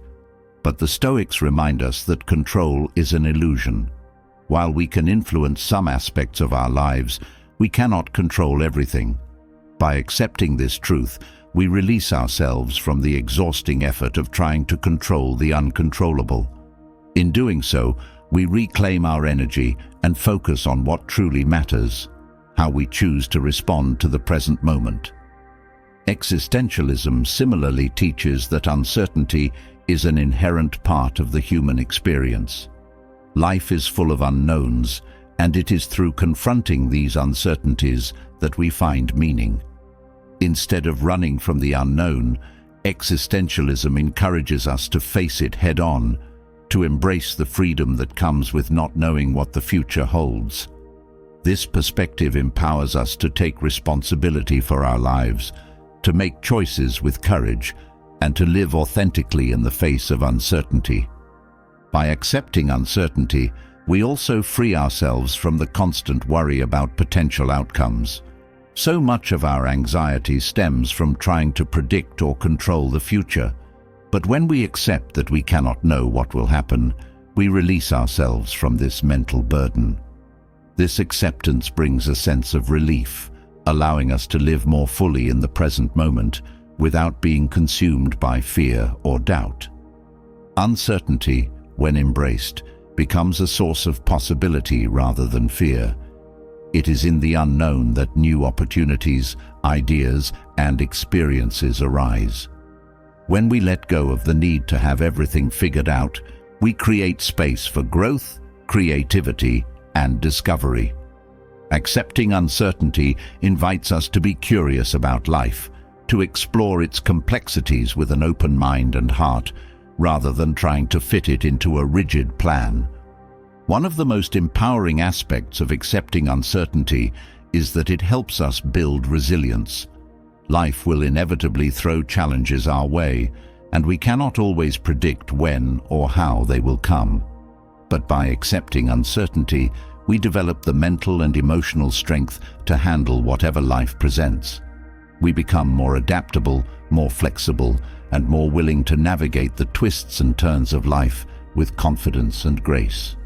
But the Stoics remind us that control is an illusion. While we can influence some aspects of our lives, we cannot control everything. By accepting this truth, we release ourselves from the exhausting effort of trying to control the uncontrollable. In doing so, we reclaim our energy and focus on what truly matters, how we choose to respond to the present moment. Existentialism similarly teaches that uncertainty is an inherent part of the human experience. Life is full of unknowns, and it is through confronting these uncertainties that we find meaning. Instead of running from the unknown, existentialism encourages us to face it head-on, to embrace the freedom that comes with not knowing what the future holds. This perspective empowers us to take responsibility for our lives, to make choices with courage, and to live authentically in the face of uncertainty. By accepting uncertainty, we also free ourselves from the constant worry about potential outcomes. So much of our anxiety stems from trying to predict or control the future. But when we accept that we cannot know what will happen, we release ourselves from this mental burden. This acceptance brings a sense of relief, allowing us to live more fully in the present moment without being consumed by fear or doubt. Uncertainty, when embraced, becomes a source of possibility rather than fear. It is in the unknown that new opportunities, ideas, and experiences arise. When we let go of the need to have everything figured out, we create space for growth, creativity, and discovery. Accepting uncertainty invites us to be curious about life, to explore its complexities with an open mind and heart, rather than trying to fit it into a rigid plan. One of the most empowering aspects of accepting uncertainty is that it helps us build resilience. Life will inevitably throw challenges our way, and we cannot always predict when or how they will come. But by accepting uncertainty, we develop the mental and emotional strength to handle whatever life presents. We become more adaptable, more flexible, and more willing to navigate the twists and turns of life with confidence and grace.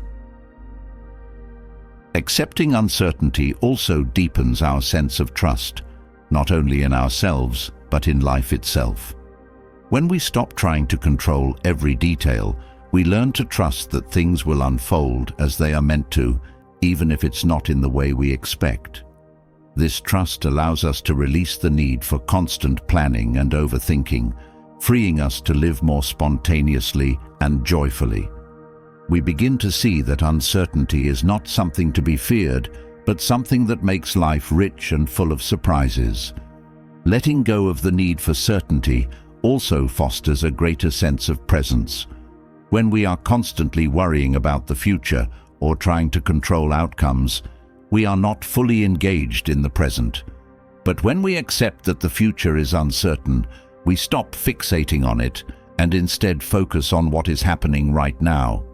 Accepting uncertainty also deepens our sense of trust, not only in ourselves, but in life itself. When we stop trying to control every detail, we learn to trust that things will unfold as they are meant to, even if it's not in the way we expect. This trust allows us to release the need for constant planning and overthinking, freeing us to live more spontaneously and joyfully. We begin to see that uncertainty is not something to be feared, but something that makes life rich and full of surprises. Letting go of the need for certainty also fosters a greater sense of presence. When we are constantly worrying about the future or trying to control outcomes, we are not fully engaged in the present. But when we accept that the future is uncertain, we stop fixating on it and instead focus on what is happening right now.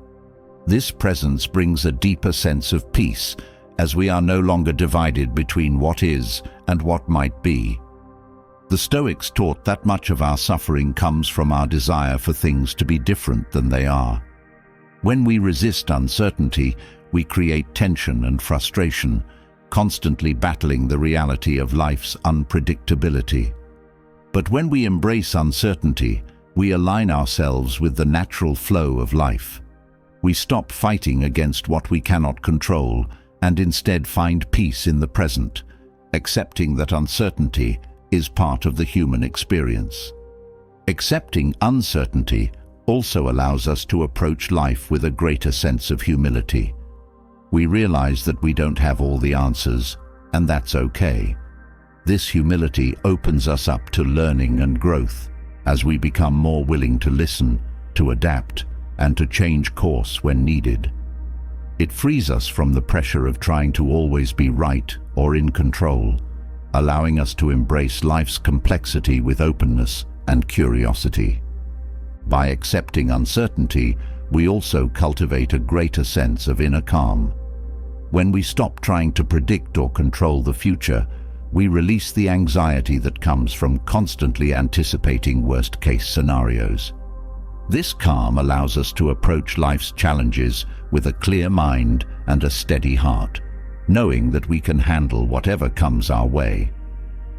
This presence brings a deeper sense of peace, as we are no longer divided between what is and what might be. The Stoics taught that much of our suffering comes from our desire for things to be different than they are. When we resist uncertainty, we create tension and frustration, constantly battling the reality of life's unpredictability. But when we embrace uncertainty, we align ourselves with the natural flow of life. We stop fighting against what we cannot control and instead find peace in the present, accepting that uncertainty is part of the human experience. Accepting uncertainty also allows us to approach life with a greater sense of humility. We realize that we don't have all the answers, and that's okay. This humility opens us up to learning and growth as we become more willing to listen, to adapt, and to change course when needed. It frees us from the pressure of trying to always be right or in control, allowing us to embrace life's complexity with openness and curiosity. By accepting uncertainty, we also cultivate a greater sense of inner calm. When we stop trying to predict or control the future, we release the anxiety that comes from constantly anticipating worst-case scenarios. This calm allows us to approach life's challenges with a clear mind and a steady heart, knowing that we can handle whatever comes our way.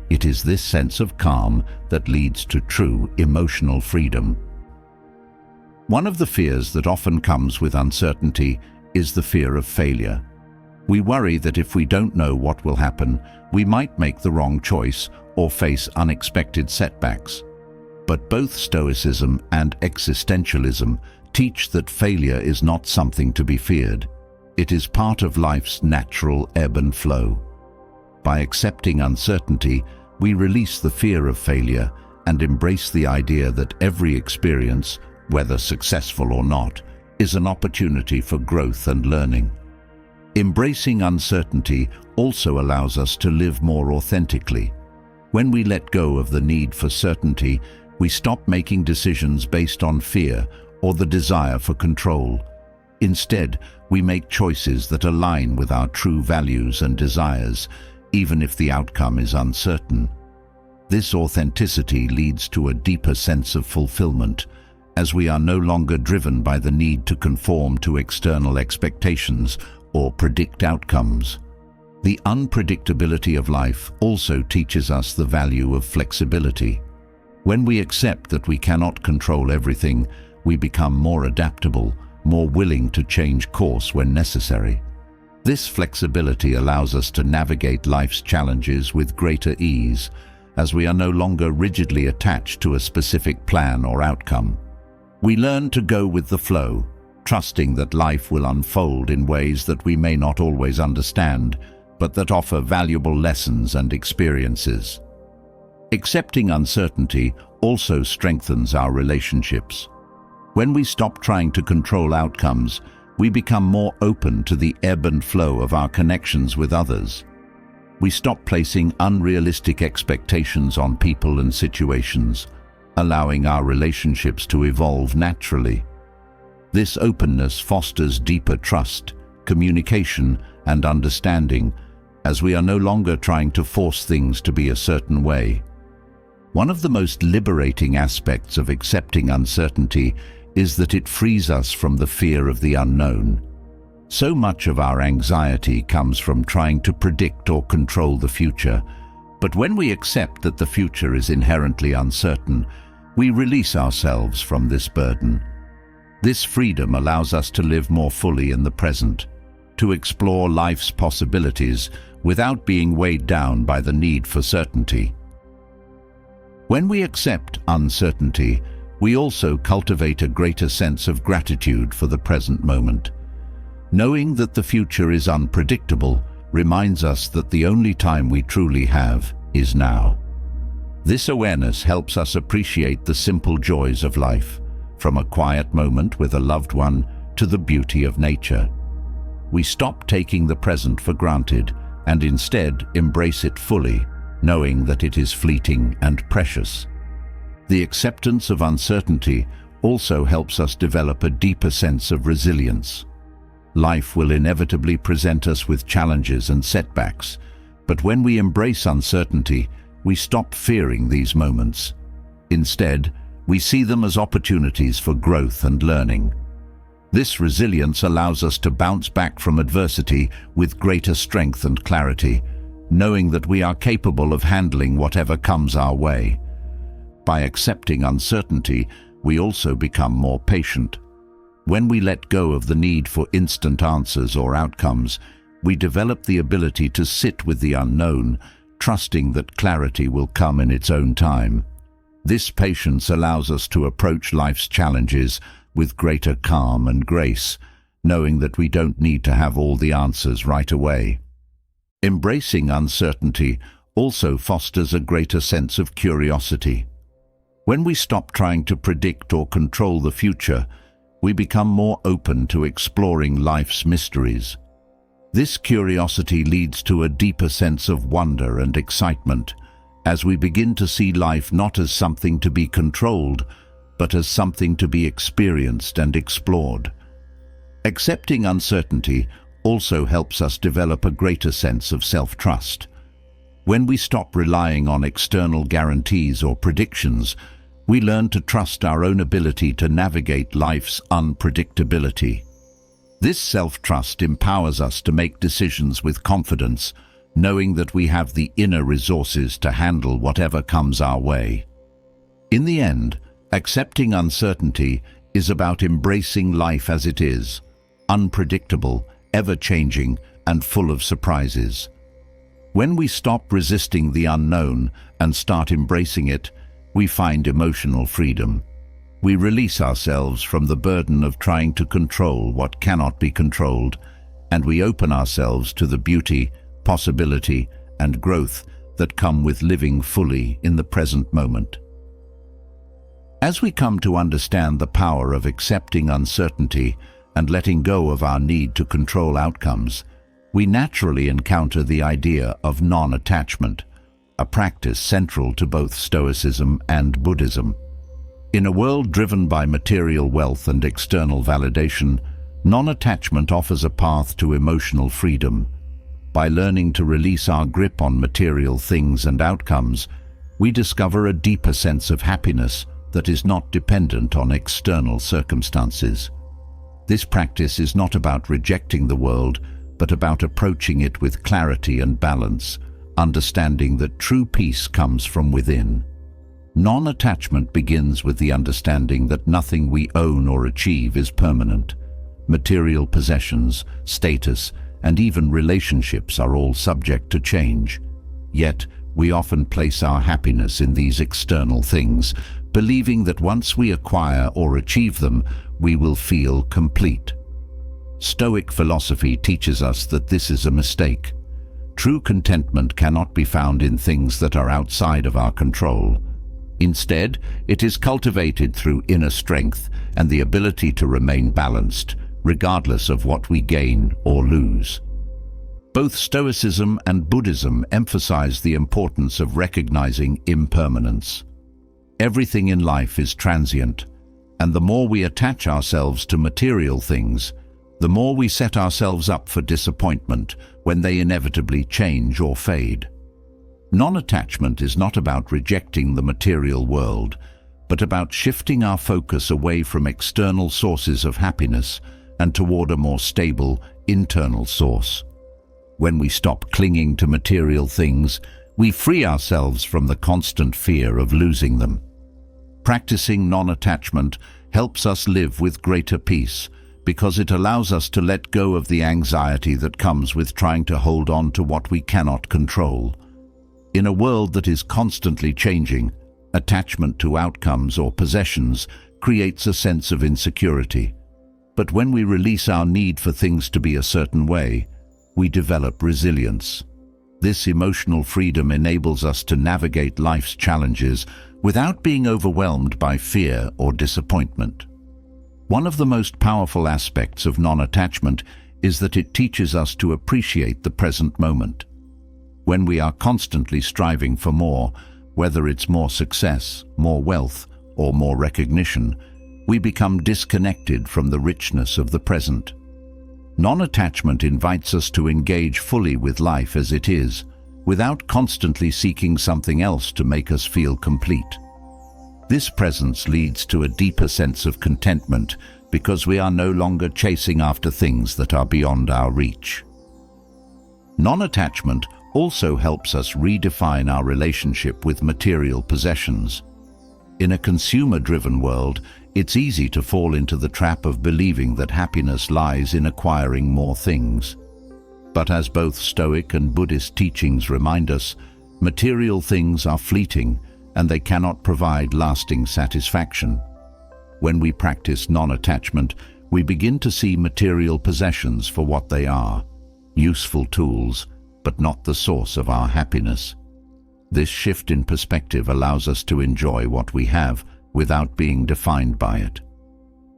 It is this sense of calm that leads to true emotional freedom. One of the fears that often comes with uncertainty is the fear of failure. We worry that if we don't know what will happen, we might make the wrong choice or face unexpected setbacks. But both Stoicism and existentialism teach that failure is not something to be feared. It is part of life's natural ebb and flow. By accepting uncertainty, we release the fear of failure and embrace the idea that every experience, whether successful or not, is an opportunity for growth and learning. Embracing uncertainty also allows us to live more authentically. When we let go of the need for certainty, we stop making decisions based on fear or the desire for control. Instead, we make choices that align with our true values and desires, even if the outcome is uncertain. This authenticity leads to a deeper sense of fulfillment, as we are no longer driven by the need to conform to external expectations or predict outcomes. The unpredictability of life also teaches us the value of flexibility. When we accept that we cannot control everything, we become more adaptable, more willing to change course when necessary. This flexibility allows us to navigate life's challenges with greater ease, as we are no longer rigidly attached to a specific plan or outcome. We learn to go with the flow, trusting that life will unfold in ways that we may not always understand, but that offer valuable lessons and experiences. Accepting uncertainty also strengthens our relationships. When we stop trying to control outcomes, we become more open to the ebb and flow of our connections with others. We stop placing unrealistic expectations on people and situations, allowing our relationships to evolve naturally. This openness fosters deeper trust, communication, and understanding, as we are no longer trying to force things to be a certain way. One of the most liberating aspects of accepting uncertainty is that it frees us from the fear of the unknown. So much of our anxiety comes from trying to predict or control the future, but when we accept that the future is inherently uncertain, we release ourselves from this burden. This freedom allows us to live more fully in the present, to explore life's possibilities without being weighed down by the need for certainty. When we accept uncertainty, we also cultivate a greater sense of gratitude for the present moment. Knowing that the future is unpredictable reminds us that the only time we truly have is now. This awareness helps us appreciate the simple joys of life, from a quiet moment with a loved one to the beauty of nature. We stop taking the present for granted and instead embrace it fully, knowing that it is fleeting and precious. The acceptance of uncertainty also helps us develop a deeper sense of resilience. Life will inevitably present us with challenges and setbacks, but when we embrace uncertainty, we stop fearing these moments. Instead, we see them as opportunities for growth and learning. This resilience allows us to bounce back from adversity with greater strength and clarity, knowing that we are capable of handling whatever comes our way. By accepting uncertainty, we also become more patient. When we let go of the need for instant answers or outcomes, we develop the ability to sit with the unknown, trusting that clarity will come in its own time. This patience allows us to approach life's challenges with greater calm and grace, knowing that we don't need to have all the answers right away. Embracing uncertainty also fosters a greater sense of curiosity. When we stop trying to predict or control the future, we become more open to exploring life's mysteries. This curiosity leads to a deeper sense of wonder and excitement, as we begin to see life not as something to be controlled, but as something to be experienced and explored. Accepting uncertainty also helps us develop a greater sense of self-trust. When we stop relying on external guarantees or predictions, we learn to trust our own ability to navigate life's unpredictability. This self-trust empowers us to make decisions with confidence, knowing that we have the inner resources to handle whatever comes our way. In the end, accepting uncertainty is about embracing life as it is, unpredictable, ever-changing, and full of surprises. When we stop resisting the unknown and start embracing it, we find emotional freedom. We release ourselves from the burden of trying to control what cannot be controlled, and we open ourselves to the beauty, possibility, and growth that come with living fully in the present moment. As we come to understand the power of accepting uncertainty and letting go of our need to control outcomes, we naturally encounter the idea of non-attachment, a practice central to both Stoicism and Buddhism. In a world driven by material wealth and external validation, non-attachment offers a path to emotional freedom. By learning to release our grip on material things and outcomes, we discover a deeper sense of happiness that is not dependent on external circumstances. This practice is not about rejecting the world, but about approaching it with clarity and balance, understanding that true peace comes from within. Non-attachment begins with the understanding that nothing we own or achieve is permanent. Material possessions, status, and even relationships are all subject to change. Yet, we often place our happiness in these external things, believing that once we acquire or achieve them, we will feel complete. Stoic philosophy teaches us that this is a mistake. True contentment cannot be found in things that are outside of our control. Instead, it is cultivated through inner strength and the ability to remain balanced, regardless of what we gain or lose. Both Stoicism and Buddhism emphasize the importance of recognizing impermanence. Everything in life is transient, and the more we attach ourselves to material things, the more we set ourselves up for disappointment when they inevitably change or fade. Non-attachment is not about rejecting the material world, but about shifting our focus away from external sources of happiness and toward a more stable, internal source. When we stop clinging to material things, we free ourselves from the constant fear of losing them. Practicing non-attachment helps us live with greater peace, because it allows us to let go of the anxiety that comes with trying to hold on to what we cannot control. In a world that is constantly changing, attachment to outcomes or possessions creates a sense of insecurity. But when we release our need for things to be a certain way, we develop resilience. This emotional freedom enables us to navigate life's challenges without being overwhelmed by fear or disappointment. One of the most powerful aspects of non-attachment is that it teaches us to appreciate the present moment. When we are constantly striving for more, whether it's more success, more wealth, or more recognition, we become disconnected from the richness of the present. Non-attachment invites us to engage fully with life as it is, without constantly seeking something else to make us feel complete. This presence leads to a deeper sense of contentment because we are no longer chasing after things that are beyond our reach. Non-attachment also helps us redefine our relationship with material possessions. In a consumer-driven world, it's easy to fall into the trap of believing that happiness lies in acquiring more things. But as both Stoic and Buddhist teachings remind us, material things are fleeting and they cannot provide lasting satisfaction. When we practice non-attachment, we begin to see material possessions for what they are, useful tools, but not the source of our happiness. This shift in perspective allows us to enjoy what we have without being defined by it.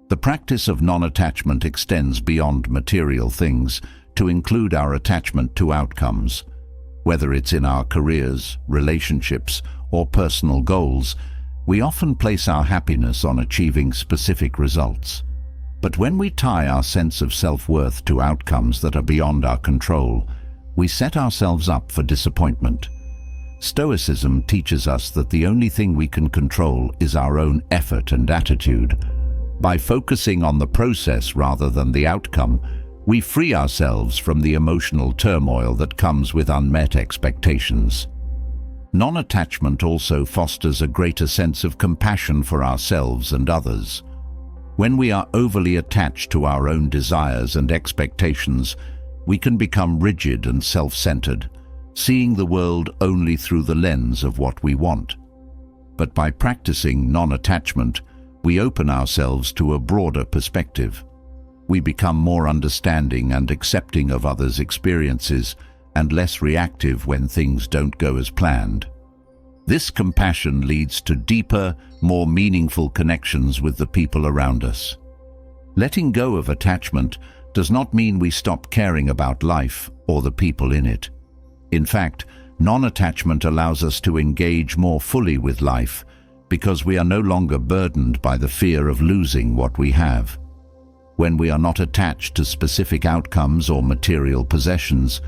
The practice of non-attachment extends beyond material things to include our attachment to outcomes. Whether it's in our careers, relationships, or personal goals, we often place our happiness on achieving specific results. But when we tie our sense of self-worth to outcomes that are beyond our control, we set ourselves up for disappointment. Stoicism teaches us that the only thing we can control is our own effort and attitude. By focusing on the process rather than the outcome, we free ourselves from the emotional turmoil that comes with unmet expectations. Non-attachment also fosters a greater sense of compassion for ourselves and others. When we are overly attached to our own desires and expectations, we can become rigid and self-centered, seeing the world only through the lens of what we want. But by practicing non-attachment, we open ourselves to a broader perspective. We become more understanding and accepting of others' experiences and less reactive when things don't go as planned. This compassion leads to deeper, more meaningful connections with the people around us. Letting go of attachment does not mean we stop caring about life or the people in it. In fact, non-attachment allows us to engage more fully with life because we are no longer burdened by the fear of losing what we have. When we are not attached to specific outcomes or material possessions,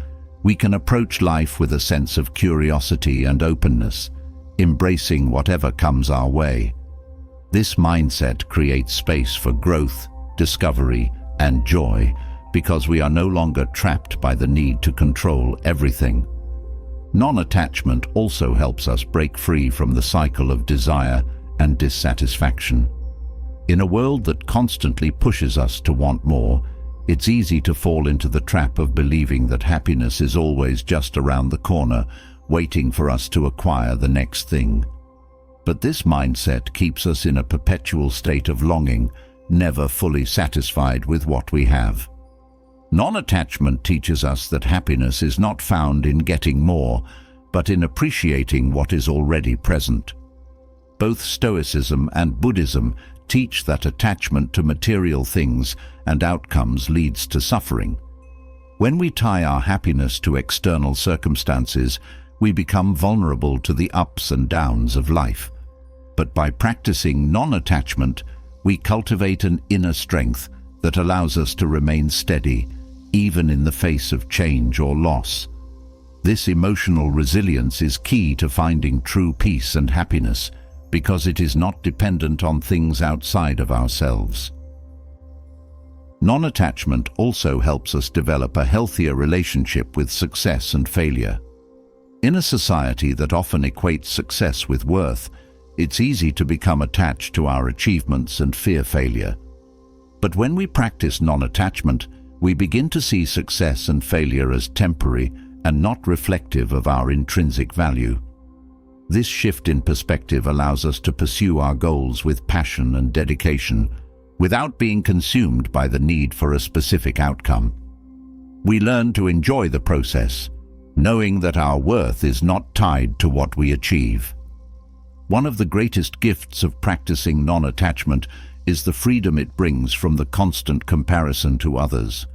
we can approach life with a sense of curiosity and openness, embracing whatever comes our way. This mindset creates space for growth, discovery, and joy because we are no longer trapped by the need to control everything. Non-attachment also helps us break free from the cycle of desire and dissatisfaction. In a world that constantly pushes us to want more, it's easy to fall into the trap of believing that happiness is always just around the corner, waiting for us to acquire the next thing. But this mindset keeps us in a perpetual state of longing, never fully satisfied with what we have. Non-attachment teaches us that happiness is not found in getting more, but in appreciating what is already present. Both Stoicism and Buddhism teach that attachment to material things and outcomes leads to suffering. When we tie our happiness to external circumstances, we become vulnerable to the ups and downs of life. But by practicing non-attachment, we cultivate an inner strength that allows us to remain steady, even in the face of change or loss. This emotional resilience is key to finding true peace and happiness, because it is not dependent on things outside of ourselves. Non-attachment also helps us develop a healthier relationship with success and failure. In a society that often equates success with worth, it's easy to become attached to our achievements and fear failure. But when we practice non-attachment, we begin to see success and failure as temporary and not reflective of our intrinsic value. This shift in perspective allows us to pursue our goals with passion and dedication, without being consumed by the need for a specific outcome. We learn to enjoy the process, knowing that our worth is not tied to what we achieve. One of the greatest gifts of practicing non-attachment is the freedom it brings from the constant comparison to others.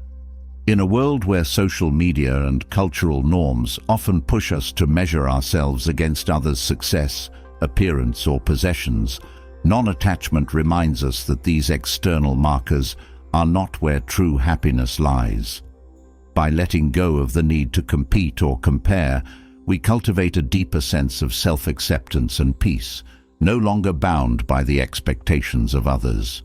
In a world where social media and cultural norms often push us to measure ourselves against others' success, appearance, or possessions, non-attachment reminds us that these external markers are not where true happiness lies. By letting go of the need to compete or compare, we cultivate a deeper sense of self-acceptance and peace, no longer bound by the expectations of others.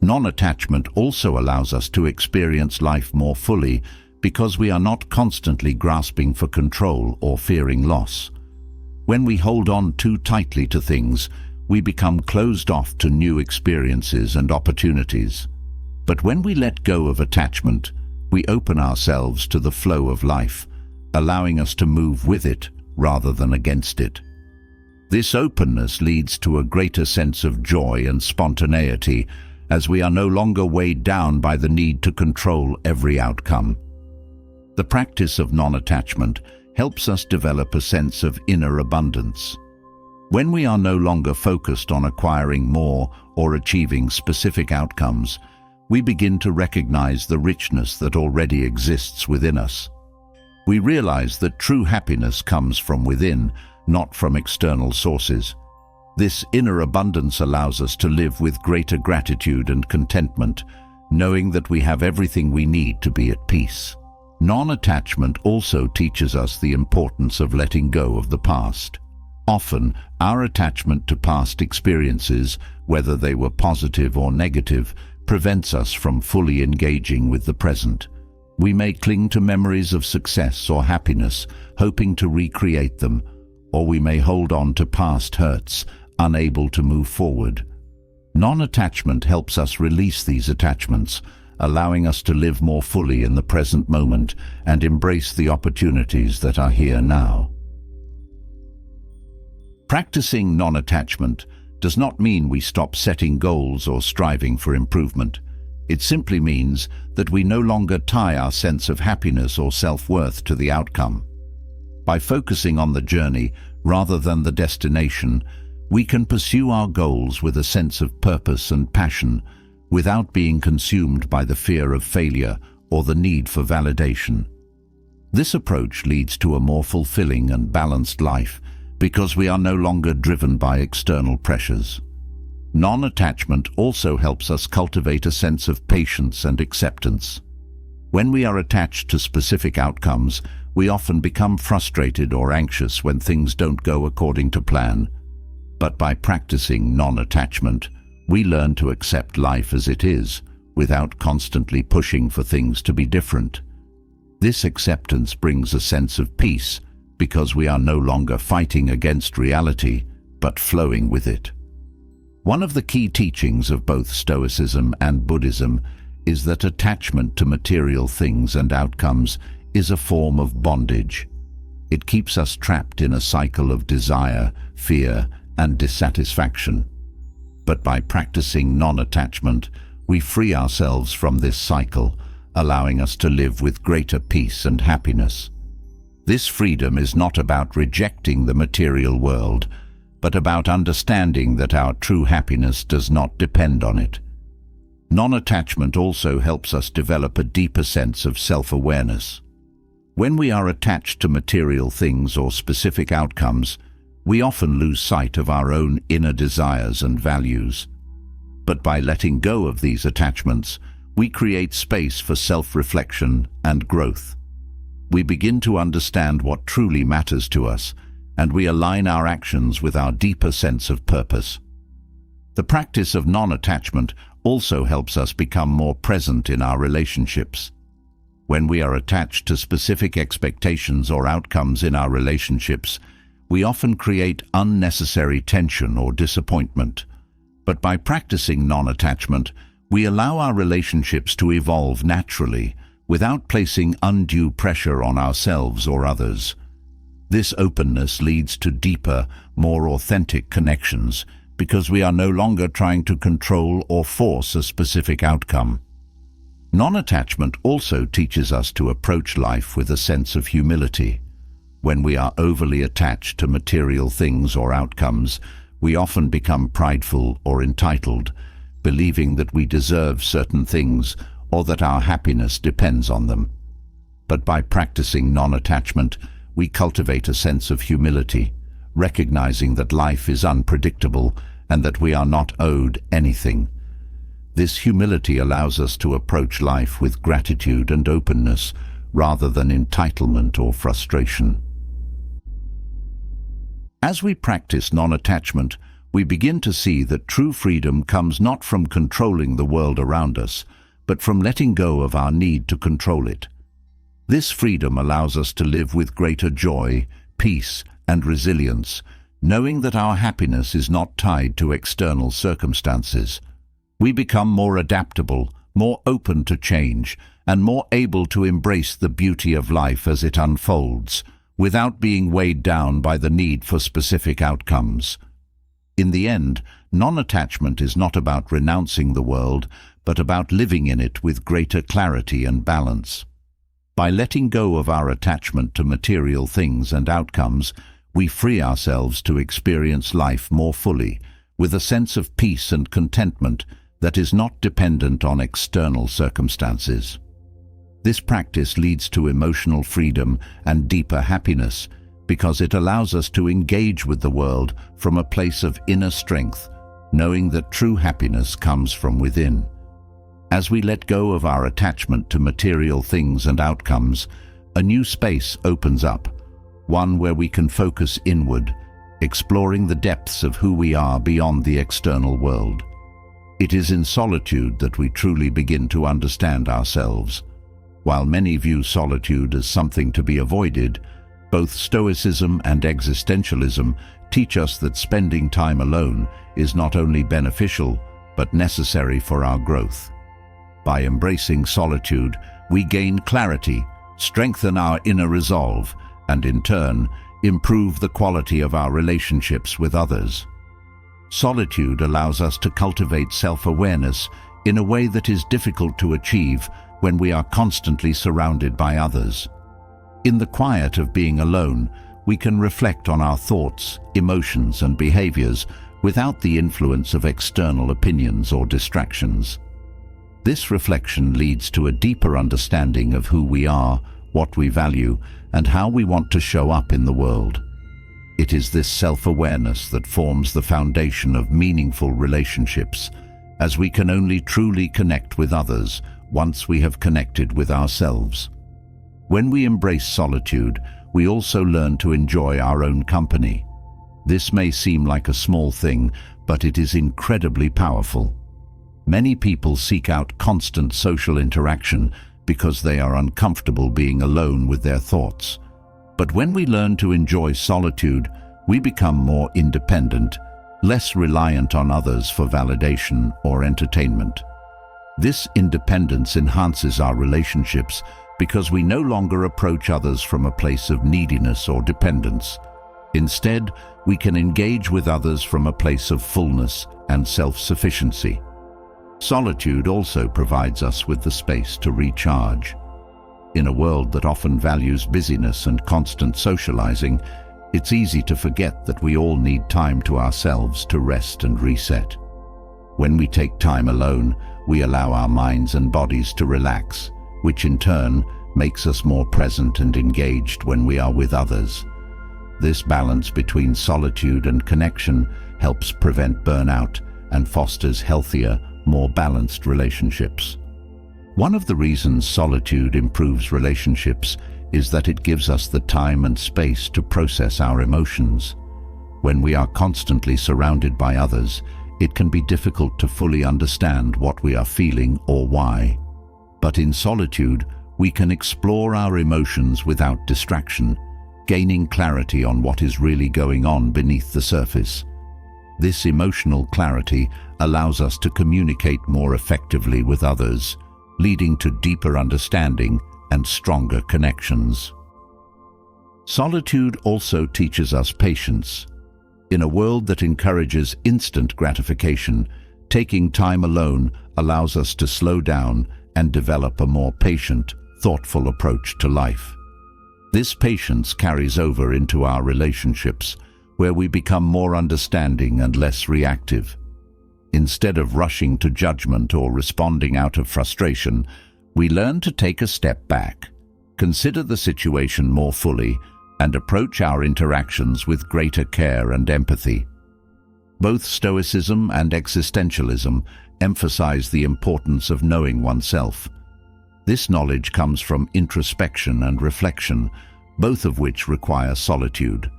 Non-attachment also allows us to experience life more fully because we are not constantly grasping for control or fearing loss. When we hold on too tightly to things, we become closed off to new experiences and opportunities. But when we let go of attachment, we open ourselves to the flow of life, allowing us to move with it rather than against it. This openness leads to a greater sense of joy and spontaneity, as we are no longer weighed down by the need to control every outcome. The practice of non-attachment helps us develop a sense of inner abundance. When we are no longer focused on acquiring more or achieving specific outcomes, we begin to recognize the richness that already exists within us. We realize that true happiness comes from within, not from external sources. This inner abundance allows us to live with greater gratitude and contentment, knowing that we have everything we need to be at peace. Non-attachment also teaches us the importance of letting go of the past. Often, our attachment to past experiences, whether they were positive or negative, prevents us from fully engaging with the present. We may cling to memories of success or happiness, hoping to recreate them, or we may hold on to past hurts, unable to move forward. Non-attachment helps us release these attachments, allowing us to live more fully in the present moment and embrace the opportunities that are here now. Practicing non-attachment does not mean we stop setting goals or striving for improvement. It simply means that we no longer tie our sense of happiness or self-worth to the outcome. By focusing on the journey rather than the destination, we can pursue our goals with a sense of purpose and passion, without being consumed by the fear of failure or the need for validation. This approach leads to a more fulfilling and balanced life because we are no longer driven by external pressures. Non-attachment also helps us cultivate a sense of patience and acceptance. When we are attached to specific outcomes, we often become frustrated or anxious when things don't go according to plan. But by practicing non-attachment, we learn to accept life as it is, without constantly pushing for things to be different. This acceptance brings a sense of peace, because we are no longer fighting against reality, but flowing with it. One of the key teachings of both Stoicism and Buddhism is that attachment to material things and outcomes is a form of bondage. It keeps us trapped in a cycle of desire, fear, and dissatisfaction. But by practicing non-attachment, we free ourselves from this cycle, allowing us to live with greater peace and happiness. This freedom is not about rejecting the material world, but about understanding that our true happiness does not depend on it. Non-attachment also helps us develop a deeper sense of self-awareness. When we are attached to material things or specific outcomes, we often lose sight of our own inner desires and values. But by letting go of these attachments, we create space for self-reflection and growth. We begin to understand what truly matters to us, and we align our actions with our deeper sense of purpose. The practice of non-attachment also helps us become more present in our relationships. When we are attached to specific expectations or outcomes in our relationships, we often create unnecessary tension or disappointment. But by practicing non-attachment, we allow our relationships to evolve naturally, without placing undue pressure on ourselves or others. This openness leads to deeper, more authentic connections, because we are no longer trying to control or force a specific outcome. Non-attachment also teaches us to approach life with a sense of humility. When we are overly attached to material things or outcomes, we often become prideful or entitled, believing that we deserve certain things or that our happiness depends on them. But by practicing non-attachment, we cultivate a sense of humility, recognizing that life is unpredictable and that we are not owed anything. This humility allows us to approach life with gratitude and openness, rather than entitlement or frustration. As we practice non-attachment, we begin to see that true freedom comes not from controlling the world around us, but from letting go of our need to control it. This freedom allows us to live with greater joy, peace, and resilience, knowing that our happiness is not tied to external circumstances. We become more adaptable, more open to change, and more able to embrace the beauty of life as it unfolds, without being weighed down by the need for specific outcomes. In the end, non-attachment is not about renouncing the world, but about living in it with greater clarity and balance. By letting go of our attachment to material things and outcomes, we free ourselves to experience life more fully, with a sense of peace and contentment that is not dependent on external circumstances. This practice leads to emotional freedom and deeper happiness because it allows us to engage with the world from a place of inner strength, knowing that true happiness comes from within. As we let go of our attachment to material things and outcomes, a new space opens up, one where we can focus inward, exploring the depths of who we are beyond the external world. It is in solitude that we truly begin to understand ourselves. While many view solitude as something to be avoided, both Stoicism and existentialism teach us that spending time alone is not only beneficial, but necessary for our growth. By embracing solitude, we gain clarity, strengthen our inner resolve, and in turn, improve the quality of our relationships with others. Solitude allows us to cultivate self-awareness in a way that is difficult to achieve when we are constantly surrounded by others. In the quiet of being alone, we can reflect on our thoughts, emotions, and behaviors without the influence of external opinions or distractions. This reflection leads to a deeper understanding of who we are, what we value, and how we want to show up in the world. It is this self-awareness that forms the foundation of meaningful relationships, as we can only truly connect with others once we have connected with ourselves. When we embrace solitude, we also learn to enjoy our own company. This may seem like a small thing, but it is incredibly powerful. Many people seek out constant social interaction because they are uncomfortable being alone with their thoughts. But when we learn to enjoy solitude, we become more independent, less reliant on others for validation or entertainment. This independence enhances our relationships because we no longer approach others from a place of neediness or dependence. Instead, we can engage with others from a place of fullness and self-sufficiency. Solitude also provides us with the space to recharge. In a world that often values busyness and constant socializing, it's easy to forget that we all need time to ourselves to rest and reset. When we take time alone, we allow our minds and bodies to relax, which in turn makes us more present and engaged when we are with others. This balance between solitude and connection helps prevent burnout and fosters healthier, more balanced relationships. One of the reasons solitude improves relationships is that it gives us the time and space to process our emotions. When we are constantly surrounded by others, it can be difficult to fully understand what we are feeling or why. But in solitude, we can explore our emotions without distraction, gaining clarity on what is really going on beneath the surface. This emotional clarity allows us to communicate more effectively with others, leading to deeper understanding and stronger connections. Solitude also teaches us patience. In a world that encourages instant gratification, taking time alone allows us to slow down and develop a more patient, thoughtful approach to life. This patience carries over into our relationships, where we become more understanding and less reactive. Instead of rushing to judgment or responding out of frustration, we learn to take a step back, consider the situation more fully, and approach our interactions with greater care and empathy. Both Stoicism and existentialism emphasize the importance of knowing oneself. This knowledge comes from introspection and reflection, both of which require solitude.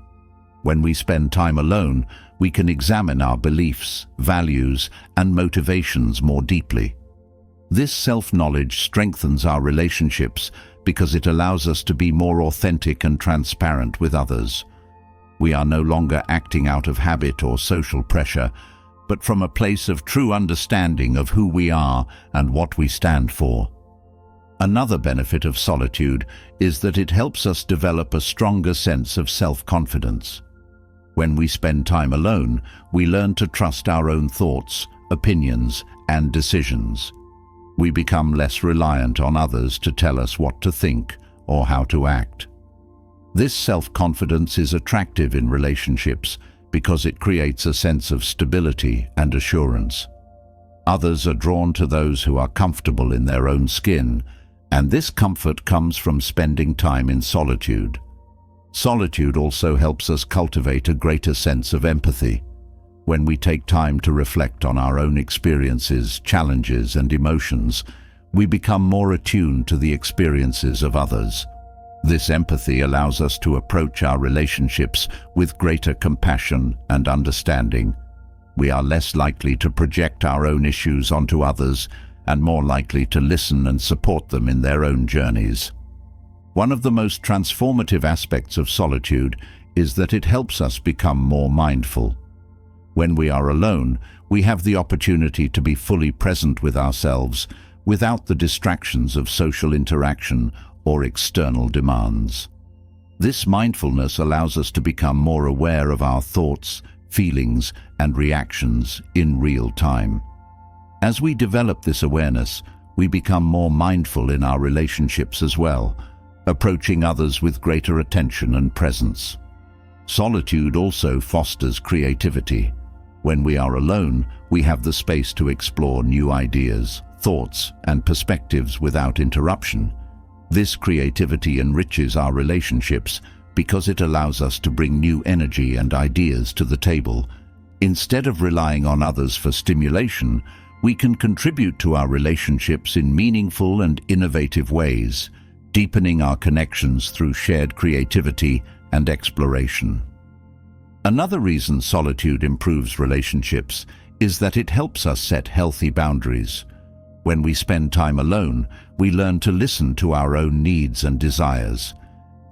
When we spend time alone, we can examine our beliefs, values, and motivations more deeply. This self-knowledge strengthens our relationships because it allows us to be more authentic and transparent with others. We are no longer acting out of habit or social pressure, but from a place of true understanding of who we are and what we stand for. Another benefit of solitude is that it helps us develop a stronger sense of self-confidence. When we spend time alone, we learn to trust our own thoughts, opinions, and decisions. We become less reliant on others to tell us what to think, or how to act. This self-confidence is attractive in relationships because it creates a sense of stability and assurance. Others are drawn to those who are comfortable in their own skin, and this comfort comes from spending time in solitude. Solitude also helps us cultivate a greater sense of empathy. When we take time to reflect on our own experiences, challenges, and emotions, we become more attuned to the experiences of others. This empathy allows us to approach our relationships with greater compassion and understanding. We are less likely to project our own issues onto others and more likely to listen and support them in their own journeys. One of the most transformative aspects of solitude is that it helps us become more mindful. When we are alone, we have the opportunity to be fully present with ourselves without the distractions of social interaction or external demands. This mindfulness allows us to become more aware of our thoughts, feelings, and reactions in real time. As we develop this awareness, we become more mindful in our relationships as well, approaching others with greater attention and presence. Solitude also fosters creativity. When we are alone, we have the space to explore new ideas, thoughts, and perspectives without interruption. This creativity enriches our relationships because it allows us to bring new energy and ideas to the table. Instead of relying on others for stimulation, we can contribute to our relationships in meaningful and innovative ways, deepening our connections through shared creativity and exploration. Another reason solitude improves relationships is that it helps us set healthy boundaries. When we spend time alone, we learn to listen to our own needs and desires.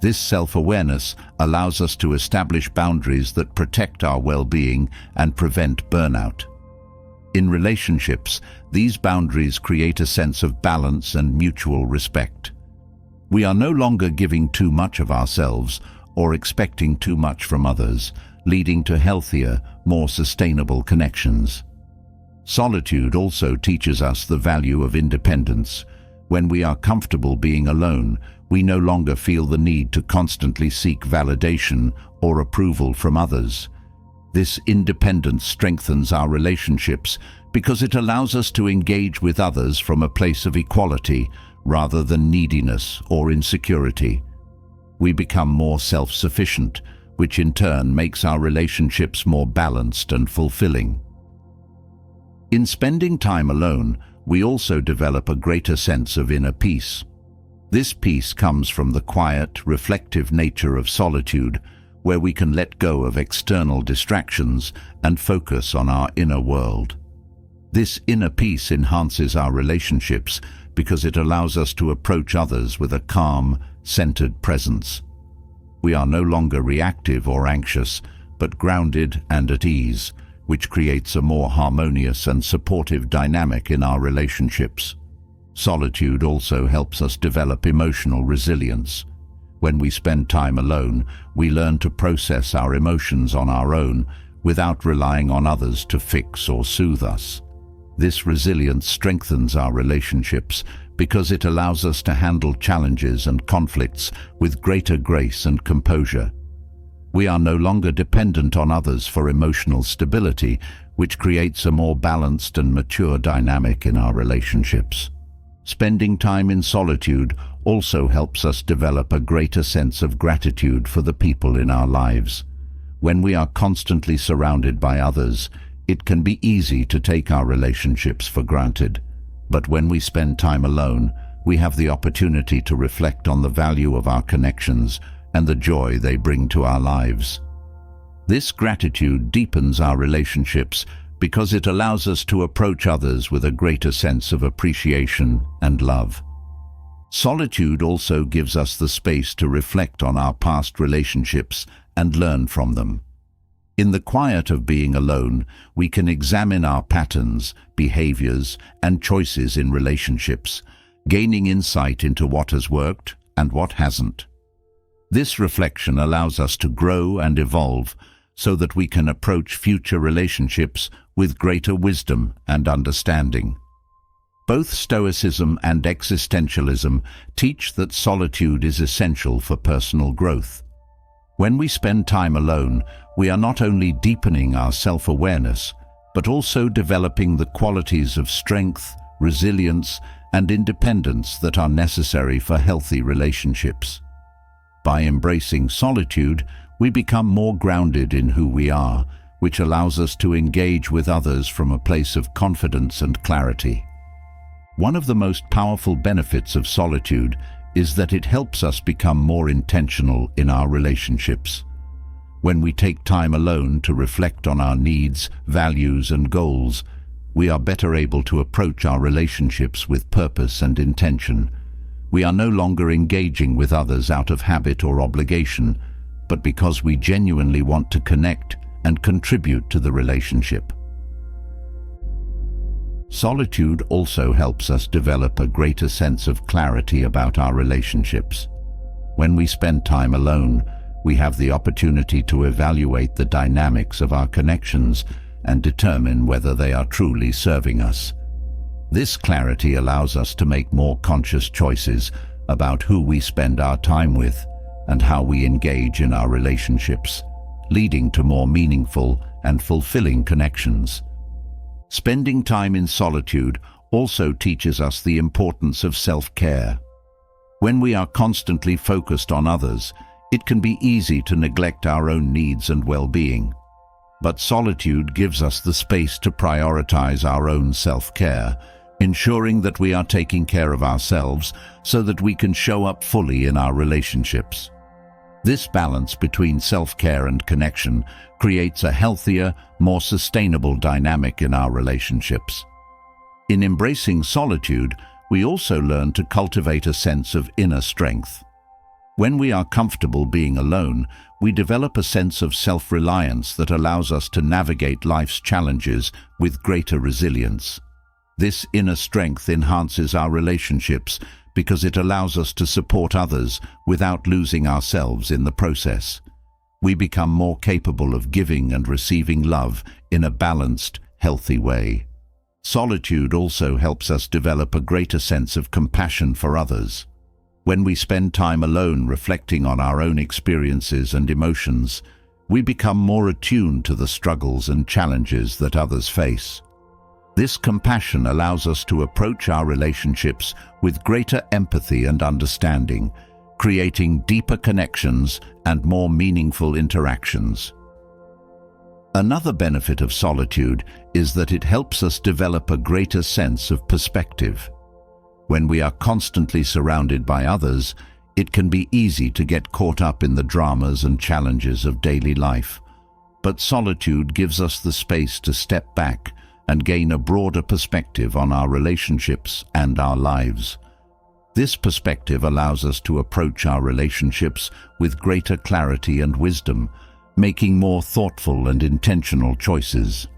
This self-awareness allows us to establish boundaries that protect our well-being and prevent burnout. In relationships, these boundaries create a sense of balance and mutual respect. We are no longer giving too much of ourselves or expecting too much from others, leading to healthier, more sustainable connections. Solitude also teaches us the value of independence. When we are comfortable being alone, we no longer feel the need to constantly seek validation or approval from others. This independence strengthens our relationships because it allows us to engage with others from a place of equality rather than neediness or insecurity. We become more self-sufficient, which in turn makes our relationships more balanced and fulfilling. In spending time alone, we also develop a greater sense of inner peace. This peace comes from the quiet, reflective nature of solitude, where we can let go of external distractions and focus on our inner world. This inner peace enhances our relationships because it allows us to approach others with a calm, centered presence. We are no longer reactive or anxious, but grounded and at ease, which creates a more harmonious and supportive dynamic in our relationships. Solitude also helps us develop emotional resilience. When we spend time alone, we learn to process our emotions on our own without relying on others to fix or soothe us. This resilience strengthens our relationships because it allows us to handle challenges and conflicts with greater grace and composure. We are no longer dependent on others for emotional stability, which creates a more balanced and mature dynamic in our relationships. Spending time in solitude also helps us develop a greater sense of gratitude for the people in our lives. When we are constantly surrounded by others, it can be easy to take our relationships for granted. But when we spend time alone, we have the opportunity to reflect on the value of our connections and the joy they bring to our lives. This gratitude deepens our relationships because it allows us to approach others with a greater sense of appreciation and love. Solitude also gives us the space to reflect on our past relationships and learn from them. In the quiet of being alone, we can examine our patterns, behaviors, and choices in relationships, gaining insight into what has worked and what hasn't. This reflection allows us to grow and evolve so that we can approach future relationships with greater wisdom and understanding. Both Stoicism and existentialism teach that solitude is essential for personal growth. When we spend time alone, we are not only deepening our self-awareness, but also developing the qualities of strength, resilience, and independence that are necessary for healthy relationships. By embracing solitude, we become more grounded in who we are, which allows us to engage with others from a place of confidence and clarity. One of the most powerful benefits of solitude is that it helps us become more intentional in our relationships. When we take time alone to reflect on our needs, values, and goals, we are better able to approach our relationships with purpose and intention. We are no longer engaging with others out of habit or obligation, but because we genuinely want to connect and contribute to the relationship. Solitude also helps us develop a greater sense of clarity about our relationships. When we spend time alone, we have the opportunity to evaluate the dynamics of our connections and determine whether they are truly serving us. This clarity allows us to make more conscious choices about who we spend our time with and how we engage in our relationships, leading to more meaningful and fulfilling connections. Spending time in solitude also teaches us the importance of self-care. When we are constantly focused on others, it can be easy to neglect our own needs and well-being. But solitude gives us the space to prioritize our own self-care, ensuring that we are taking care of ourselves so that we can show up fully in our relationships. This balance between self-care and connection creates a healthier, more sustainable dynamic in our relationships. In embracing solitude, we also learn to cultivate a sense of inner strength. When we are comfortable being alone, we develop a sense of self-reliance that allows us to navigate life's challenges with greater resilience. This inner strength enhances our relationships because it allows us to support others without losing ourselves in the process. We become more capable of giving and receiving love in a balanced, healthy way. Solitude also helps us develop a greater sense of compassion for others. When we spend time alone reflecting on our own experiences and emotions, we become more attuned to the struggles and challenges that others face. This compassion allows us to approach our relationships with greater empathy and understanding, creating deeper connections and more meaningful interactions. Another benefit of solitude is that it helps us develop a greater sense of perspective. When we are constantly surrounded by others, it can be easy to get caught up in the dramas and challenges of daily life. But solitude gives us the space to step back and gain a broader perspective on our relationships and our lives. This perspective allows us to approach our relationships with greater clarity and wisdom, making more thoughtful and intentional choices.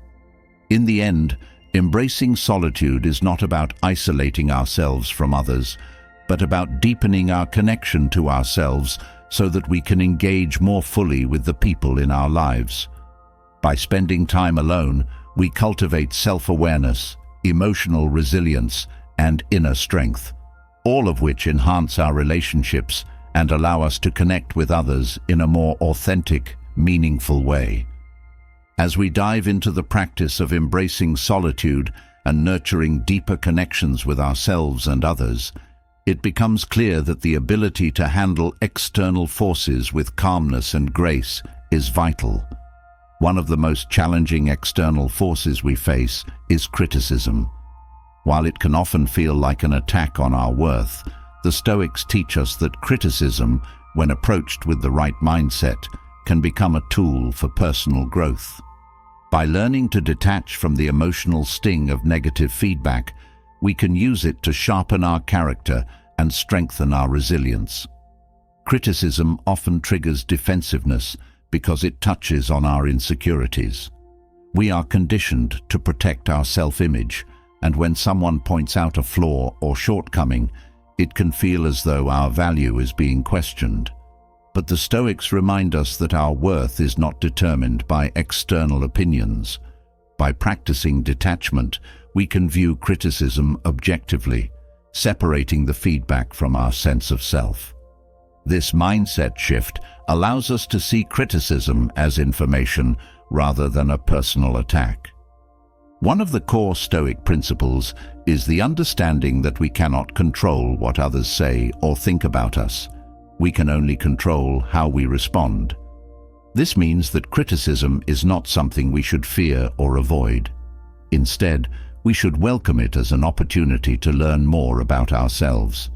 In the end, embracing solitude is not about isolating ourselves from others, but about deepening our connection to ourselves so that we can engage more fully with the people in our lives. By spending time alone, we cultivate self-awareness, emotional resilience, and inner strength, all of which enhance our relationships and allow us to connect with others in a more authentic, meaningful way. As we dive into the practice of embracing solitude and nurturing deeper connections with ourselves and others, it becomes clear that the ability to handle external forces with calmness and grace is vital. One of the most challenging external forces we face is criticism. While it can often feel like an attack on our worth, the Stoics teach us that criticism, when approached with the right mindset, can become a tool for personal growth. By learning to detach from the emotional sting of negative feedback, we can use it to sharpen our character and strengthen our resilience. Criticism often triggers defensiveness because it touches on our insecurities. We are conditioned to protect our self-image, and when someone points out a flaw or shortcoming, it can feel as though our value is being questioned. But the Stoics remind us that our worth is not determined by external opinions. By practicing detachment, we can view criticism objectively, separating the feedback from our sense of self. This mindset shift allows us to see criticism as information rather than a personal attack. One of the core Stoic principles is the understanding that we cannot control what others say or think about us. We can only control how we respond. This means that criticism is not something we should fear or avoid. Instead, we should welcome it as an opportunity to learn more about ourselves.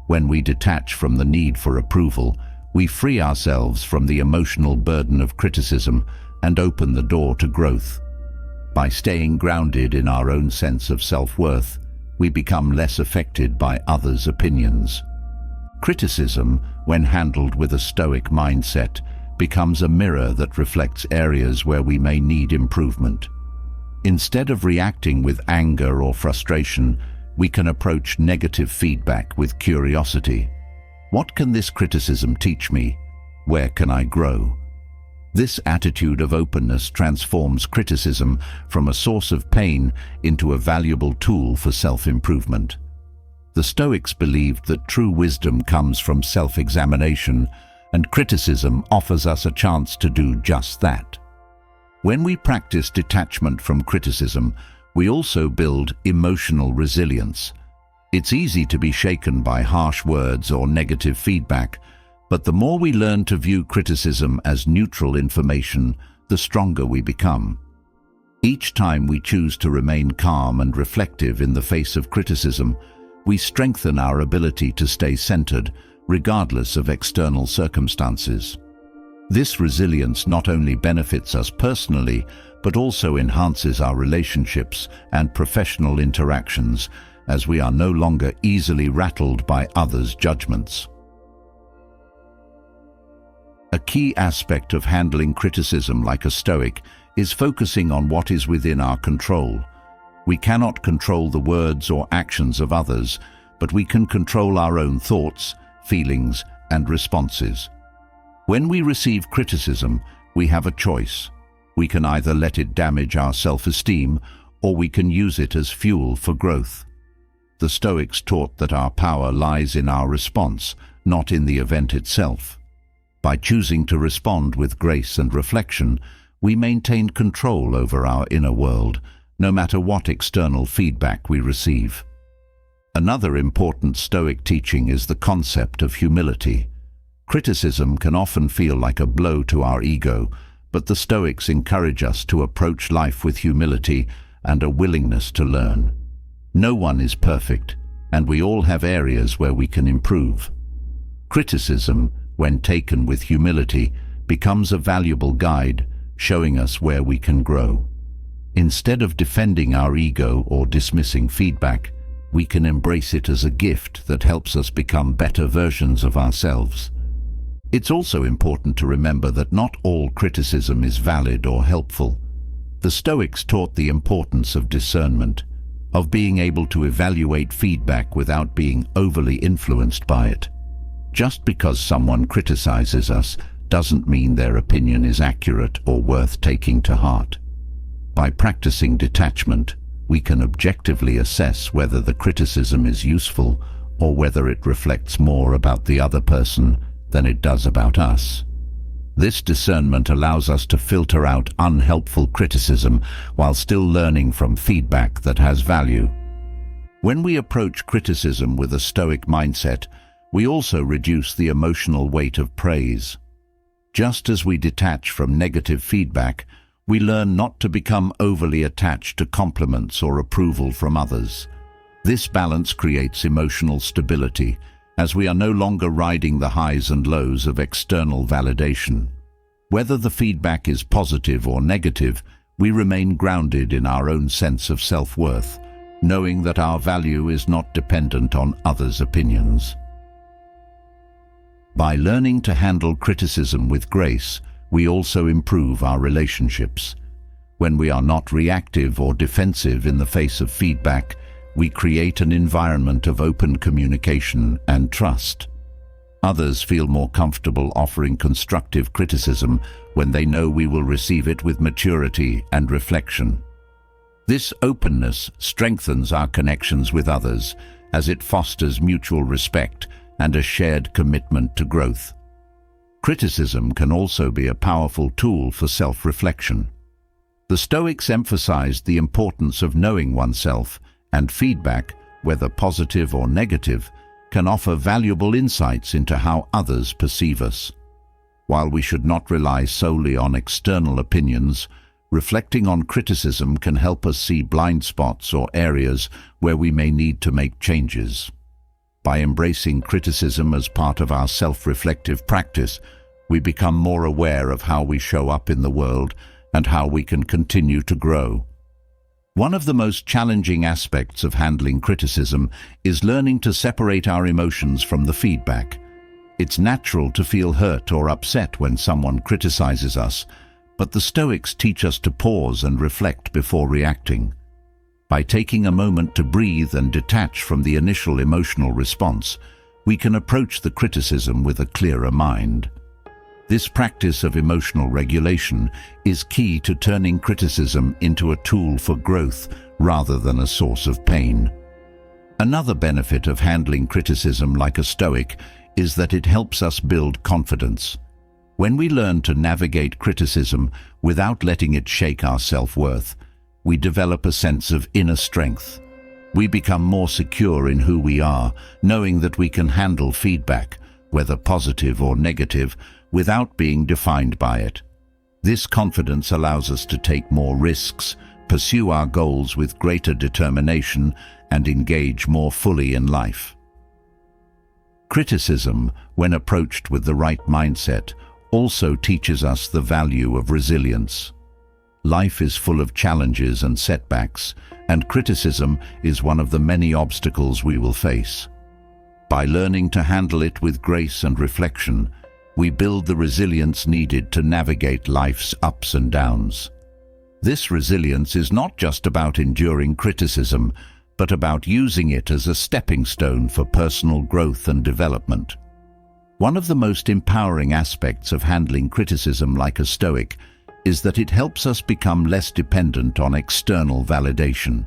When we detach from the need for approval, we free ourselves from the emotional burden of criticism and open the door to growth. By staying grounded in our own sense of self-worth, we become less affected by others' opinions. Criticism, when handled with a Stoic mindset, becomes a mirror that reflects areas where we may need improvement. Instead of reacting with anger or frustration, we can approach negative feedback with curiosity. What can this criticism teach me? Where can I grow? This attitude of openness transforms criticism from a source of pain into a valuable tool for self-improvement. The Stoics believed that true wisdom comes from self-examination, and criticism offers us a chance to do just that. When we practice detachment from criticism, we also build emotional resilience. It's easy to be shaken by harsh words or negative feedback, but the more we learn to view criticism as neutral information, the stronger we become. Each time we choose to remain calm and reflective in the face of criticism, we strengthen our ability to stay centered, regardless of external circumstances. This resilience not only benefits us personally, but also enhances our relationships and professional interactions, as we are no longer easily rattled by others' judgments. A key aspect of handling criticism like a Stoic is focusing on what is within our control. We cannot control the words or actions of others, but we can control our own thoughts, feelings, and responses. When we receive criticism, we have a choice. We can either let it damage our self-esteem, or we can use it as fuel for growth. The Stoics taught that our power lies in our response, not in the event itself. By choosing to respond with grace and reflection, we maintain control over our inner world, no matter what external feedback we receive. Another important Stoic teaching is the concept of humility. Criticism can often feel like a blow to our ego, but the Stoics encourage us to approach life with humility and a willingness to learn. No one is perfect, and we all have areas where we can improve. Criticism, when taken with humility, becomes a valuable guide, showing us where we can grow. Instead of defending our ego or dismissing feedback, we can embrace it as a gift that helps us become better versions of ourselves. It's also important to remember that not all criticism is valid or helpful. The Stoics taught the importance of discernment, of being able to evaluate feedback without being overly influenced by it. Just because someone criticizes us doesn't mean their opinion is accurate or worth taking to heart. By practicing detachment, we can objectively assess whether the criticism is useful or whether it reflects more about the other person than it does about us. This discernment allows us to filter out unhelpful criticism while still learning from feedback that has value. When we approach criticism with a Stoic mindset, we also reduce the emotional weight of praise. Just as we detach from negative feedback, we learn not to become overly attached to compliments or approval from others. This balance creates emotional stability, as we are no longer riding the highs and lows of external validation. Whether the feedback is positive or negative, we remain grounded in our own sense of self-worth, knowing that our value is not dependent on others' opinions. By learning to handle criticism with grace, we also improve our relationships. When we are not reactive or defensive in the face of feedback, we create an environment of open communication and trust. Others feel more comfortable offering constructive criticism when they know we will receive it with maturity and reflection. This openness strengthens our connections with others as it fosters mutual respect and a shared commitment to growth. Criticism can also be a powerful tool for self-reflection. The Stoics emphasized the importance of knowing oneself, and feedback, whether positive or negative, can offer valuable insights into how others perceive us. While we should not rely solely on external opinions, reflecting on criticism can help us see blind spots or areas where we may need to make changes. By embracing criticism as part of our self-reflective practice, we become more aware of how we show up in the world and how we can continue to grow. One of the most challenging aspects of handling criticism is learning to separate our emotions from the feedback. It's natural to feel hurt or upset when someone criticizes us, but the Stoics teach us to pause and reflect before reacting. By taking a moment to breathe and detach from the initial emotional response, we can approach the criticism with a clearer mind. This practice of emotional regulation is key to turning criticism into a tool for growth rather than a source of pain. Another benefit of handling criticism like a Stoic is that it helps us build confidence. When we learn to navigate criticism without letting it shake our self-worth, we develop a sense of inner strength. We become more secure in who we are, knowing that we can handle feedback, whether positive or negative, without being defined by it. This confidence allows us to take more risks, pursue our goals with greater determination, and engage more fully in life. Criticism, when approached with the right mindset, also teaches us the value of resilience. Life is full of challenges and setbacks, and criticism is one of the many obstacles we will face. By learning to handle it with grace and reflection, we build the resilience needed to navigate life's ups and downs. This resilience is not just about enduring criticism, but about using it as a stepping stone for personal growth and development. One of the most empowering aspects of handling criticism like a Stoic is that it helps us become less dependent on external validation.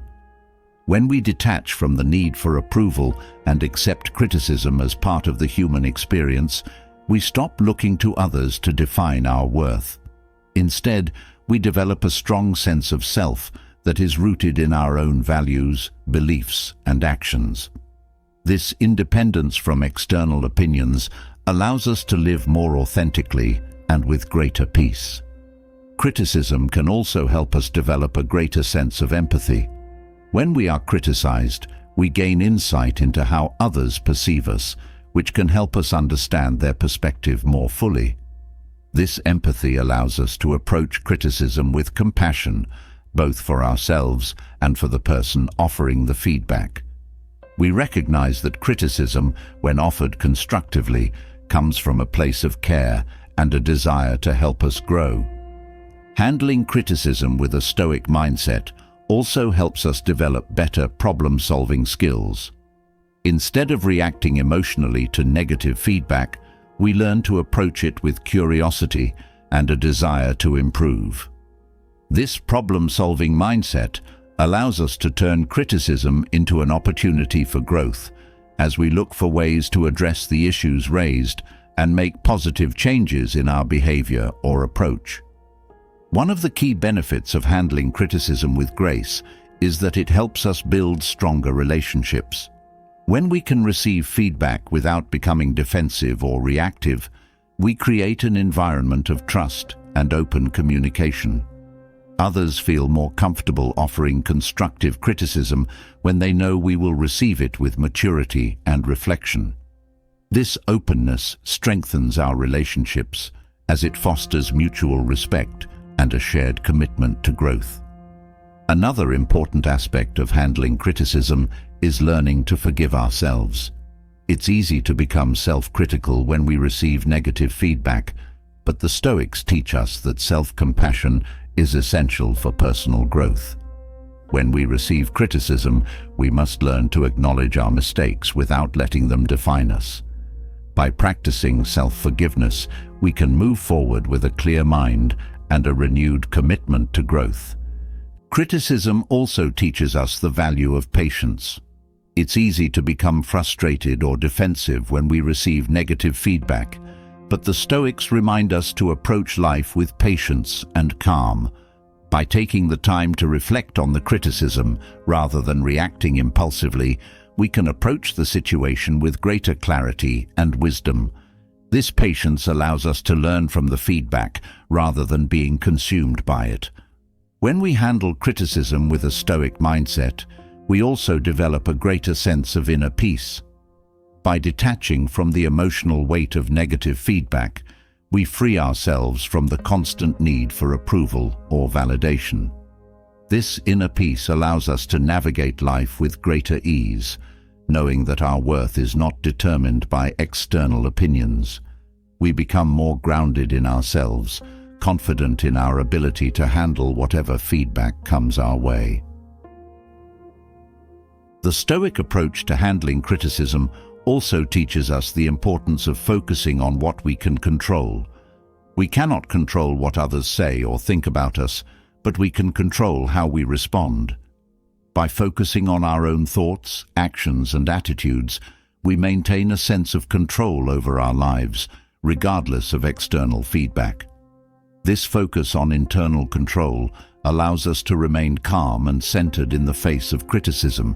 When we detach from the need for approval and accept criticism as part of the human experience, we stop looking to others to define our worth. Instead, we develop a strong sense of self that is rooted in our own values, beliefs, and actions. This independence from external opinions allows us to live more authentically and with greater peace. Criticism can also help us develop a greater sense of empathy. When we are criticized, we gain insight into how others perceive us, which can help us understand their perspective more fully. This empathy allows us to approach criticism with compassion, both for ourselves and for the person offering the feedback. We recognize that criticism, when offered constructively, comes from a place of care and a desire to help us grow. Handling criticism with a Stoic mindset also helps us develop better problem-solving skills. Instead of reacting emotionally to negative feedback, we learn to approach it with curiosity and a desire to improve. This problem-solving mindset allows us to turn criticism into an opportunity for growth, as we look for ways to address the issues raised and make positive changes in our behavior or approach. One of the key benefits of handling criticism with grace is that it helps us build stronger relationships. When we can receive feedback without becoming defensive or reactive, we create an environment of trust and open communication. Others feel more comfortable offering constructive criticism when they know we will receive it with maturity and reflection. This openness strengthens our relationships as it fosters mutual respect and a shared commitment to growth. Another important aspect of handling criticism is learning to forgive ourselves. It's easy to become self-critical when we receive negative feedback, but the Stoics teach us that self-compassion is essential for personal growth. When we receive criticism, we must learn to acknowledge our mistakes without letting them define us. By practicing self-forgiveness, we can move forward with a clear mind and a renewed commitment to growth. Criticism also teaches us the value of patience. It's easy to become frustrated or defensive when we receive negative feedback, but the Stoics remind us to approach life with patience and calm. By taking the time to reflect on the criticism rather than reacting impulsively, we can approach the situation with greater clarity and wisdom. This patience allows us to learn from the feedback rather than being consumed by it. When we handle criticism with a Stoic mindset, we also develop a greater sense of inner peace. By detaching from the emotional weight of negative feedback, we free ourselves from the constant need for approval or validation. This inner peace allows us to navigate life with greater ease, knowing that our worth is not determined by external opinions. We become more grounded in ourselves, confident in our ability to handle whatever feedback comes our way. The Stoic approach to handling criticism also teaches us the importance of focusing on what we can control. We cannot control what others say or think about us, but we can control how we respond. By focusing on our own thoughts, actions, and attitudes, we maintain a sense of control over our lives, regardless of external feedback. This focus on internal control allows us to remain calm and centered in the face of criticism,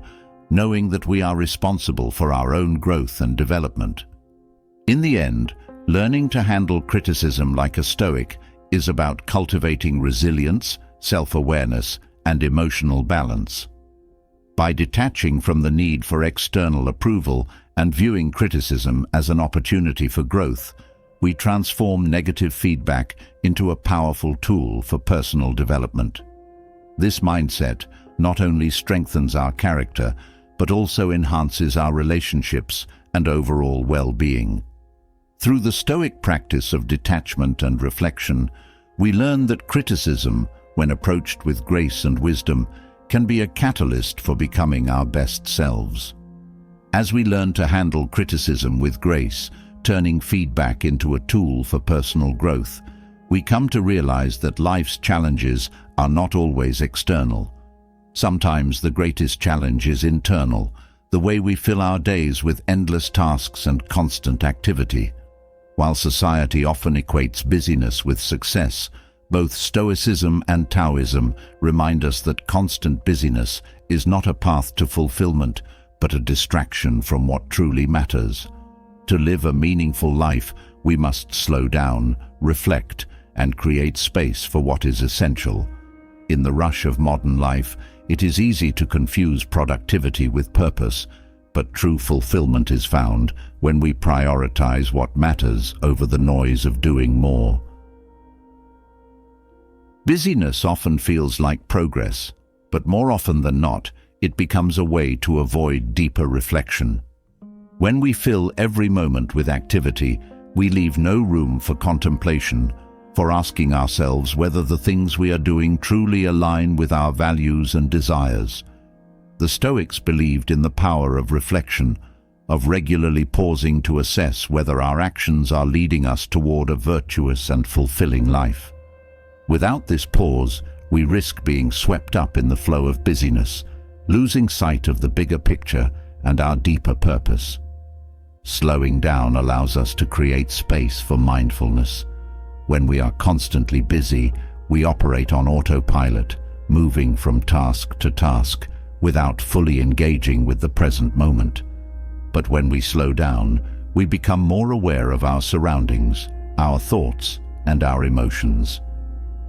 knowing that we are responsible for our own growth and development. In the end, learning to handle criticism like a Stoic is about cultivating resilience, self-awareness, and emotional balance. By detaching from the need for external approval and viewing criticism as an opportunity for growth, we transform negative feedback into a powerful tool for personal development. This mindset not only strengthens our character, but also enhances our relationships and overall well-being. Through the Stoic practice of detachment and reflection, we learn that criticism, when approached with grace and wisdom, can be a catalyst for becoming our best selves. As we learn to handle criticism with grace, turning feedback into a tool for personal growth, we come to realize that life's challenges are not always external. Sometimes the greatest challenge is internal, the way we fill our days with endless tasks and constant activity. While society often equates busyness with success, both Stoicism and Taoism remind us that constant busyness is not a path to fulfillment, but a distraction from what truly matters. To live a meaningful life, we must slow down, reflect, and create space for what is essential. In the rush of modern life, it is easy to confuse productivity with purpose, but true fulfillment is found when we prioritize what matters over the noise of doing more. Busyness often feels like progress, but more often than not, it becomes a way to avoid deeper reflection. When we fill every moment with activity, we leave no room for contemplation, for asking ourselves whether the things we are doing truly align with our values and desires. The Stoics believed in the power of reflection, of regularly pausing to assess whether our actions are leading us toward a virtuous and fulfilling life. Without this pause, we risk being swept up in the flow of busyness, losing sight of the bigger picture and our deeper purpose. Slowing down allows us to create space for mindfulness. When we are constantly busy, we operate on autopilot, moving from task to task without fully engaging with the present moment. But when we slow down, we become more aware of our surroundings, our thoughts, and our emotions.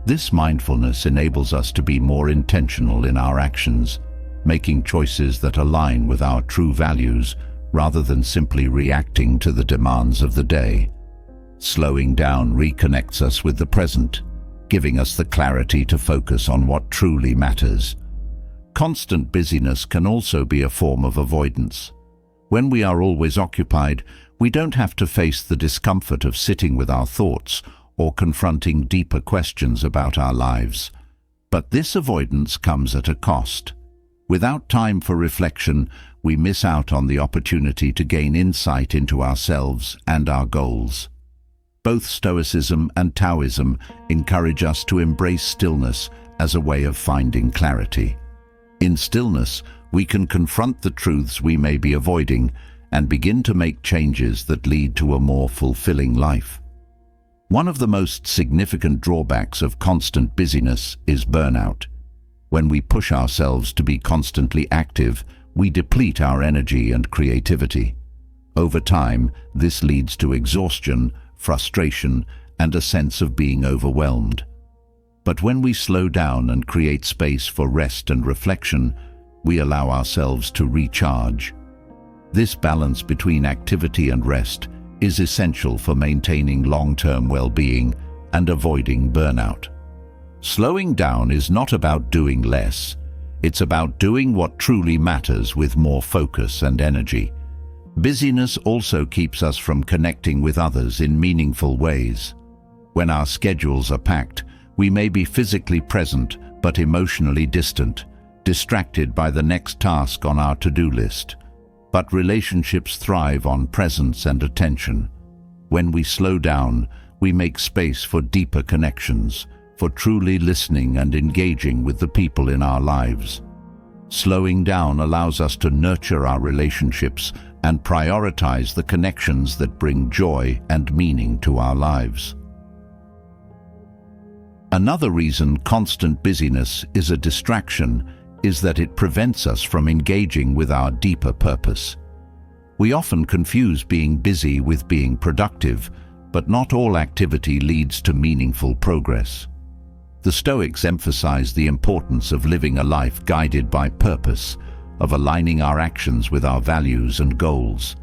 This mindfulness enables us to be more intentional in our actions, making choices that align with our true values rather than simply reacting to the demands of the day. Slowing down reconnects us with the present, giving us the clarity to focus on what truly matters. Constant busyness can also be a form of avoidance. When we are always occupied, we don't have to face the discomfort of sitting with our thoughts or confronting deeper questions about our lives. But this avoidance comes at a cost. Without time for reflection, we miss out on the opportunity to gain insight into ourselves and our goals. Both Stoicism and Taoism encourage us to embrace stillness as a way of finding clarity. In stillness, we can confront the truths we may be avoiding and begin to make changes that lead to a more fulfilling life. One of the most significant drawbacks of constant busyness is burnout. When we push ourselves to be constantly active, we deplete our energy and creativity. Over time, this leads to exhaustion, frustration, and a sense of being overwhelmed. But when we slow down and create space for rest and reflection, we allow ourselves to recharge. This balance between activity and rest is essential for maintaining long-term well-being and avoiding burnout. Slowing down is not about doing less. It's about doing what truly matters with more focus and energy. Busyness also keeps us from connecting with others in meaningful ways. When our schedules are packed, we may be physically present but emotionally distant, distracted by the next task on our to-do list. But relationships thrive on presence and attention. When we slow down, we make space for deeper connections, for truly listening and engaging with the people in our lives. Slowing down allows us to nurture our relationships and prioritize the connections that bring joy and meaning to our lives. Another reason constant busyness is a distraction is that it prevents us from engaging with our deeper purpose. We often confuse being busy with being productive, but not all activity leads to meaningful progress. The Stoics emphasize the importance of living a life guided by purpose, of aligning our actions with our values and goals.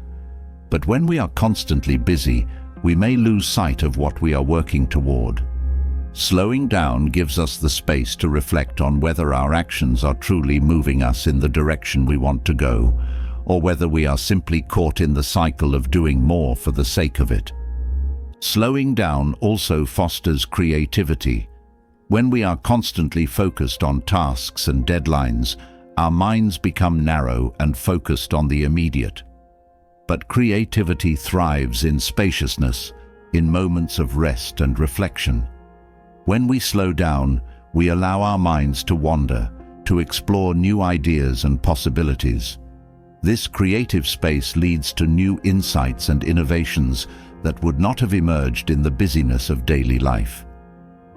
But when we are constantly busy, we may lose sight of what we are working toward. Slowing down gives us the space to reflect on whether our actions are truly moving us in the direction we want to go, or whether we are simply caught in the cycle of doing more for the sake of it. Slowing down also fosters creativity. When we are constantly focused on tasks and deadlines, our minds become narrow and focused on the immediate. But creativity thrives in spaciousness, in moments of rest and reflection. When we slow down, we allow our minds to wander, to explore new ideas and possibilities. This creative space leads to new insights and innovations that would not have emerged in the busyness of daily life.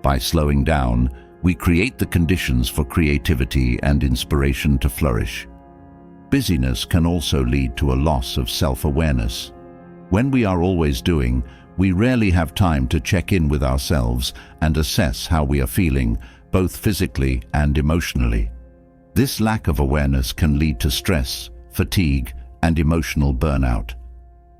By slowing down, we create the conditions for creativity and inspiration to flourish. Busyness can also lead to a loss of self-awareness. When we are always doing, we rarely have time to check in with ourselves and assess how we are feeling, both physically and emotionally. This lack of awareness can lead to stress, fatigue, and emotional burnout.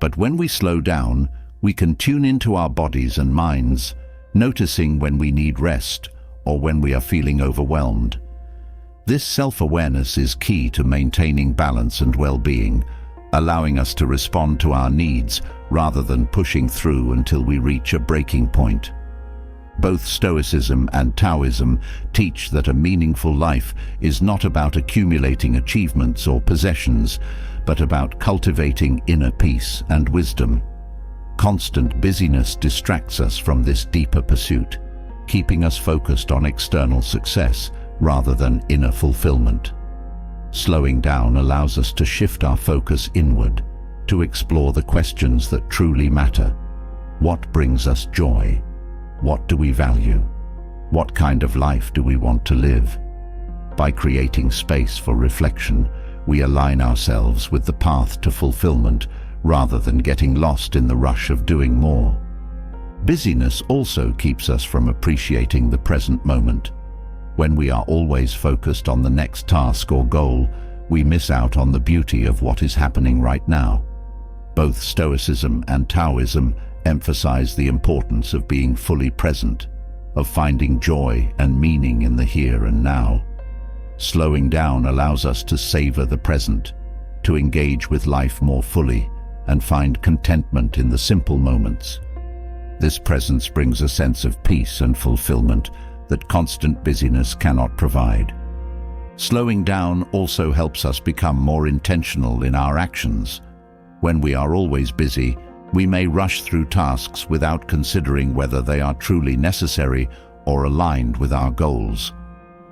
But when we slow down, we can tune into our bodies and minds, noticing when we need rest or when we are feeling overwhelmed. This self-awareness is key to maintaining balance and well-being, allowing us to respond to our needs rather than pushing through until we reach a breaking point. Both Stoicism and Taoism teach that a meaningful life is not about accumulating achievements or possessions, but about cultivating inner peace and wisdom. Constant busyness distracts us from this deeper pursuit, keeping us focused on external success rather than inner fulfillment. Slowing down allows us to shift our focus inward, to explore the questions that truly matter. What brings us joy? What do we value? What kind of life do we want to live? By creating space for reflection, we align ourselves with the path to fulfillment rather than getting lost in the rush of doing more. Busyness also keeps us from appreciating the present moment. When we are always focused on the next task or goal, we miss out on the beauty of what is happening right now. Both Stoicism and Taoism emphasize the importance of being fully present, of finding joy and meaning in the here and now. Slowing down allows us to savor the present, to engage with life more fully, and find contentment in the simple moments. This presence brings a sense of peace and fulfillment that constant busyness cannot provide. Slowing down also helps us become more intentional in our actions. When we are always busy, we may rush through tasks without considering whether they are truly necessary or aligned with our goals.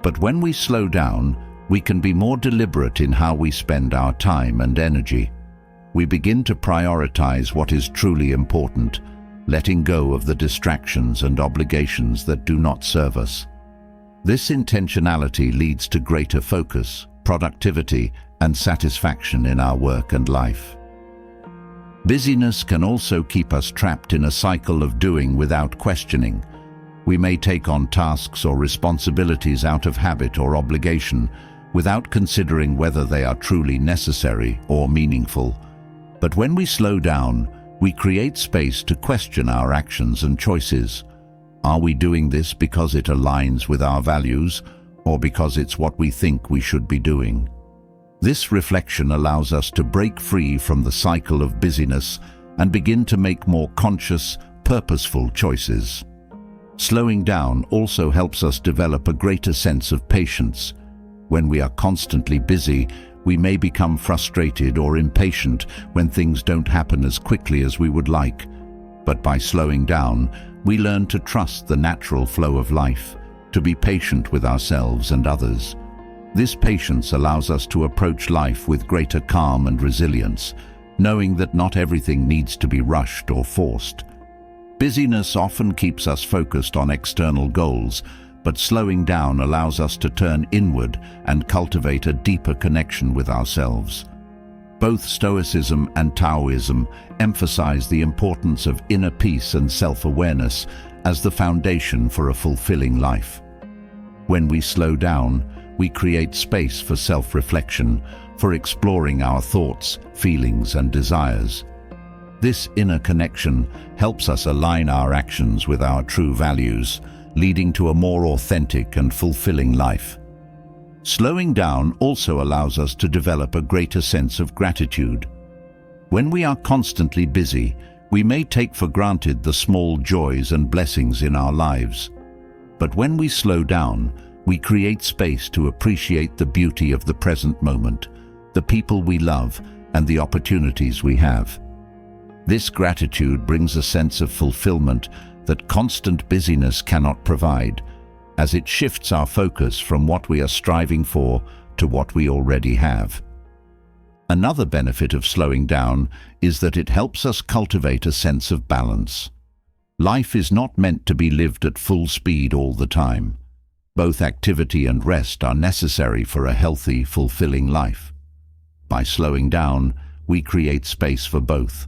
But when we slow down, we can be more deliberate in how we spend our time and energy. We begin to prioritize what is truly important, letting go of the distractions and obligations that do not serve us. This intentionality leads to greater focus, productivity, and satisfaction in our work and life. Busyness can also keep us trapped in a cycle of doing without questioning. We may take on tasks or responsibilities out of habit or obligation, without considering whether they are truly necessary or meaningful. But when we slow down, we create space to question our actions and choices. Are we doing this because it aligns with our values, or because it's what we think we should be doing? This reflection allows us to break free from the cycle of busyness and begin to make more conscious, purposeful choices. Slowing down also helps us develop a greater sense of patience. When we are constantly busy, we may become frustrated or impatient when things don't happen as quickly as we would like. But by slowing down, we learn to trust the natural flow of life, to be patient with ourselves and others. This patience allows us to approach life with greater calm and resilience, knowing that not everything needs to be rushed or forced. Busyness often keeps us focused on external goals, but slowing down allows us to turn inward and cultivate a deeper connection with ourselves. Both Stoicism and Taoism emphasize the importance of inner peace and self-awareness as the foundation for a fulfilling life. When we slow down, we create space for self-reflection, for exploring our thoughts, feelings, and desires. This inner connection helps us align our actions with our true values, leading to a more authentic and fulfilling life. Slowing down also allows us to develop a greater sense of gratitude. When we are constantly busy, we may take for granted the small joys and blessings in our lives. But when we slow down, we create space to appreciate the beauty of the present moment, the people we love, and the opportunities we have. This gratitude brings a sense of fulfillment that constant busyness cannot provide, as it shifts our focus from what we are striving for to what we already have. Another benefit of slowing down is that it helps us cultivate a sense of balance. Life is not meant to be lived at full speed all the time. Both activity and rest are necessary for a healthy, fulfilling life. By slowing down, we create space for both,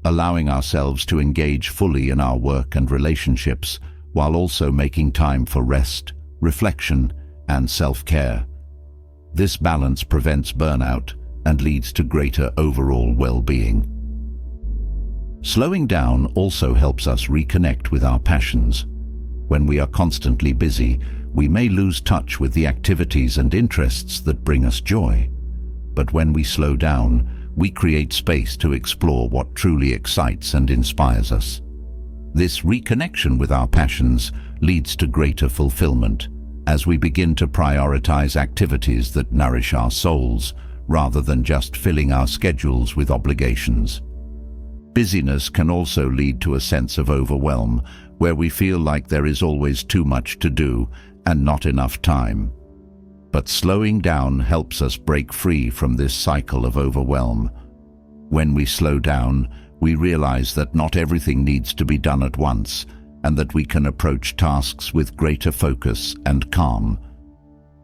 allowing ourselves to engage fully in our work and relationships, while also making time for rest, reflection, and self-care. This balance prevents burnout and leads to greater overall well-being. Slowing down also helps us reconnect with our passions. When we are constantly busy, we may lose touch with the activities and interests that bring us joy. But when we slow down, we create space to explore what truly excites and inspires us. This reconnection with our passions leads to greater fulfillment, as we begin to prioritize activities that nourish our souls, rather than just filling our schedules with obligations. Busyness can also lead to a sense of overwhelm, where we feel like there is always too much to do and not enough time. But slowing down helps us break free from this cycle of overwhelm. When we slow down, we realize that not everything needs to be done at once, and that we can approach tasks with greater focus and calm.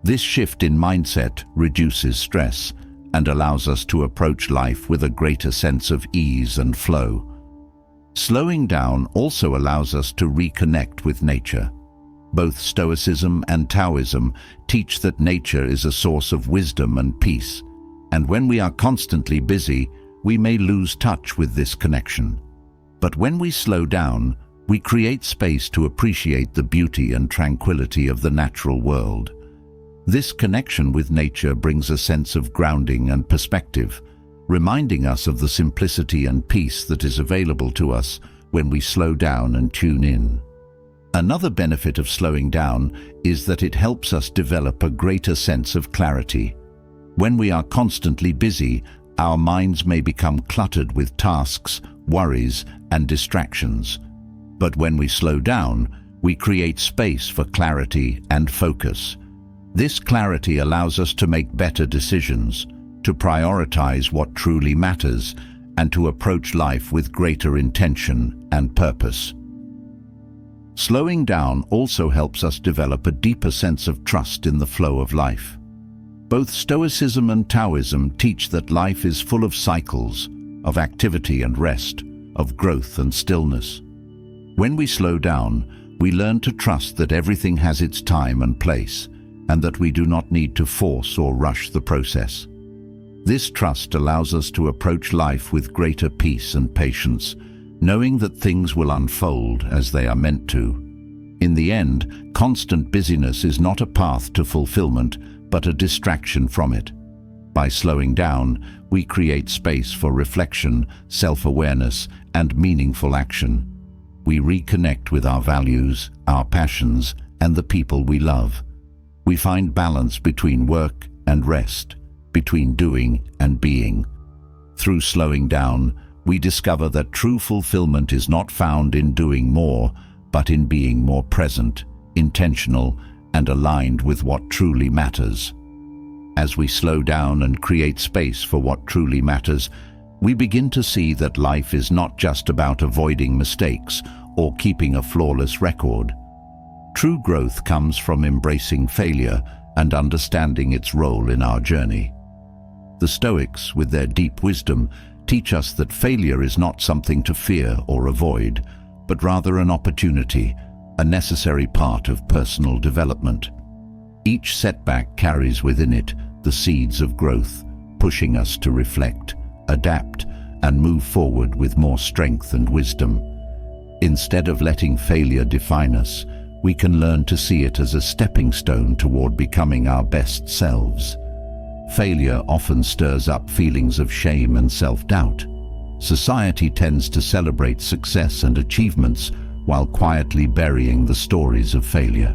This shift in mindset reduces stress and allows us to approach life with a greater sense of ease and flow. Slowing down also allows us to reconnect with nature. Both Stoicism and Taoism teach that nature is a source of wisdom and peace, and when we are constantly busy, we may lose touch with this connection. But when we slow down, we create space to appreciate the beauty and tranquility of the natural world. This connection with nature brings a sense of grounding and perspective, reminding us of the simplicity and peace that is available to us when we slow down and tune in. Another benefit of slowing down is that it helps us develop a greater sense of clarity. When we are constantly busy, our minds may become cluttered with tasks, worries, and distractions. But when we slow down, we create space for clarity and focus. This clarity allows us to make better decisions, to prioritize what truly matters, and to approach life with greater intention and purpose. Slowing down also helps us develop a deeper sense of trust in the flow of life. Both Stoicism and Taoism teach that life is full of cycles, of activity and rest, of growth and stillness. When we slow down, we learn to trust that everything has its time and place, and that we do not need to force or rush the process. This trust allows us to approach life with greater peace and patience, knowing that things will unfold as they are meant to. In the end, constant busyness is not a path to fulfillment, but a distraction from it. By slowing down, we create space for reflection, self-awareness, and meaningful action. We reconnect with our values, our passions, and the people we love. We find balance between work and rest, between doing and being. Through slowing down, we discover that true fulfillment is not found in doing more, but in being more present, intentional, and aligned with what truly matters. As we slow down and create space for what truly matters, we begin to see that life is not just about avoiding mistakes or keeping a flawless record. True growth comes from embracing failure and understanding its role in our journey. The Stoics, with their deep wisdom, teach us that failure is not something to fear or avoid, but rather an opportunity, a necessary part of personal development. Each setback carries within it the seeds of growth, pushing us to reflect, adapt, and move forward with more strength and wisdom. Instead of letting failure define us, we can learn to see it as a stepping stone toward becoming our best selves. Failure often stirs up feelings of shame and self-doubt. Society tends to celebrate success and achievements while quietly burying the stories of failure.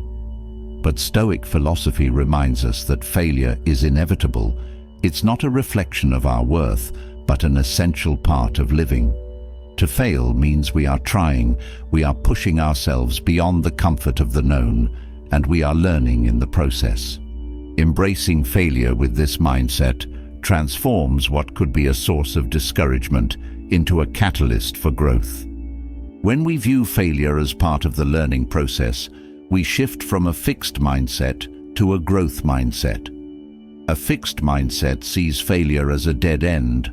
But Stoic philosophy reminds us that failure is inevitable. It's not a reflection of our worth, but an essential part of living. To fail means we are trying, we are pushing ourselves beyond the comfort of the known, and we are learning in the process. Embracing failure with this mindset transforms what could be a source of discouragement into a catalyst for growth. When we view failure as part of the learning process, we shift from a fixed mindset to a growth mindset. A fixed mindset sees failure as a dead end,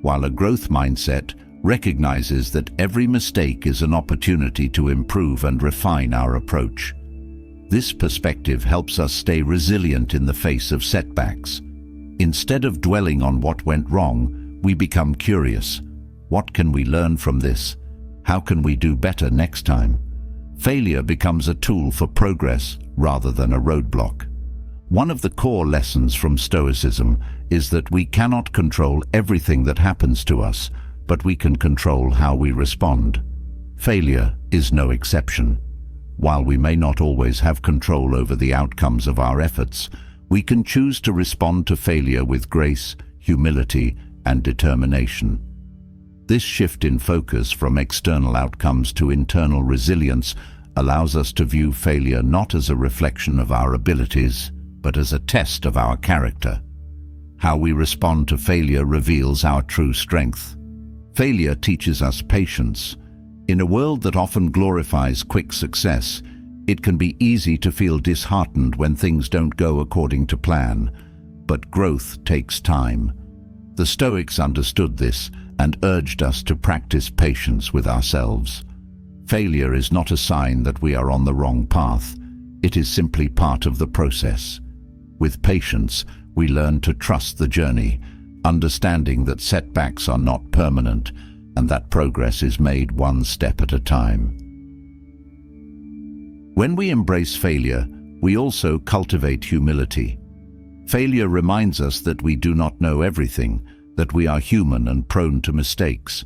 while a growth mindset recognizes that every mistake is an opportunity to improve and refine our approach. This perspective helps us stay resilient in the face of setbacks. Instead of dwelling on what went wrong, we become curious. What can we learn from this? How can we do better next time? Failure becomes a tool for progress rather than a roadblock. One of the core lessons from Stoicism is that we cannot control everything that happens to us, but we can control how we respond. Failure is no exception. While we may not always have control over the outcomes of our efforts, we can choose to respond to failure with grace, humility, and determination. This shift in focus from external outcomes to internal resilience allows us to view failure not as a reflection of our abilities, but as a test of our character. How we respond to failure reveals our true strength. Failure teaches us patience. In a world that often glorifies quick success, it can be easy to feel disheartened when things don't go according to plan. But growth takes time. The Stoics understood this and urged us to practice patience with ourselves. Failure is not a sign that we are on the wrong path. It is simply part of the process. With patience, we learn to trust the journey, understanding that setbacks are not permanent and that progress is made one step at a time. When we embrace failure, we also cultivate humility. Failure reminds us that we do not know everything, that we are human and prone to mistakes.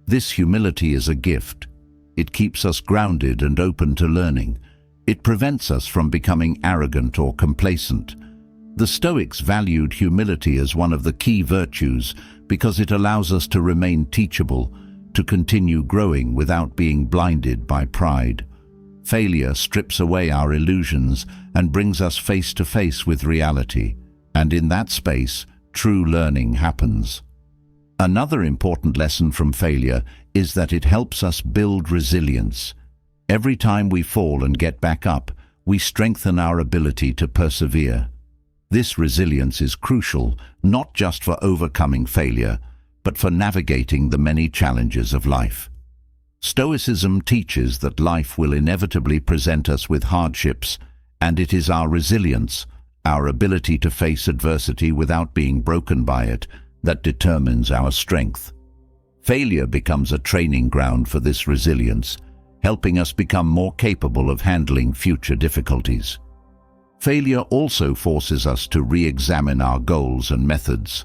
This humility is a gift. It keeps us grounded and open to learning. It prevents us from becoming arrogant or complacent. The Stoics valued humility as one of the key virtues because it allows us to remain teachable, to continue growing without being blinded by pride. Failure strips away our illusions and brings us face to face with reality, and in that space, true learning happens. Another important lesson from failure is that it helps us build resilience. Every time we fall and get back up, we strengthen our ability to persevere. This resilience is crucial, not just for overcoming failure, but for navigating the many challenges of life. Stoicism teaches that life will inevitably present us with hardships, and it is our resilience, our ability to face adversity without being broken by it, that determines our strength. Failure becomes a training ground for this resilience, helping us become more capable of handling future difficulties. Failure also forces us to re-examine our goals and methods.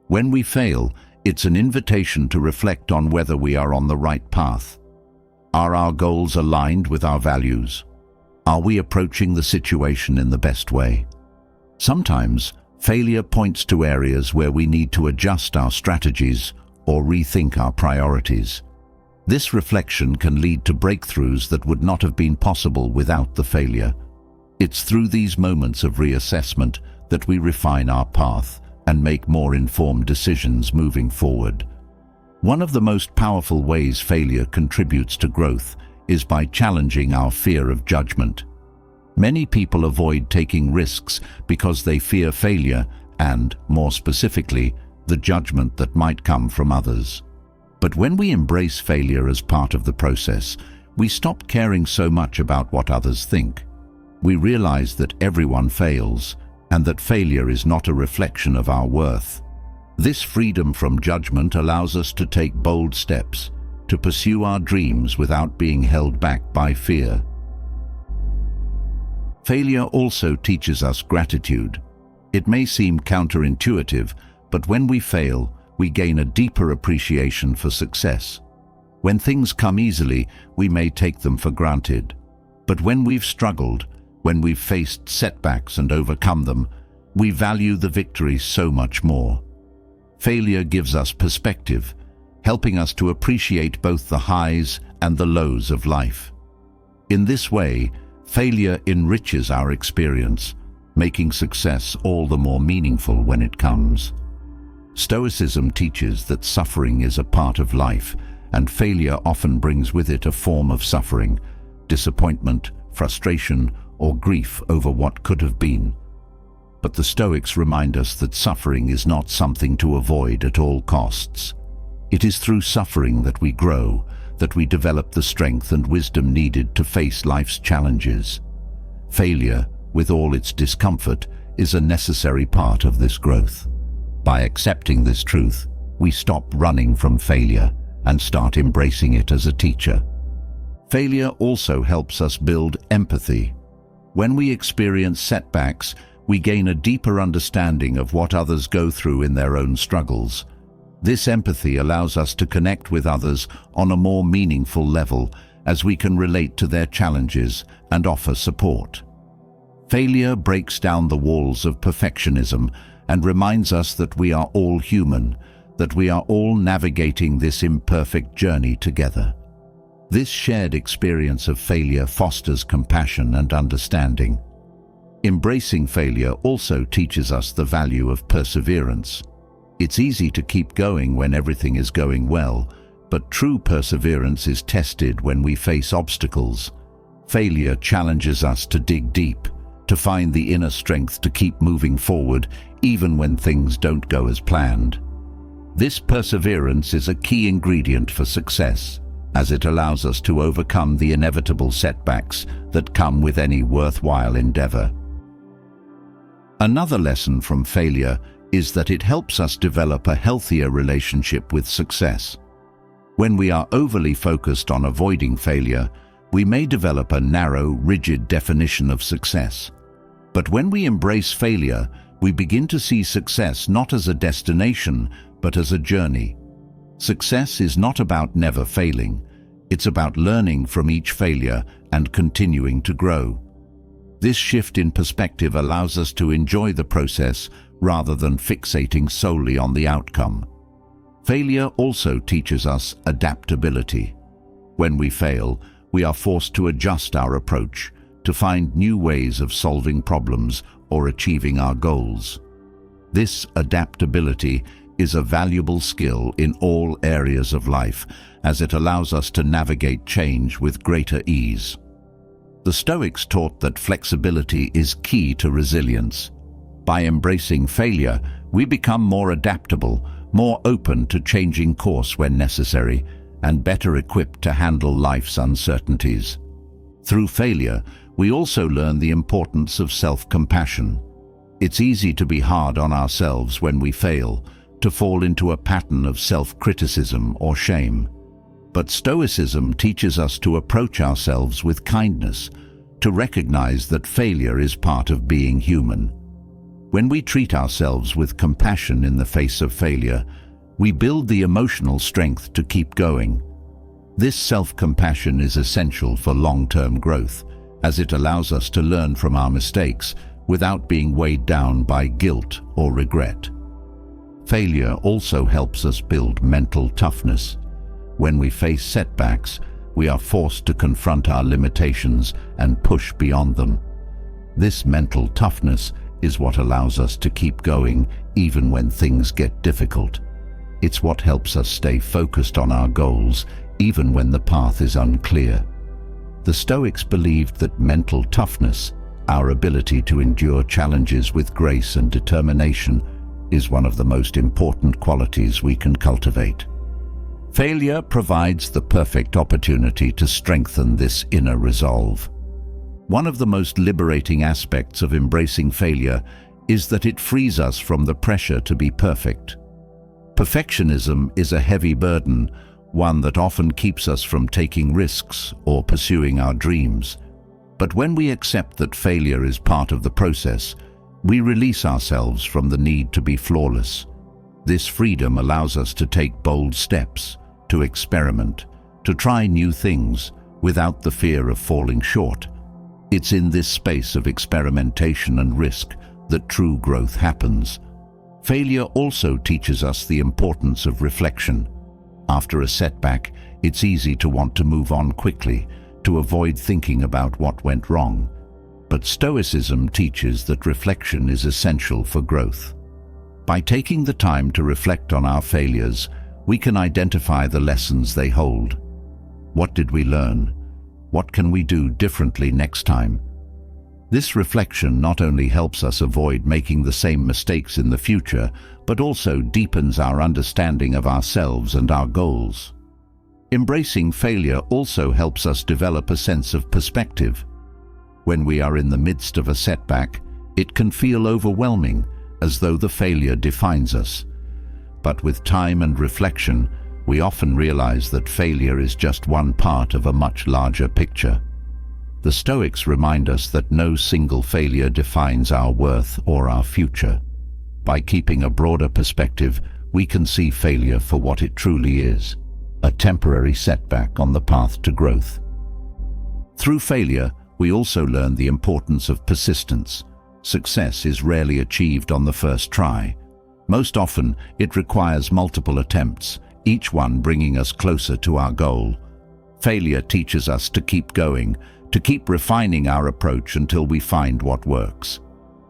When we fail, it's an invitation to reflect on whether we are on the right path. Are our goals aligned with our values? Are we approaching the situation in the best way? Sometimes, failure points to areas where we need to adjust our strategies or rethink our priorities. This reflection can lead to breakthroughs that would not have been possible without the failure. It's through these moments of reassessment that we refine our path and make more informed decisions moving forward. One of the most powerful ways failure contributes to growth is by challenging our fear of judgment. Many people avoid taking risks because they fear failure and, more specifically, the judgment that might come from others. But when we embrace failure as part of the process, we stop caring so much about what others think. We realize that everyone fails, and that failure is not a reflection of our worth. This freedom from judgment allows us to take bold steps, to pursue our dreams without being held back by fear. Failure also teaches us gratitude. It may seem counterintuitive, but when we fail, we gain a deeper appreciation for success. When things come easily, we may take them for granted. But when we've struggled, when we've faced setbacks and overcome them, we value the victories so much more. Failure gives us perspective, helping us to appreciate both the highs and the lows of life. In this way, failure enriches our experience, making success all the more meaningful when it comes. Stoicism teaches that suffering is a part of life, and failure often brings with it a form of suffering, disappointment, frustration, or grief over what could have been. But the Stoics remind us that suffering is not something to avoid at all costs. It is through suffering that we grow, that we develop the strength and wisdom needed to face life's challenges. Failure, with all its discomfort, is a necessary part of this growth. By accepting this truth, we stop running from failure and start embracing it as a teacher. Failure also helps us build empathy. When we experience setbacks, we gain a deeper understanding of what others go through in their own struggles. This empathy allows us to connect with others on a more meaningful level, as we can relate to their challenges and offer support. Failure breaks down the walls of perfectionism and reminds us that we are all human, that we are all navigating this imperfect journey together. This shared experience of failure fosters compassion and understanding. Embracing failure also teaches us the value of perseverance. It's easy to keep going when everything is going well, but true perseverance is tested when we face obstacles. Failure challenges us to dig deep, to find the inner strength to keep moving forward even when things don't go as planned. This perseverance is a key ingredient for success, as it allows us to overcome the inevitable setbacks that come with any worthwhile endeavor. Another lesson from failure is that it helps us develop a healthier relationship with success. When we are overly focused on avoiding failure, we may develop a narrow, rigid definition of success. But when we embrace failure, we begin to see success not as a destination, but as a journey. Success is not about never failing. It's about learning from each failure and continuing to grow. This shift in perspective allows us to enjoy the process rather than fixating solely on the outcome. Failure also teaches us adaptability. When we fail, we are forced to adjust our approach, to find new ways of solving problems or achieving our goals. This adaptability is a valuable skill in all areas of life, as it allows us to navigate change with greater ease. The Stoics taught that flexibility is key to resilience. By embracing failure, we become more adaptable, more open to changing course when necessary, and better equipped to handle life's uncertainties. Through failure, we also learn the importance of self-compassion. It's easy to be hard on ourselves when we fail, to fall into a pattern of self-criticism or shame. But Stoicism teaches us to approach ourselves with kindness, to recognize that failure is part of being human. When we treat ourselves with compassion in the face of failure, we build the emotional strength to keep going. This self-compassion is essential for long-term growth, as it allows us to learn from our mistakes without being weighed down by guilt or regret. Failure also helps us build mental toughness. When we face setbacks, we are forced to confront our limitations and push beyond them. This mental toughness is what allows us to keep going even when things get difficult. It's what helps us stay focused on our goals even when the path is unclear. The Stoics believed that mental toughness, our ability to endure challenges with grace and determination, is one of the most important qualities we can cultivate. Failure provides the perfect opportunity to strengthen this inner resolve. One of the most liberating aspects of embracing failure is that it frees us from the pressure to be perfect. Perfectionism is a heavy burden, one that often keeps us from taking risks or pursuing our dreams. But when we accept that failure is part of the process, we release ourselves from the need to be flawless. This freedom allows us to take bold steps, to experiment, to try new things without the fear of falling short. It's in this space of experimentation and risk that true growth happens. Failure also teaches us the importance of reflection. After a setback, it's easy to want to move on quickly, to avoid thinking about what went wrong. But Stoicism teaches that reflection is essential for growth. By taking the time to reflect on our failures, we can identify the lessons they hold. What did we learn? What can we do differently next time? This reflection not only helps us avoid making the same mistakes in the future, but also deepens our understanding of ourselves and our goals. Embracing failure also helps us develop a sense of perspective. When we are in the midst of a setback, it can feel overwhelming, as though the failure defines us. But with time and reflection, we often realize that failure is just one part of a much larger picture. The Stoics remind us that no single failure defines our worth or our future. By keeping a broader perspective, we can see failure for what it truly is, a temporary setback on the path to growth. Through failure, we also learn the importance of persistence. Success is rarely achieved on the first try. Most often, it requires multiple attempts, each one bringing us closer to our goal. Failure teaches us to keep going, to keep refining our approach until we find what works.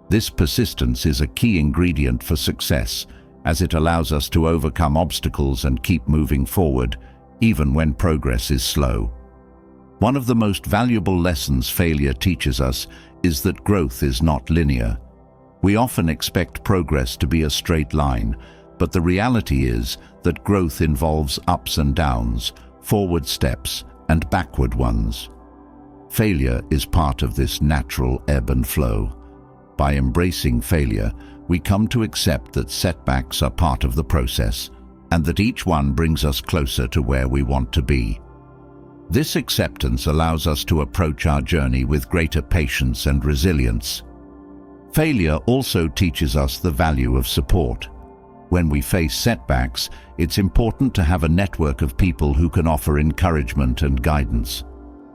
This persistence is a key ingredient for success, as it allows us to overcome obstacles and keep moving forward, even when progress is slow. One of the most valuable lessons failure teaches us is that growth is not linear. We often expect progress to be a straight line, but the reality is that growth involves ups and downs, forward steps, and backward ones. Failure is part of this natural ebb and flow. By embracing failure, we come to accept that setbacks are part of the process, and that each one brings us closer to where we want to be. This acceptance allows us to approach our journey with greater patience and resilience. Failure also teaches us the value of support. When we face setbacks, it's important to have a network of people who can offer encouragement and guidance.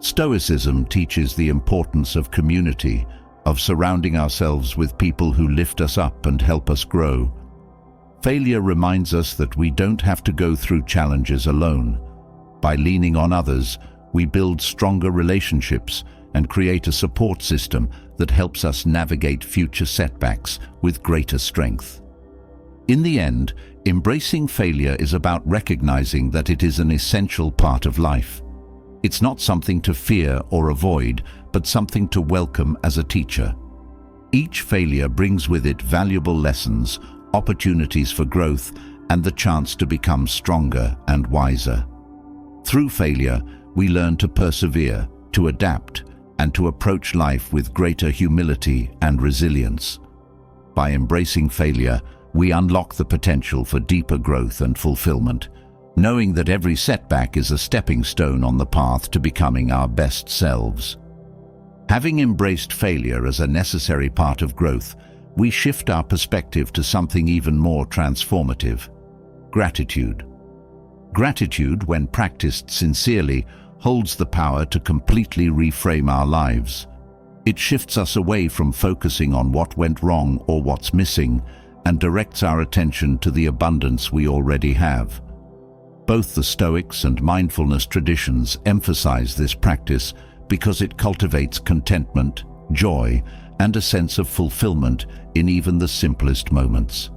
Stoicism teaches the importance of community, of surrounding ourselves with people who lift us up and help us grow. Failure reminds us that we don't have to go through challenges alone. By leaning on others, we build stronger relationships and create a support system that helps us navigate future setbacks with greater strength. In the end, embracing failure is about recognizing that it is an essential part of life. It's not something to fear or avoid, but something to welcome as a teacher. Each failure brings with it valuable lessons, opportunities for growth, and the chance to become stronger and wiser. Through failure, we learn to persevere, to adapt, and to approach life with greater humility and resilience. By embracing failure, we unlock the potential for deeper growth and fulfillment, knowing that every setback is a stepping stone on the path to becoming our best selves. Having embraced failure as a necessary part of growth, we shift our perspective to something even more transformative: gratitude. Gratitude, when practiced sincerely, holds the power to completely reframe our lives. It shifts us away from focusing on what went wrong or what's missing, and directs our attention to the abundance we already have. Both the Stoics and mindfulness traditions emphasize this practice because it cultivates contentment, joy, and a sense of fulfillment in even the simplest moments.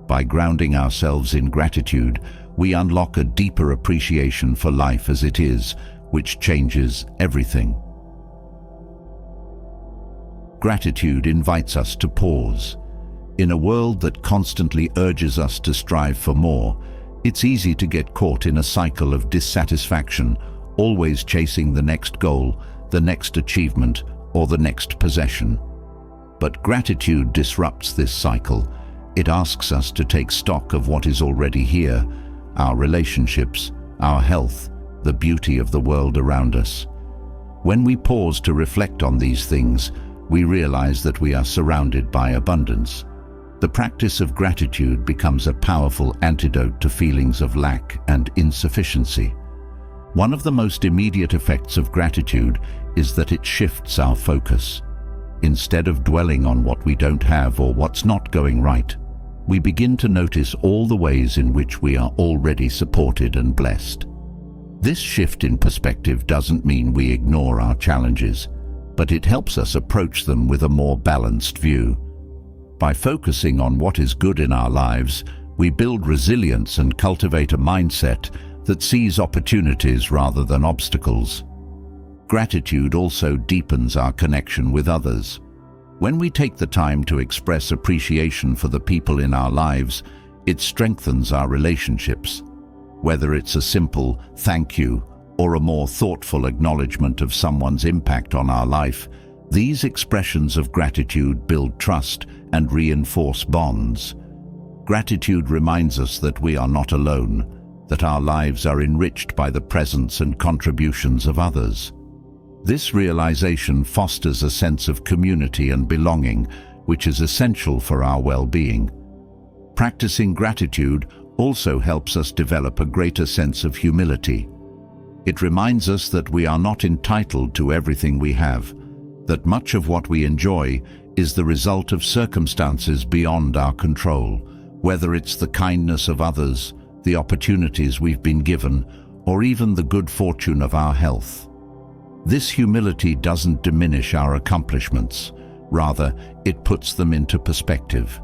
By grounding ourselves in gratitude, we unlock a deeper appreciation for life as it is, which changes everything. Gratitude invites us to pause. In a world that constantly urges us to strive for more, it's easy to get caught in a cycle of dissatisfaction, always chasing the next goal, the next achievement, or the next possession. But gratitude disrupts this cycle. It asks us to take stock of what is already here: our relationships, our health, the beauty of the world around us. When we pause to reflect on these things, we realize that we are surrounded by abundance. The practice of gratitude becomes a powerful antidote to feelings of lack and insufficiency. One of the most immediate effects of gratitude is that it shifts our focus. Instead of dwelling on what we don't have or what's not going right, we begin to notice all the ways in which we are already supported and blessed. This shift in perspective doesn't mean we ignore our challenges, but it helps us approach them with a more balanced view. By focusing on what is good in our lives, we build resilience and cultivate a mindset that sees opportunities rather than obstacles. Gratitude also deepens our connection with others. When we take the time to express appreciation for the people in our lives, it strengthens our relationships. Whether it's a simple thank you or a more thoughtful acknowledgement of someone's impact on our life, these expressions of gratitude build trust and reinforce bonds. Gratitude reminds us that we are not alone, that our lives are enriched by the presence and contributions of others. This realization fosters a sense of community and belonging, which is essential for our well-being. Practicing gratitude also helps us develop a greater sense of humility. It reminds us that we are not entitled to everything we have, that much of what we enjoy is the result of circumstances beyond our control, whether it's the kindness of others, the opportunities we've been given, or even the good fortune of our health. This humility doesn't diminish our accomplishments. Rather, it puts them into perspective.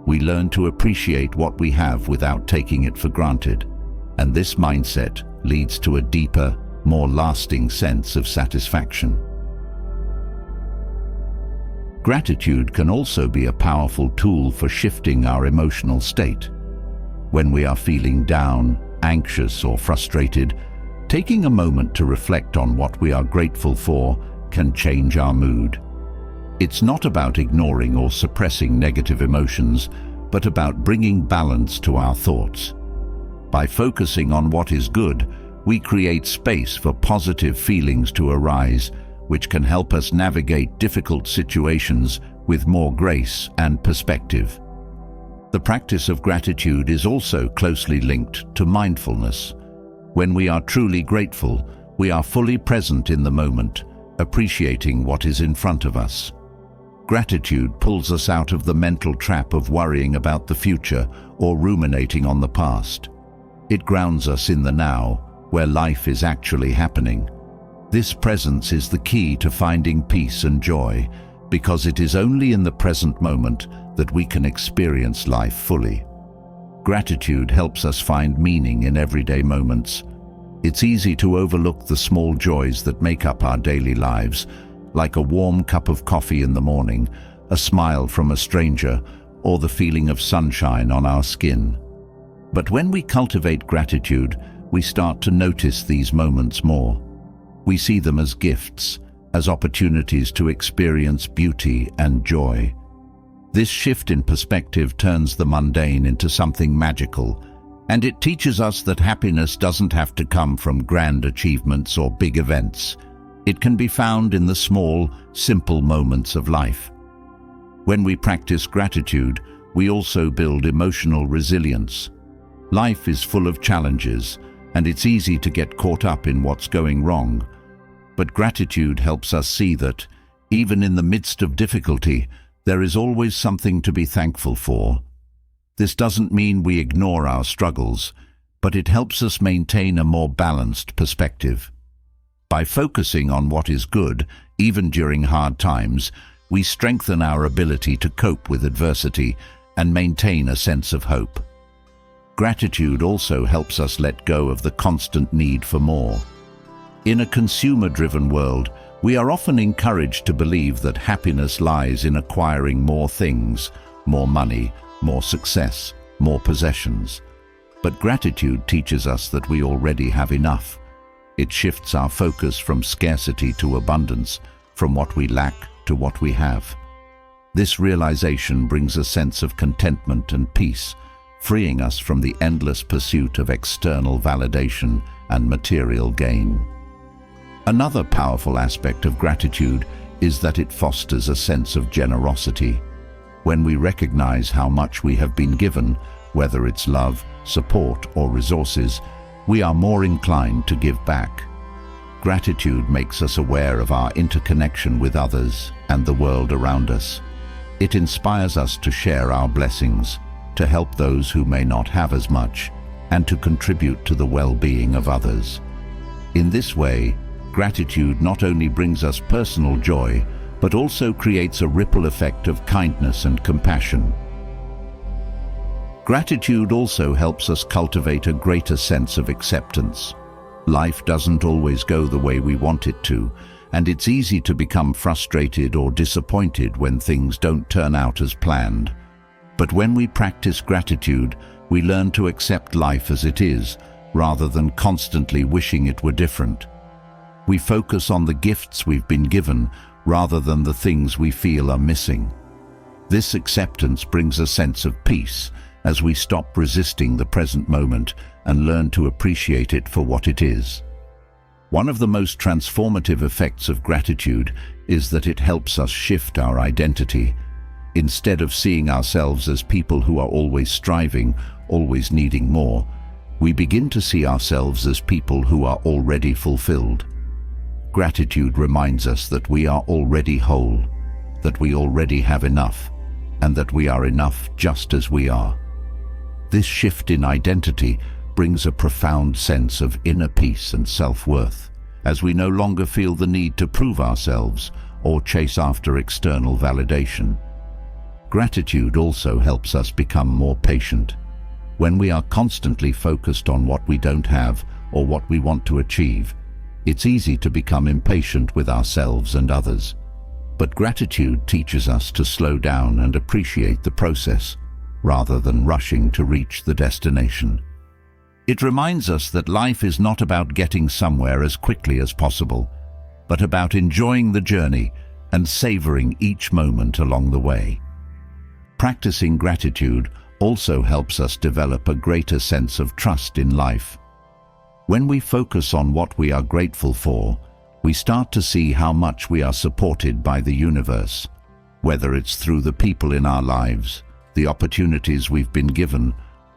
We learn to appreciate what we have without taking it for granted, and this mindset leads to a deeper, more lasting sense of satisfaction. Gratitude can also be a powerful tool for shifting our emotional state. When we are feeling down, anxious, or frustrated, taking a moment to reflect on what we are grateful for can change our mood. It's not about ignoring or suppressing negative emotions, but about bringing balance to our thoughts. By focusing on what is good, we create space for positive feelings to arise, which can help us navigate difficult situations with more grace and perspective. The practice of gratitude is also closely linked to mindfulness. When we are truly grateful, we are fully present in the moment, appreciating what is in front of us. Gratitude pulls us out of the mental trap of worrying about the future or ruminating on the past. It grounds us in the now, where life is actually happening. This presence is the key to finding peace and joy, because it is only in the present moment that we can experience life fully. Gratitude helps us find meaning in everyday moments. It's easy to overlook the small joys that make up our daily lives, like a warm cup of coffee in the morning, a smile from a stranger, or the feeling of sunshine on our skin. But when we cultivate gratitude, we start to notice these moments more. We see them as gifts, as opportunities to experience beauty and joy. This shift in perspective turns the mundane into something magical, and it teaches us that happiness doesn't have to come from grand achievements or big events. It can be found in the small, simple moments of life. When we practice gratitude, we also build emotional resilience. Life is full of challenges, and it's easy to get caught up in what's going wrong. But gratitude helps us see that, even in the midst of difficulty, there is always something to be thankful for. This doesn't mean we ignore our struggles, but it helps us maintain a more balanced perspective. By focusing on what is good, even during hard times, we strengthen our ability to cope with adversity and maintain a sense of hope. Gratitude also helps us let go of the constant need for more. In a consumer-driven world, we are often encouraged to believe that happiness lies in acquiring more things, more money, more success, more possessions. But gratitude teaches us that we already have enough. It shifts our focus from scarcity to abundance, from what we lack to what we have. This realization brings a sense of contentment and peace, freeing us from the endless pursuit of external validation and material gain. Another powerful aspect of gratitude is that it fosters a sense of generosity. When we recognize how much we have been given, whether it's love, support, or resources, we are more inclined to give back. Gratitude makes us aware of our interconnection with others and the world around us. It inspires us to share our blessings, to help those who may not have as much, and to contribute to the well-being of others. In this way, gratitude not only brings us personal joy, but also creates a ripple effect of kindness and compassion. Gratitude also helps us cultivate a greater sense of acceptance. Life doesn't always go the way we want it to, and it's easy to become frustrated or disappointed when things don't turn out as planned. But when we practice gratitude, we learn to accept life as it is, rather than constantly wishing it were different. We focus on the gifts we've been given, rather than the things we feel are missing. This acceptance brings a sense of peace, as we stop resisting the present moment and learn to appreciate it for what it is. One of the most transformative effects of gratitude is that it helps us shift our identity. Instead of seeing ourselves as people who are always striving, always needing more, we begin to see ourselves as people who are already fulfilled. Gratitude reminds us that we are already whole, that we already have enough, and that we are enough just as we are. This shift in identity brings a profound sense of inner peace and self-worth, as we no longer feel the need to prove ourselves or chase after external validation. Gratitude also helps us become more patient. When we are constantly focused on what we don't have or what we want to achieve, it's easy to become impatient with ourselves and others. But gratitude teaches us to slow down and appreciate the process, rather than rushing to reach the destination. It reminds us that life is not about getting somewhere as quickly as possible, but about enjoying the journey and savoring each moment along the way. Practicing gratitude also helps us develop a greater sense of trust in life. When we focus on what we are grateful for, we start to see how much we are supported by the universe, whether it's through the people in our lives, the opportunities we've been given,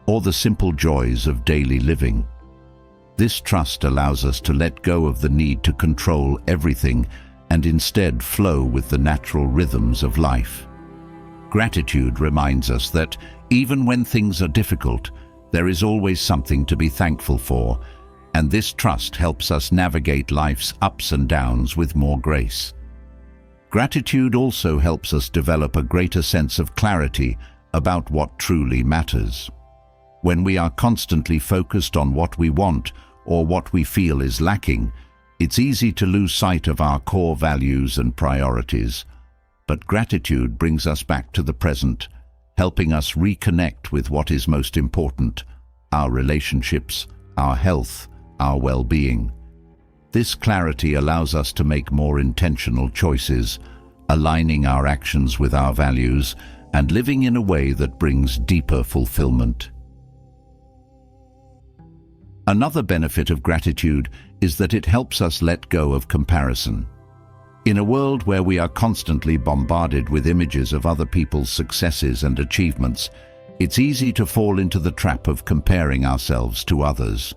or the simple joys of daily living. This trust allows us to let go of the need to control everything and instead flow with the natural rhythms of life. Gratitude reminds us that even when things are difficult, there is always something to be thankful for, and this trust helps us navigate life's ups and downs with more grace. Gratitude also helps us develop a greater sense of clarity about what truly matters. When we are constantly focused on what we want or what we feel is lacking, it's easy to lose sight of our core values and priorities. But gratitude brings us back to the present, helping us reconnect with what is most important: our relationships, our health, our well-being. This clarity allows us to make more intentional choices, aligning our actions with our values and living in a way that brings deeper fulfillment. Another benefit of gratitude is that it helps us let go of comparison. In a world where we are constantly bombarded with images of other people's successes and achievements, it's easy to fall into the trap of comparing ourselves to others.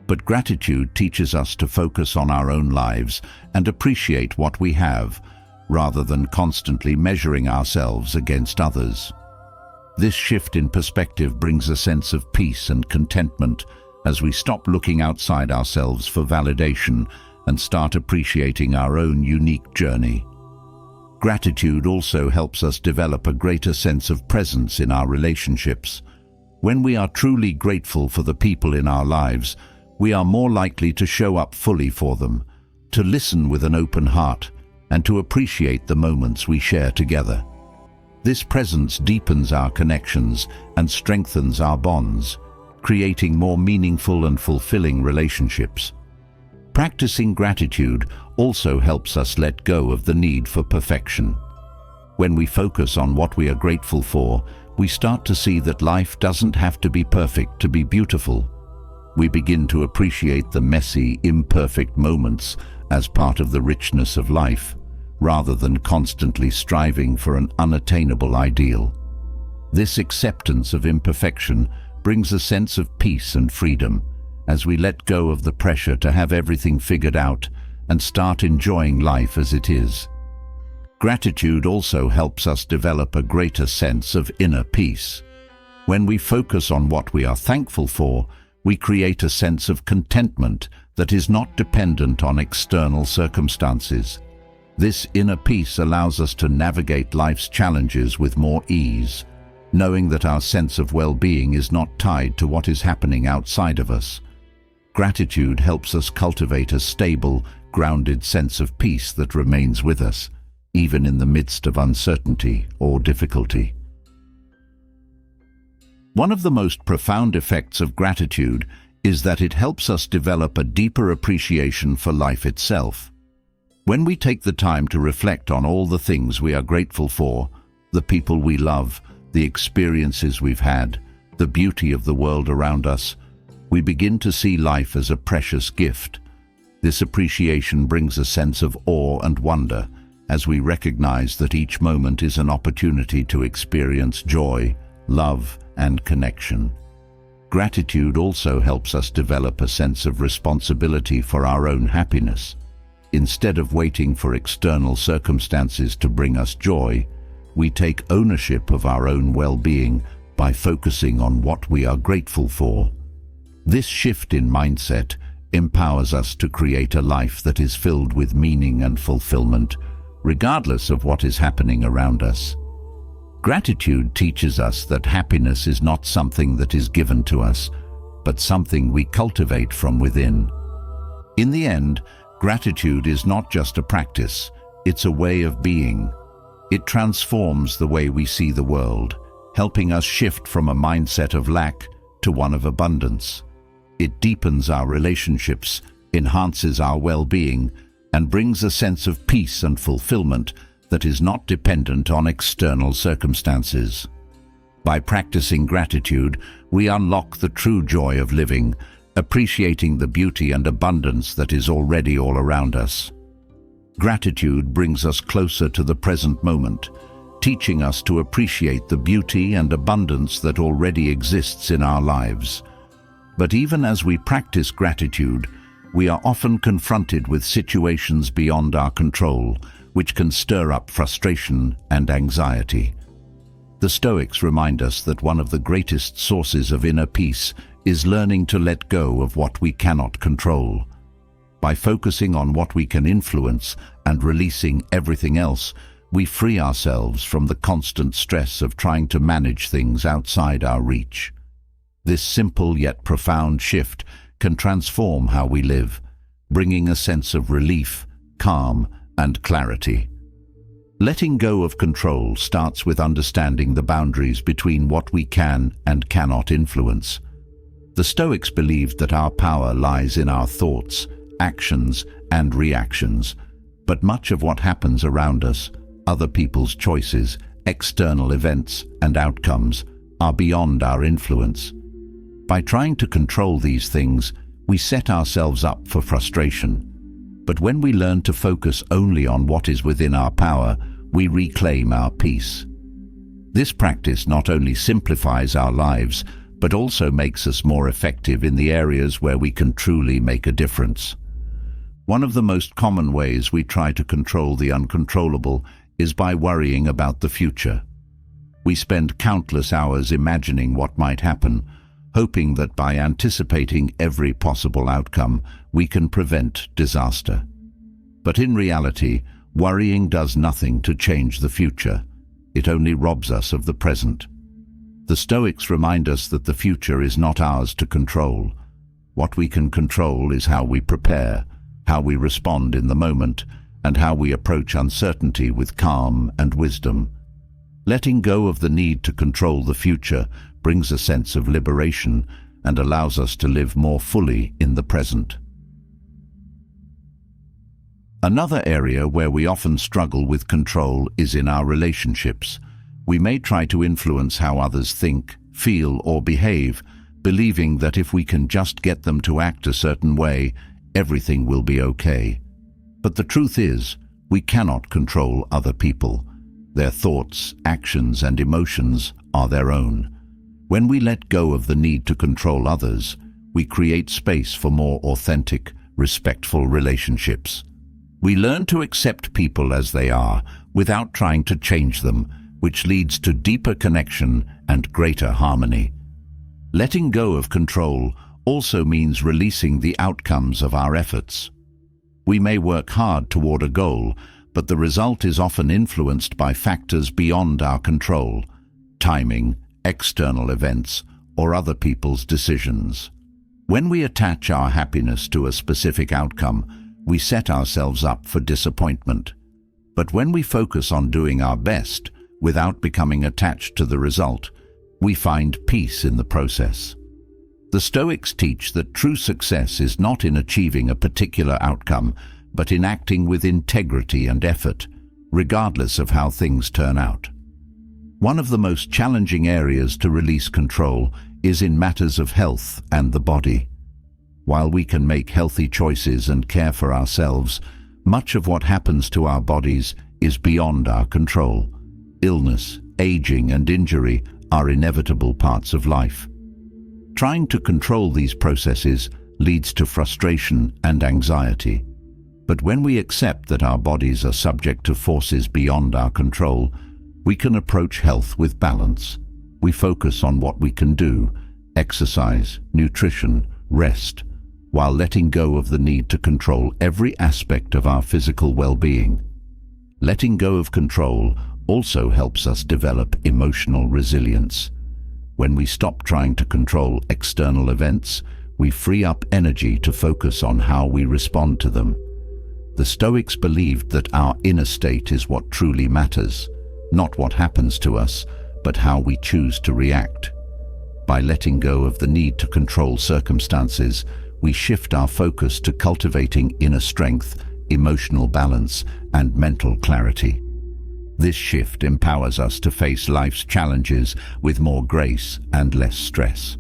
But gratitude teaches us to focus on our own lives and appreciate what we have, rather than constantly measuring ourselves against others. This shift in perspective brings a sense of peace and contentment as we stop looking outside ourselves for validation and start appreciating our own unique journey. Gratitude also helps us develop a greater sense of presence in our relationships. When we are truly grateful for the people in our lives, we are more likely to show up fully for them, to listen with an open heart, and to appreciate the moments we share together. This presence deepens our connections and strengthens our bonds, creating more meaningful and fulfilling relationships. Practicing gratitude also helps us let go of the need for perfection. When we focus on what we are grateful for, we start to see that life doesn't have to be perfect to be beautiful. We begin to appreciate the messy, imperfect moments as part of the richness of life, rather than constantly striving for an unattainable ideal. This acceptance of imperfection brings a sense of peace and freedom as we let go of the pressure to have everything figured out and start enjoying life as it is. Gratitude also helps us develop a greater sense of inner peace. When we focus on what we are thankful for, we create a sense of contentment that is not dependent on external circumstances. This inner peace allows us to navigate life's challenges with more ease, knowing that our sense of well-being is not tied to what is happening outside of us. Gratitude helps us cultivate a stable, grounded sense of peace that remains with us, even in the midst of uncertainty or difficulty. One of the most profound effects of gratitude is that it helps us develop a deeper appreciation for life itself. When we take the time to reflect on all the things we are grateful for, the people we love, the experiences we've had, the beauty of the world around us, we begin to see life as a precious gift. This appreciation brings a sense of awe and wonder as we recognize that each moment is an opportunity to experience joy, love, and connection. Gratitude also helps us develop a sense of responsibility for our own happiness. Instead of waiting for external circumstances to bring us joy, we take ownership of our own well-being by focusing on what we are grateful for. This shift in mindset empowers us to create a life that is filled with meaning and fulfillment, regardless of what is happening around us. Gratitude teaches us that happiness is not something that is given to us, but something we cultivate from within. In the end, gratitude is not just a practice, it's a way of being. It transforms the way we see the world, helping us shift from a mindset of lack to one of abundance. It deepens our relationships, enhances our well-being, and brings a sense of peace and fulfillment that is not dependent on external circumstances. By practicing gratitude, we unlock the true joy of living, appreciating the beauty and abundance that is already all around us. Gratitude brings us closer to the present moment, teaching us to appreciate the beauty and abundance that already exists in our lives. But even as we practice gratitude, we are often confronted with situations beyond our control, which can stir up frustration and anxiety. The Stoics remind us that one of the greatest sources of inner peace is learning to let go of what we cannot control. By focusing on what we can influence and releasing everything else, we free ourselves from the constant stress of trying to manage things outside our reach. This simple yet profound shift can transform how we live, bringing a sense of relief, calm, and clarity. Letting go of control starts with understanding the boundaries between what we can and cannot influence. The Stoics believed that our power lies in our thoughts, actions, and reactions, but much of what happens around us, other people's choices, external events, and outcomes, are beyond our influence. By trying to control these things, we set ourselves up for frustration. But when we learn to focus only on what is within our power, we reclaim our peace. This practice not only simplifies our lives, but also makes us more effective in the areas where we can truly make a difference. One of the most common ways we try to control the uncontrollable is by worrying about the future. We spend countless hours imagining what might happen, hoping that by anticipating every possible outcome, we can prevent disaster. But in reality, worrying does nothing to change the future. It only robs us of the present. The Stoics remind us that the future is not ours to control. What we can control is how we prepare, how we respond in the moment, and how we approach uncertainty with calm and wisdom. Letting go of the need to control the future brings a sense of liberation and allows us to live more fully in the present. Another area where we often struggle with control is in our relationships. We may try to influence how others think, feel, or behave, believing that if we can just get them to act a certain way, everything will be okay. But the truth is, we cannot control other people. Their thoughts, actions, and emotions are their own. When we let go of the need to control others, we create space for more authentic, respectful relationships. We learn to accept people as they are, without trying to change them, which leads to deeper connection and greater harmony. Letting go of control also means releasing the outcomes of our efforts. We may work hard toward a goal, but the result is often influenced by factors beyond our control: timing, external events, or other people's decisions. When we attach our happiness to a specific outcome, we set ourselves up for disappointment. But when we focus on doing our best, without becoming attached to the result, we find peace in the process. The Stoics teach that true success is not in achieving a particular outcome, but in acting with integrity and effort, regardless of how things turn out. One of the most challenging areas to release control is in matters of health and the body. While we can make healthy choices and care for ourselves, much of what happens to our bodies is beyond our control. Illness, aging, and injury are inevitable parts of life. Trying to control these processes leads to frustration and anxiety. But when we accept that our bodies are subject to forces beyond our control, we can approach health with balance. We focus on what we can do: exercise, nutrition, rest, while letting go of the need to control every aspect of our physical well-being. Letting go of control also helps us develop emotional resilience. When we stop trying to control external events, we free up energy to focus on how we respond to them. The Stoics believed that our inner state is what truly matters, not what happens to us, but how we choose to react. By letting go of the need to control circumstances, we shift our focus to cultivating inner strength, emotional balance, and mental clarity. This shift empowers us to face life's challenges with more grace and less stress.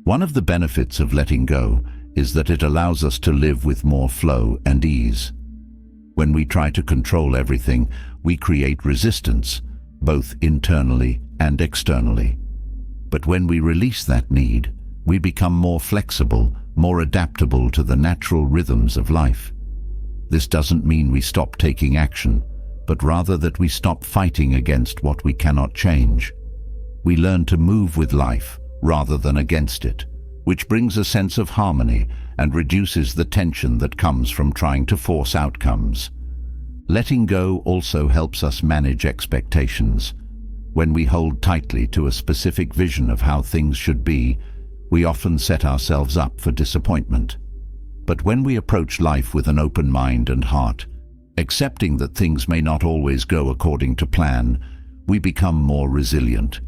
One of the benefits of letting go is that it allows us to live with more flow and ease. When we try to control everything, we create resistance, both internally and externally. But when we release that need, we become more flexible, more adaptable to the natural rhythms of life. This doesn't mean we stop taking action, but rather that we stop fighting against what we cannot change. We learn to move with life, rather than against it, which brings a sense of harmony and reduces the tension that comes from trying to force outcomes. Letting go also helps us manage expectations. When we hold tightly to a specific vision of how things should be, we often set ourselves up for disappointment. But when we approach life with an open mind and heart, accepting that things may not always go according to plan, we become more resilient.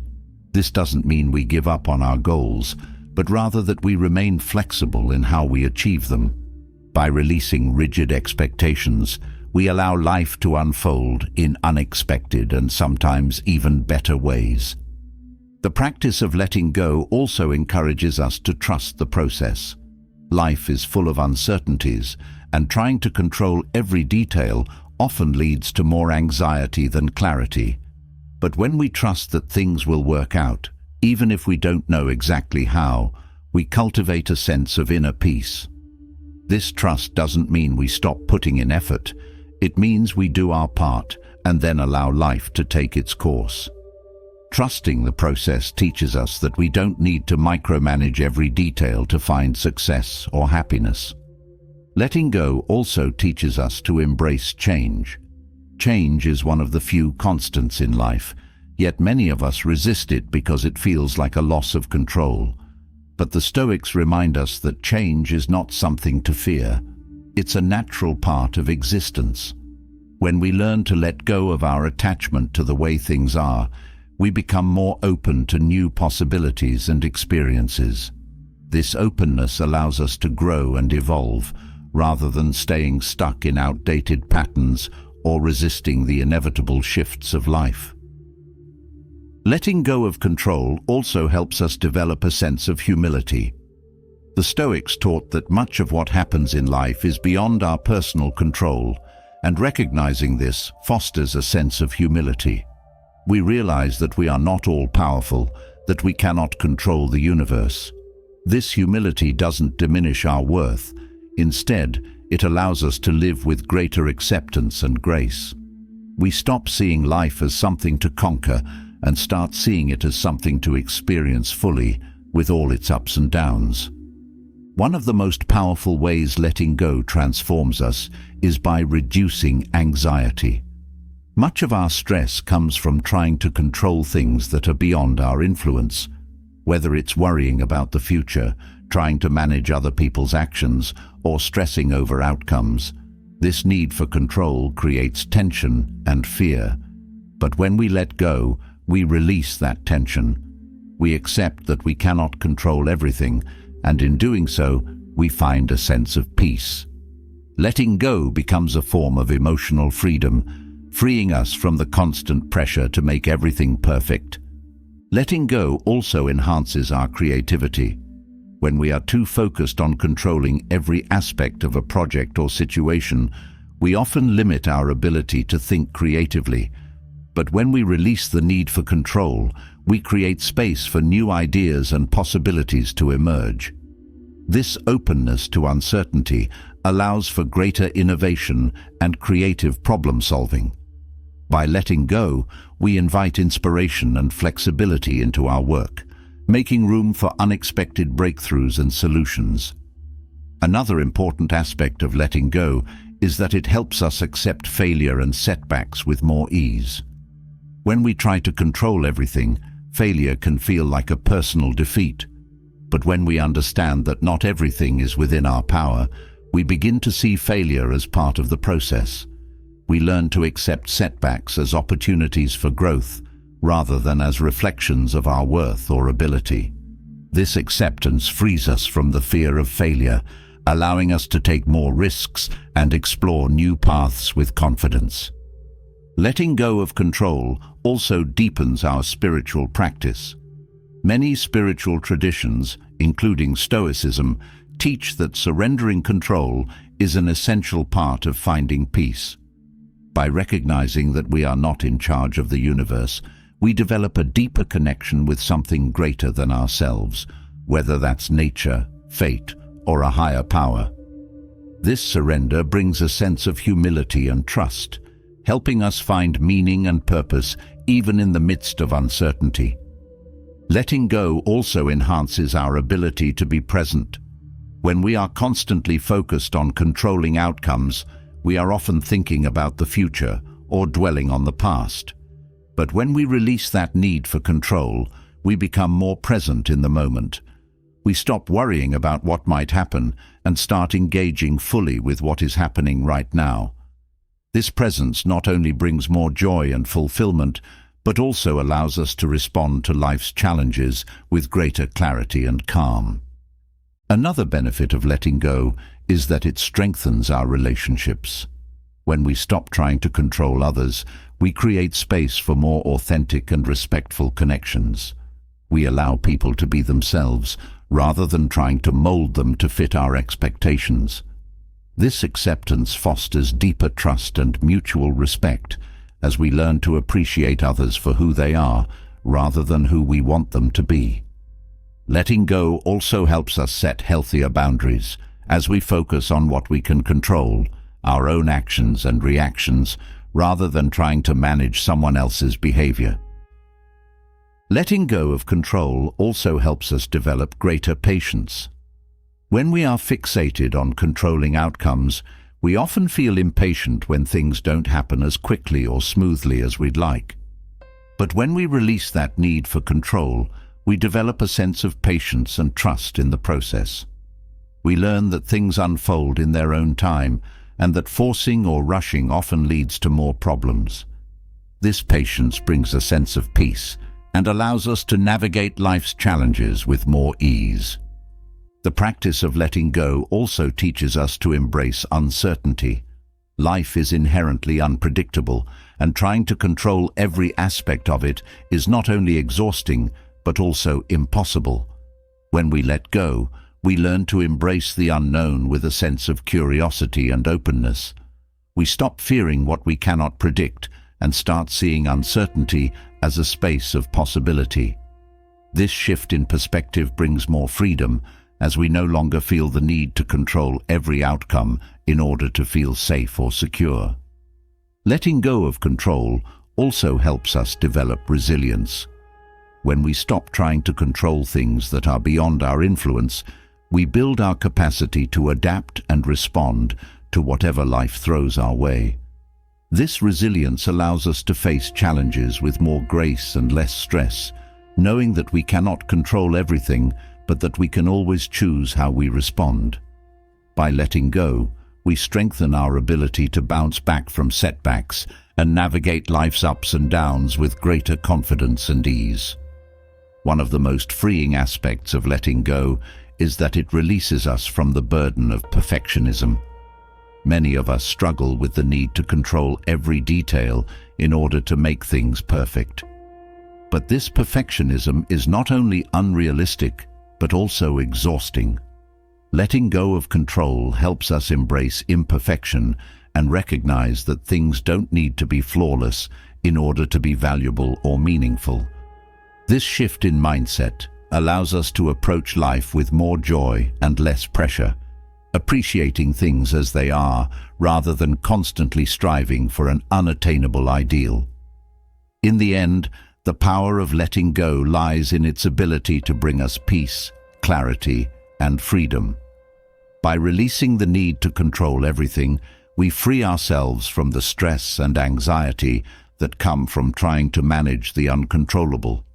This doesn't mean we give up on our goals, but rather that we remain flexible in how we achieve them. By releasing rigid expectations, we allow life to unfold in unexpected and sometimes even better ways. The practice of letting go also encourages us to trust the process. Life is full of uncertainties, and trying to control every detail often leads to more anxiety than clarity. But when we trust that things will work out, even if we don't know exactly how, we cultivate a sense of inner peace. This trust doesn't mean we stop putting in effort. It means we do our part and then allow life to take its course. Trusting the process teaches us that we don't need to micromanage every detail to find success or happiness. Letting go also teaches us to embrace change. Change is one of the few constants in life, yet many of us resist it because it feels like a loss of control. But the Stoics remind us that change is not something to fear. It's a natural part of existence. When we learn to let go of our attachment to the way things are, we become more open to new possibilities and experiences. This openness allows us to grow and evolve, rather than staying stuck in outdated patterns or resisting the inevitable shifts of life. Letting go of control also helps us develop a sense of humility. The Stoics taught that much of what happens in life is beyond our personal control, and recognizing this fosters a sense of humility. We realize that we are not all-powerful, that we cannot control the universe. This humility doesn't diminish our worth. Instead, it allows us to live with greater acceptance and grace. We stop seeing life as something to conquer and start seeing it as something to experience fully, with all its ups and downs. One of the most powerful ways letting go transforms us is by reducing anxiety. Much of our stress comes from trying to control things that are beyond our influence. Whether it's worrying about the future, trying to manage other people's actions, or stressing over outcomes, this need for control creates tension and fear. But when we let go, we release that tension. We accept that we cannot control everything, and in doing so, we find a sense of peace. Letting go becomes a form of emotional freedom, freeing us from the constant pressure to make everything perfect. Letting go also enhances our creativity. When we are too focused on controlling every aspect of a project or situation, we often limit our ability to think creatively. But when we release the need for control, we create space for new ideas and possibilities to emerge. This openness to uncertainty allows for greater innovation and creative problem-solving. By letting go, we invite inspiration and flexibility into our work, making room for unexpected breakthroughs and solutions. Another important aspect of letting go is that it helps us accept failure and setbacks with more ease. When we try to control everything, failure can feel like a personal defeat. But when we understand that not everything is within our power, we begin to see failure as part of the process. We learn to accept setbacks as opportunities for growth, rather than as reflections of our worth or ability. This acceptance frees us from the fear of failure, allowing us to take more risks and explore new paths with confidence. Letting go of control also deepens our spiritual practice. Many spiritual traditions, including Stoicism, teach that surrendering control is an essential part of finding peace. By recognizing that we are not in charge of the universe, we develop a deeper connection with something greater than ourselves, whether that's nature, fate, or a higher power. This surrender brings a sense of humility and trust, helping us find meaning and purpose even in the midst of uncertainty. Letting go also enhances our ability to be present. When we are constantly focused on controlling outcomes, we are often thinking about the future or dwelling on the past. But when we release that need for control, we become more present in the moment. We stop worrying about what might happen and start engaging fully with what is happening right now. This presence not only brings more joy and fulfillment, but also allows us to respond to life's challenges with greater clarity and calm. Another benefit of letting go is that it strengthens our relationships. When we stop trying to control others, we create space for more authentic and respectful connections. We allow people to be themselves, rather than trying to mold them to fit our expectations. This acceptance fosters deeper trust and mutual respect, as we learn to appreciate others for who they are, rather than who we want them to be. Letting go also helps us set healthier boundaries, as we focus on what we can control, our own actions and reactions, rather than trying to manage someone else's behavior. Letting go of control also helps us develop greater patience. When we are fixated on controlling outcomes, we often feel impatient when things don't happen as quickly or smoothly as we'd like. But when we release that need for control, we develop a sense of patience and trust in the process. We learn that things unfold in their own time, and that forcing or rushing often leads to more problems. This patience brings a sense of peace and allows us to navigate life's challenges with more ease. The practice of letting go also teaches us to embrace uncertainty. Life is inherently unpredictable, and trying to control every aspect of it is not only exhausting, but also impossible. When we let go, we learn to embrace the unknown with a sense of curiosity and openness. We stop fearing what we cannot predict and start seeing uncertainty as a space of possibility. This shift in perspective brings more freedom, as we no longer feel the need to control every outcome in order to feel safe or secure. Letting go of control also helps us develop resilience. When we stop trying to control things that are beyond our influence, we build our capacity to adapt and respond to whatever life throws our way. This resilience allows us to face challenges with more grace and less stress, knowing that we cannot control everything, but that we can always choose how we respond. By letting go, we strengthen our ability to bounce back from setbacks and navigate life's ups and downs with greater confidence and ease. One of the most freeing aspects of letting go is that it releases us from the burden of perfectionism. Many of us struggle with the need to control every detail in order to make things perfect. But this perfectionism is not only unrealistic, but also exhausting. Letting go of control helps us embrace imperfection and recognize that things don't need to be flawless in order to be valuable or meaningful. This shift in mindset allows us to approach life with more joy and less pressure, appreciating things as they are rather than constantly striving for an unattainable ideal. In the end, the power of letting go lies in its ability to bring us peace, clarity, and freedom. By releasing the need to control everything, we free ourselves from the stress and anxiety that come from trying to manage the uncontrollable.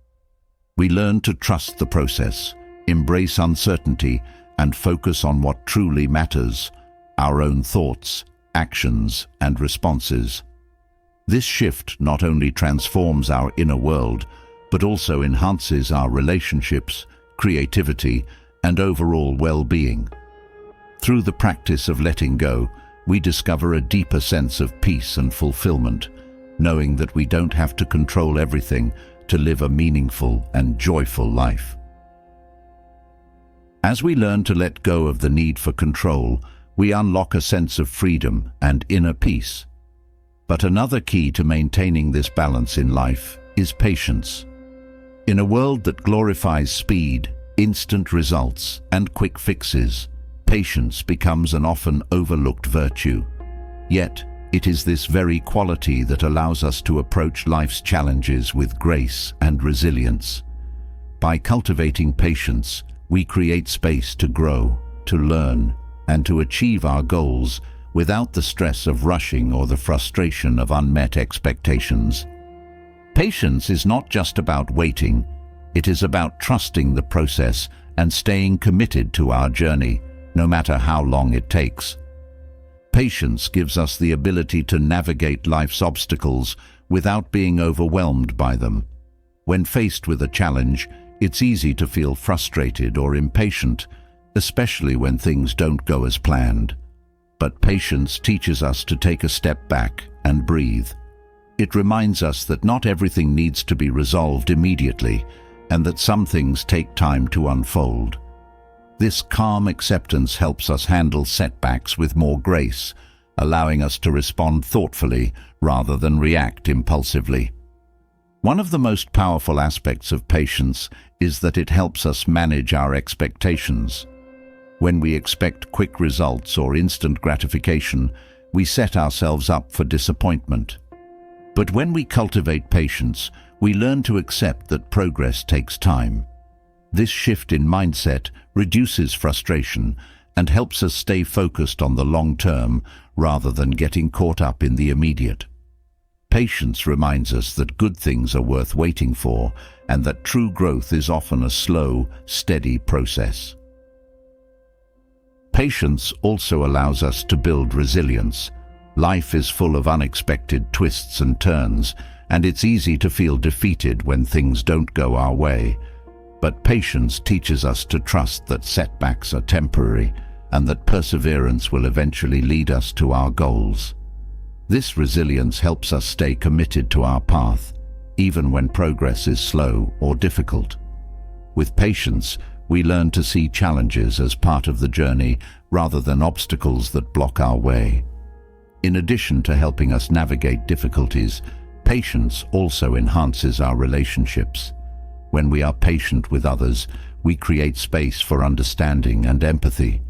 We learn to trust the process, embrace uncertainty, and focus on what truly matters, our own thoughts, actions, and responses. This shift not only transforms our inner world, but also enhances our relationships, creativity, and overall well-being. Through the practice of letting go, we discover a deeper sense of peace and fulfillment, knowing that we don't have to control everything to live a meaningful and joyful life. As we learn to let go of the need for control, we unlock a sense of freedom and inner peace. But another key to maintaining this balance in life is patience. In a world that glorifies speed, instant results, and quick fixes, patience becomes an often overlooked virtue. Yet, it is this very quality that allows us to approach life's challenges with grace and resilience. By cultivating patience, we create space to grow, to learn, and to achieve our goals without the stress of rushing or the frustration of unmet expectations. Patience is not just about waiting, it is about trusting the process and staying committed to our journey, no matter how long it takes. Patience gives us the ability to navigate life's obstacles without being overwhelmed by them. When faced with a challenge, it's easy to feel frustrated or impatient, especially when things don't go as planned. But patience teaches us to take a step back and breathe. It reminds us that not everything needs to be resolved immediately, and that some things take time to unfold. This calm acceptance helps us handle setbacks with more grace, allowing us to respond thoughtfully rather than react impulsively. One of the most powerful aspects of patience is that it helps us manage our expectations. When we expect quick results or instant gratification, we set ourselves up for disappointment. But when we cultivate patience, we learn to accept that progress takes time. This shift in mindset reduces frustration and helps us stay focused on the long term rather than getting caught up in the immediate. Patience reminds us that good things are worth waiting for and that true growth is often a slow, steady process. Patience also allows us to build resilience. Life is full of unexpected twists and turns, and it's easy to feel defeated when things don't go our way. But patience teaches us to trust that setbacks are temporary and that perseverance will eventually lead us to our goals. This resilience helps us stay committed to our path, even when progress is slow or difficult. With patience, we learn to see challenges as part of the journey rather than obstacles that block our way. In addition to helping us navigate difficulties, patience also enhances our relationships. When we are patient with others, we create space for understanding and empathy.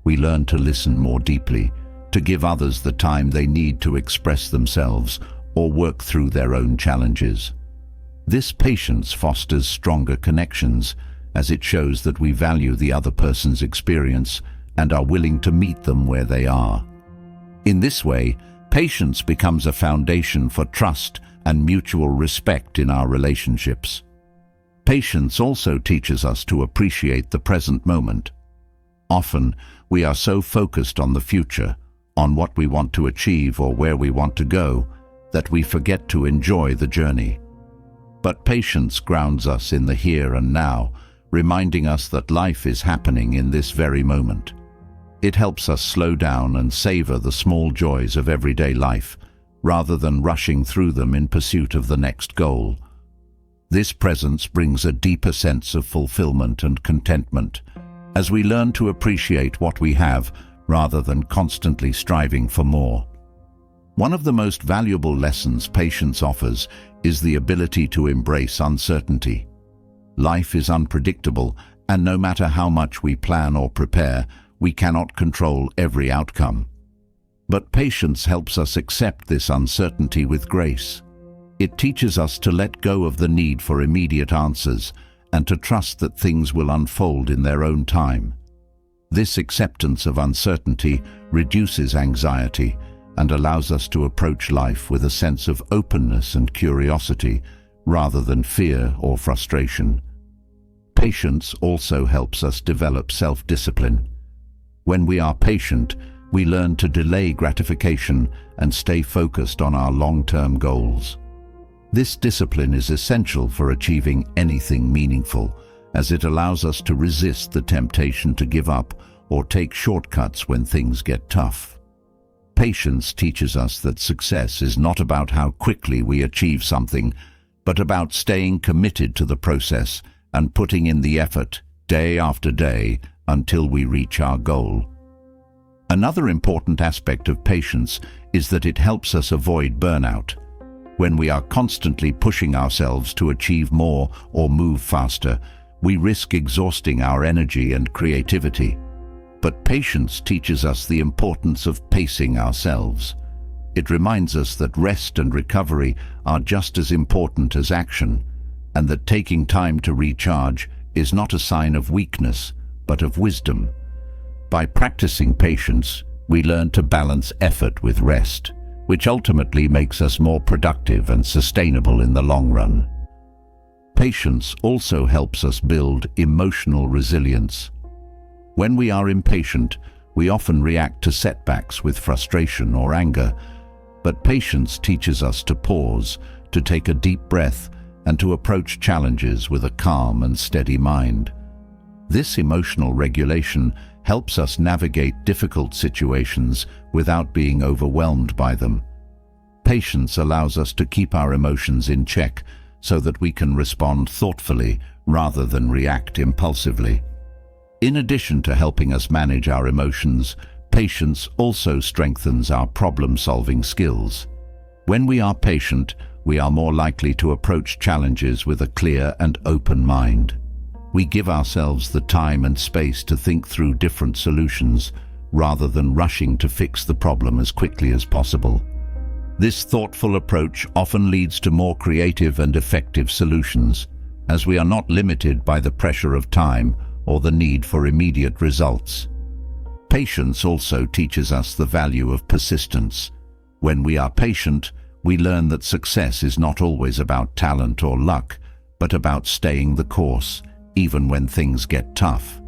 We learn to listen more deeply, to give others the time they need to express themselves or work through their own challenges. This patience fosters stronger connections, as it shows that we value the other person's experience and are willing to meet them where they are. In this way, patience becomes a foundation for trust and mutual respect in our relationships. Patience also teaches us to appreciate the present moment. Often, we are so focused on the future, on what we want to achieve or where we want to go, that we forget to enjoy the journey. But patience grounds us in the here and now, reminding us that life is happening in this very moment. It helps us slow down and savor the small joys of everyday life, rather than rushing through them in pursuit of the next goal. This presence brings a deeper sense of fulfillment and contentment, as we learn to appreciate what we have rather than constantly striving for more. One of the most valuable lessons patience offers is the ability to embrace uncertainty. Life is unpredictable, and no matter how much we plan or prepare, we cannot control every outcome. But patience helps us accept this uncertainty with grace. It teaches us to let go of the need for immediate answers and to trust that things will unfold in their own time. This acceptance of uncertainty reduces anxiety and allows us to approach life with a sense of openness and curiosity rather than fear or frustration. Patience also helps us develop self-discipline. When we are patient, we learn to delay gratification and stay focused on our long-term goals. This discipline is essential for achieving anything meaningful, as it allows us to resist the temptation to give up or take shortcuts when things get tough. Patience teaches us that success is not about how quickly we achieve something, but about staying committed to the process and putting in the effort day after day until we reach our goal. Another important aspect of patience is that it helps us avoid burnout. When we are constantly pushing ourselves to achieve more or move faster, we risk exhausting our energy and creativity. But patience teaches us the importance of pacing ourselves. It reminds us that rest and recovery are just as important as action, and that taking time to recharge is not a sign of weakness, but of wisdom. By practicing patience, we learn to balance effort with rest, which ultimately makes us more productive and sustainable in the long run. Patience also helps us build emotional resilience. When we are impatient, we often react to setbacks with frustration or anger, but patience teaches us to pause, to take a deep breath, and to approach challenges with a calm and steady mind. This emotional regulation helps us navigate difficult situations without being overwhelmed by them. Patience allows us to keep our emotions in check so that we can respond thoughtfully rather than react impulsively. In addition to helping us manage our emotions, patience also strengthens our problem-solving skills. When we are patient, we are more likely to approach challenges with a clear and open mind. We give ourselves the time and space to think through different solutions, rather than rushing to fix the problem as quickly as possible. This thoughtful approach often leads to more creative and effective solutions, as we are not limited by the pressure of time or the need for immediate results. Patience also teaches us the value of persistence. When we are patient, we learn that success is not always about talent or luck, but about staying the course, even when things get tough.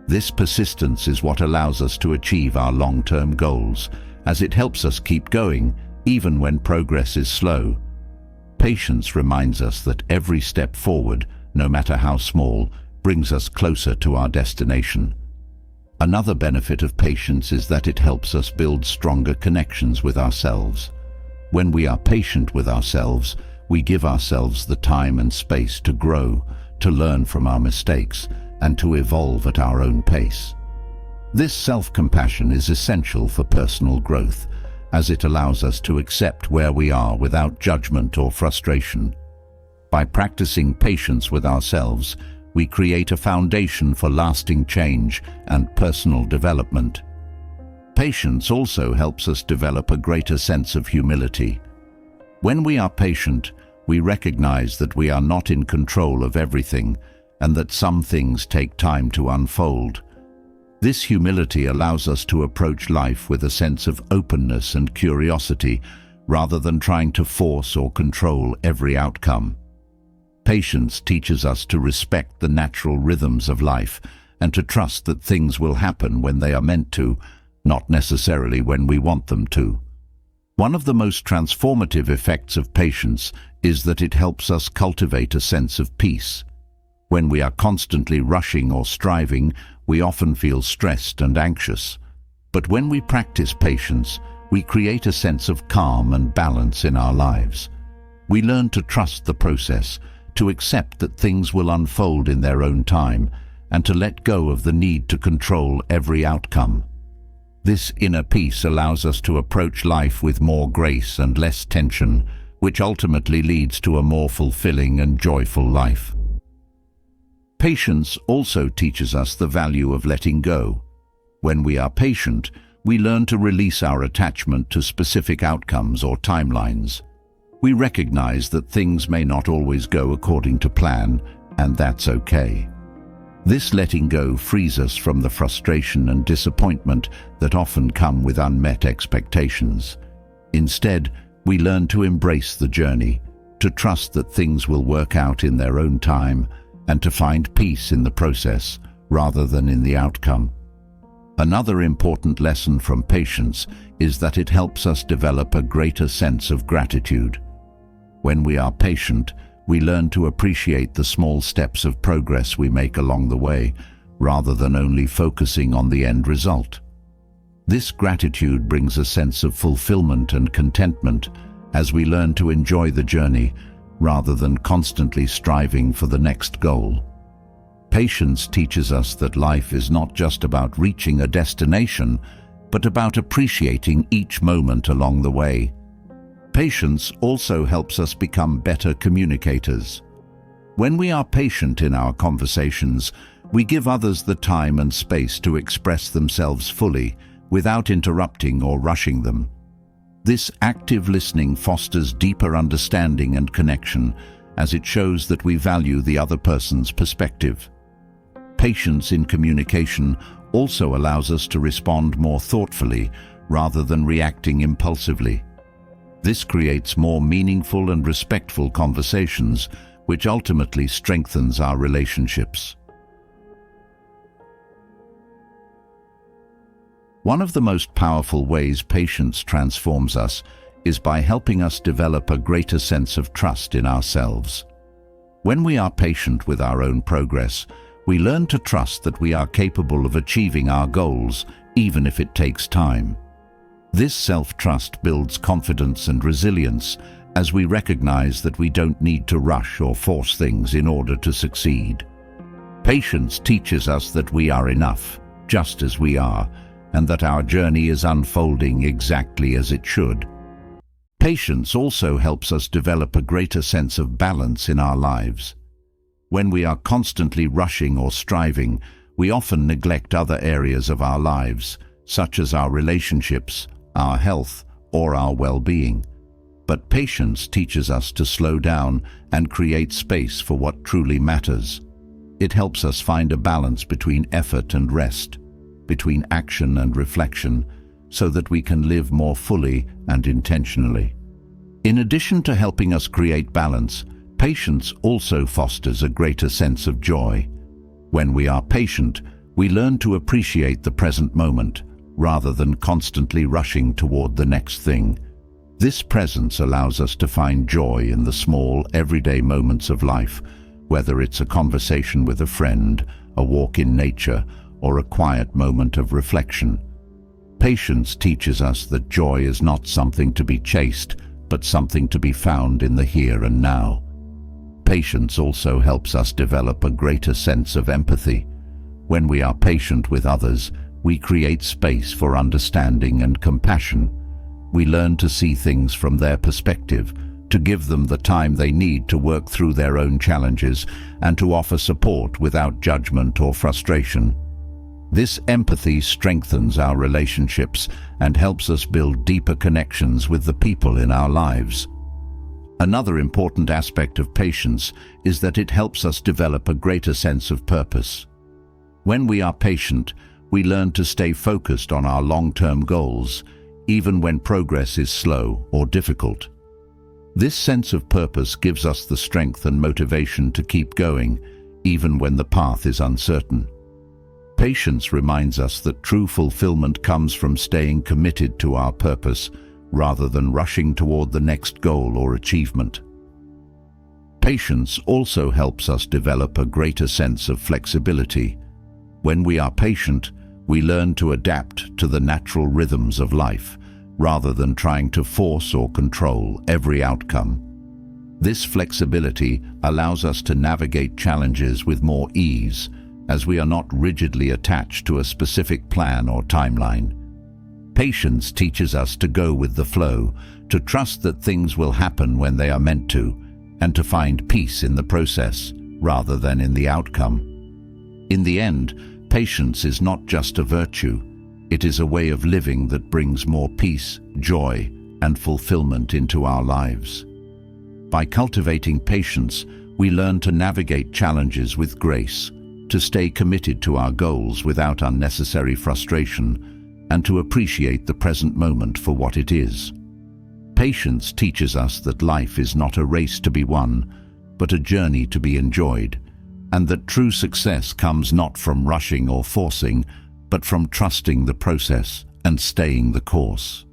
This persistence is what allows us to achieve our long-term goals, as it helps us keep going, even when progress is slow. Patience reminds us that every step forward, no matter how small, brings us closer to our destination. Another benefit of patience is that it helps us build stronger connections with ourselves. When we are patient with ourselves, we give ourselves the time and space to grow, to learn from our mistakes, and to evolve at our own pace. This self-compassion is essential for personal growth, as it allows us to accept where we are without judgment or frustration. By practicing patience with ourselves, we create a foundation for lasting change and personal development. Patience also helps us develop a greater sense of humility. When we are patient, we recognize that we are not in control of everything and that some things take time to unfold. This humility allows us to approach life with a sense of openness and curiosity, rather than trying to force or control every outcome. Patience teaches us to respect the natural rhythms of life and to trust that things will happen when they are meant to, not necessarily when we want them to. One of the most transformative effects of patience is that it helps us cultivate a sense of peace. When we are constantly rushing or striving, we often feel stressed and anxious. But when we practice patience, we create a sense of calm and balance in our lives. We learn to trust the process, to accept that things will unfold in their own time, and to let go of the need to control every outcome. This inner peace allows us to approach life with more grace and less tension, which ultimately leads to a more fulfilling and joyful life. Patience also teaches us the value of letting go. When we are patient, we learn to release our attachment to specific outcomes or timelines. We recognize that things may not always go according to plan, and that's okay. This letting go frees us from the frustration and disappointment that often come with unmet expectations. Instead, we learn to embrace the journey, to trust that things will work out in their own time, and to find peace in the process rather than in the outcome. Another important lesson from patience is that it helps us develop a greater sense of gratitude. When we are patient, we learn to appreciate the small steps of progress we make along the way, rather than only focusing on the end result. This gratitude brings a sense of fulfillment and contentment as we learn to enjoy the journey, rather than constantly striving for the next goal. Patience teaches us that life is not just about reaching a destination, but about appreciating each moment along the way. Patience also helps us become better communicators. When we are patient in our conversations, we give others the time and space to express themselves fully, without interrupting or rushing them. This active listening fosters deeper understanding and connection, as it shows that we value the other person's perspective. Patience in communication also allows us to respond more thoughtfully rather than reacting impulsively. This creates more meaningful and respectful conversations, which ultimately strengthens our relationships. One of the most powerful ways patience transforms us is by helping us develop a greater sense of trust in ourselves. When we are patient with our own progress, we learn to trust that we are capable of achieving our goals, even if it takes time. This self-trust builds confidence and resilience, as we recognize that we don't need to rush or force things in order to succeed. Patience teaches us that we are enough, just as we are, and that our journey is unfolding exactly as it should. Patience also helps us develop a greater sense of balance in our lives. When we are constantly rushing or striving, we often neglect other areas of our lives, such as our relationships, our health, or our well-being. But patience teaches us to slow down and create space for what truly matters. It helps us find a balance between effort and rest, between action and reflection, so that we can live more fully and intentionally. In addition to helping us create balance, patience also fosters a greater sense of joy. When we are patient, we learn to appreciate the present moment, rather than constantly rushing toward the next thing. This presence allows us to find joy in the small, everyday moments of life, whether it's a conversation with a friend, a walk in nature, or a quiet moment of reflection. Patience teaches us that joy is not something to be chased, but something to be found in the here and now. Patience also helps us develop a greater sense of empathy. When we are patient with others, we create space for understanding and compassion. We learn to see things from their perspective, to give them the time they need to work through their own challenges, and to offer support without judgment or frustration. This empathy strengthens our relationships and helps us build deeper connections with the people in our lives. Another important aspect of patience is that it helps us develop a greater sense of purpose. When we are patient, we learn to stay focused on our long-term goals, even when progress is slow or difficult. This sense of purpose gives us the strength and motivation to keep going, even when the path is uncertain. Patience reminds us that true fulfillment comes from staying committed to our purpose, rather than rushing toward the next goal or achievement. Patience also helps us develop a greater sense of flexibility. When we are patient, we learn to adapt to the natural rhythms of life, rather than trying to force or control every outcome. This flexibility allows us to navigate challenges with more ease, as we are not rigidly attached to a specific plan or timeline. Patience teaches us to go with the flow, to trust that things will happen when they are meant to, and to find peace in the process, rather than in the outcome. In the end, patience is not just a virtue, it is a way of living that brings more peace, joy, and fulfillment into our lives. By cultivating patience, we learn to navigate challenges with grace, to stay committed to our goals without unnecessary frustration, and to appreciate the present moment for what it is. Patience teaches us that life is not a race to be won, but a journey to be enjoyed, and that true success comes not from rushing or forcing, but from trusting the process and staying the course.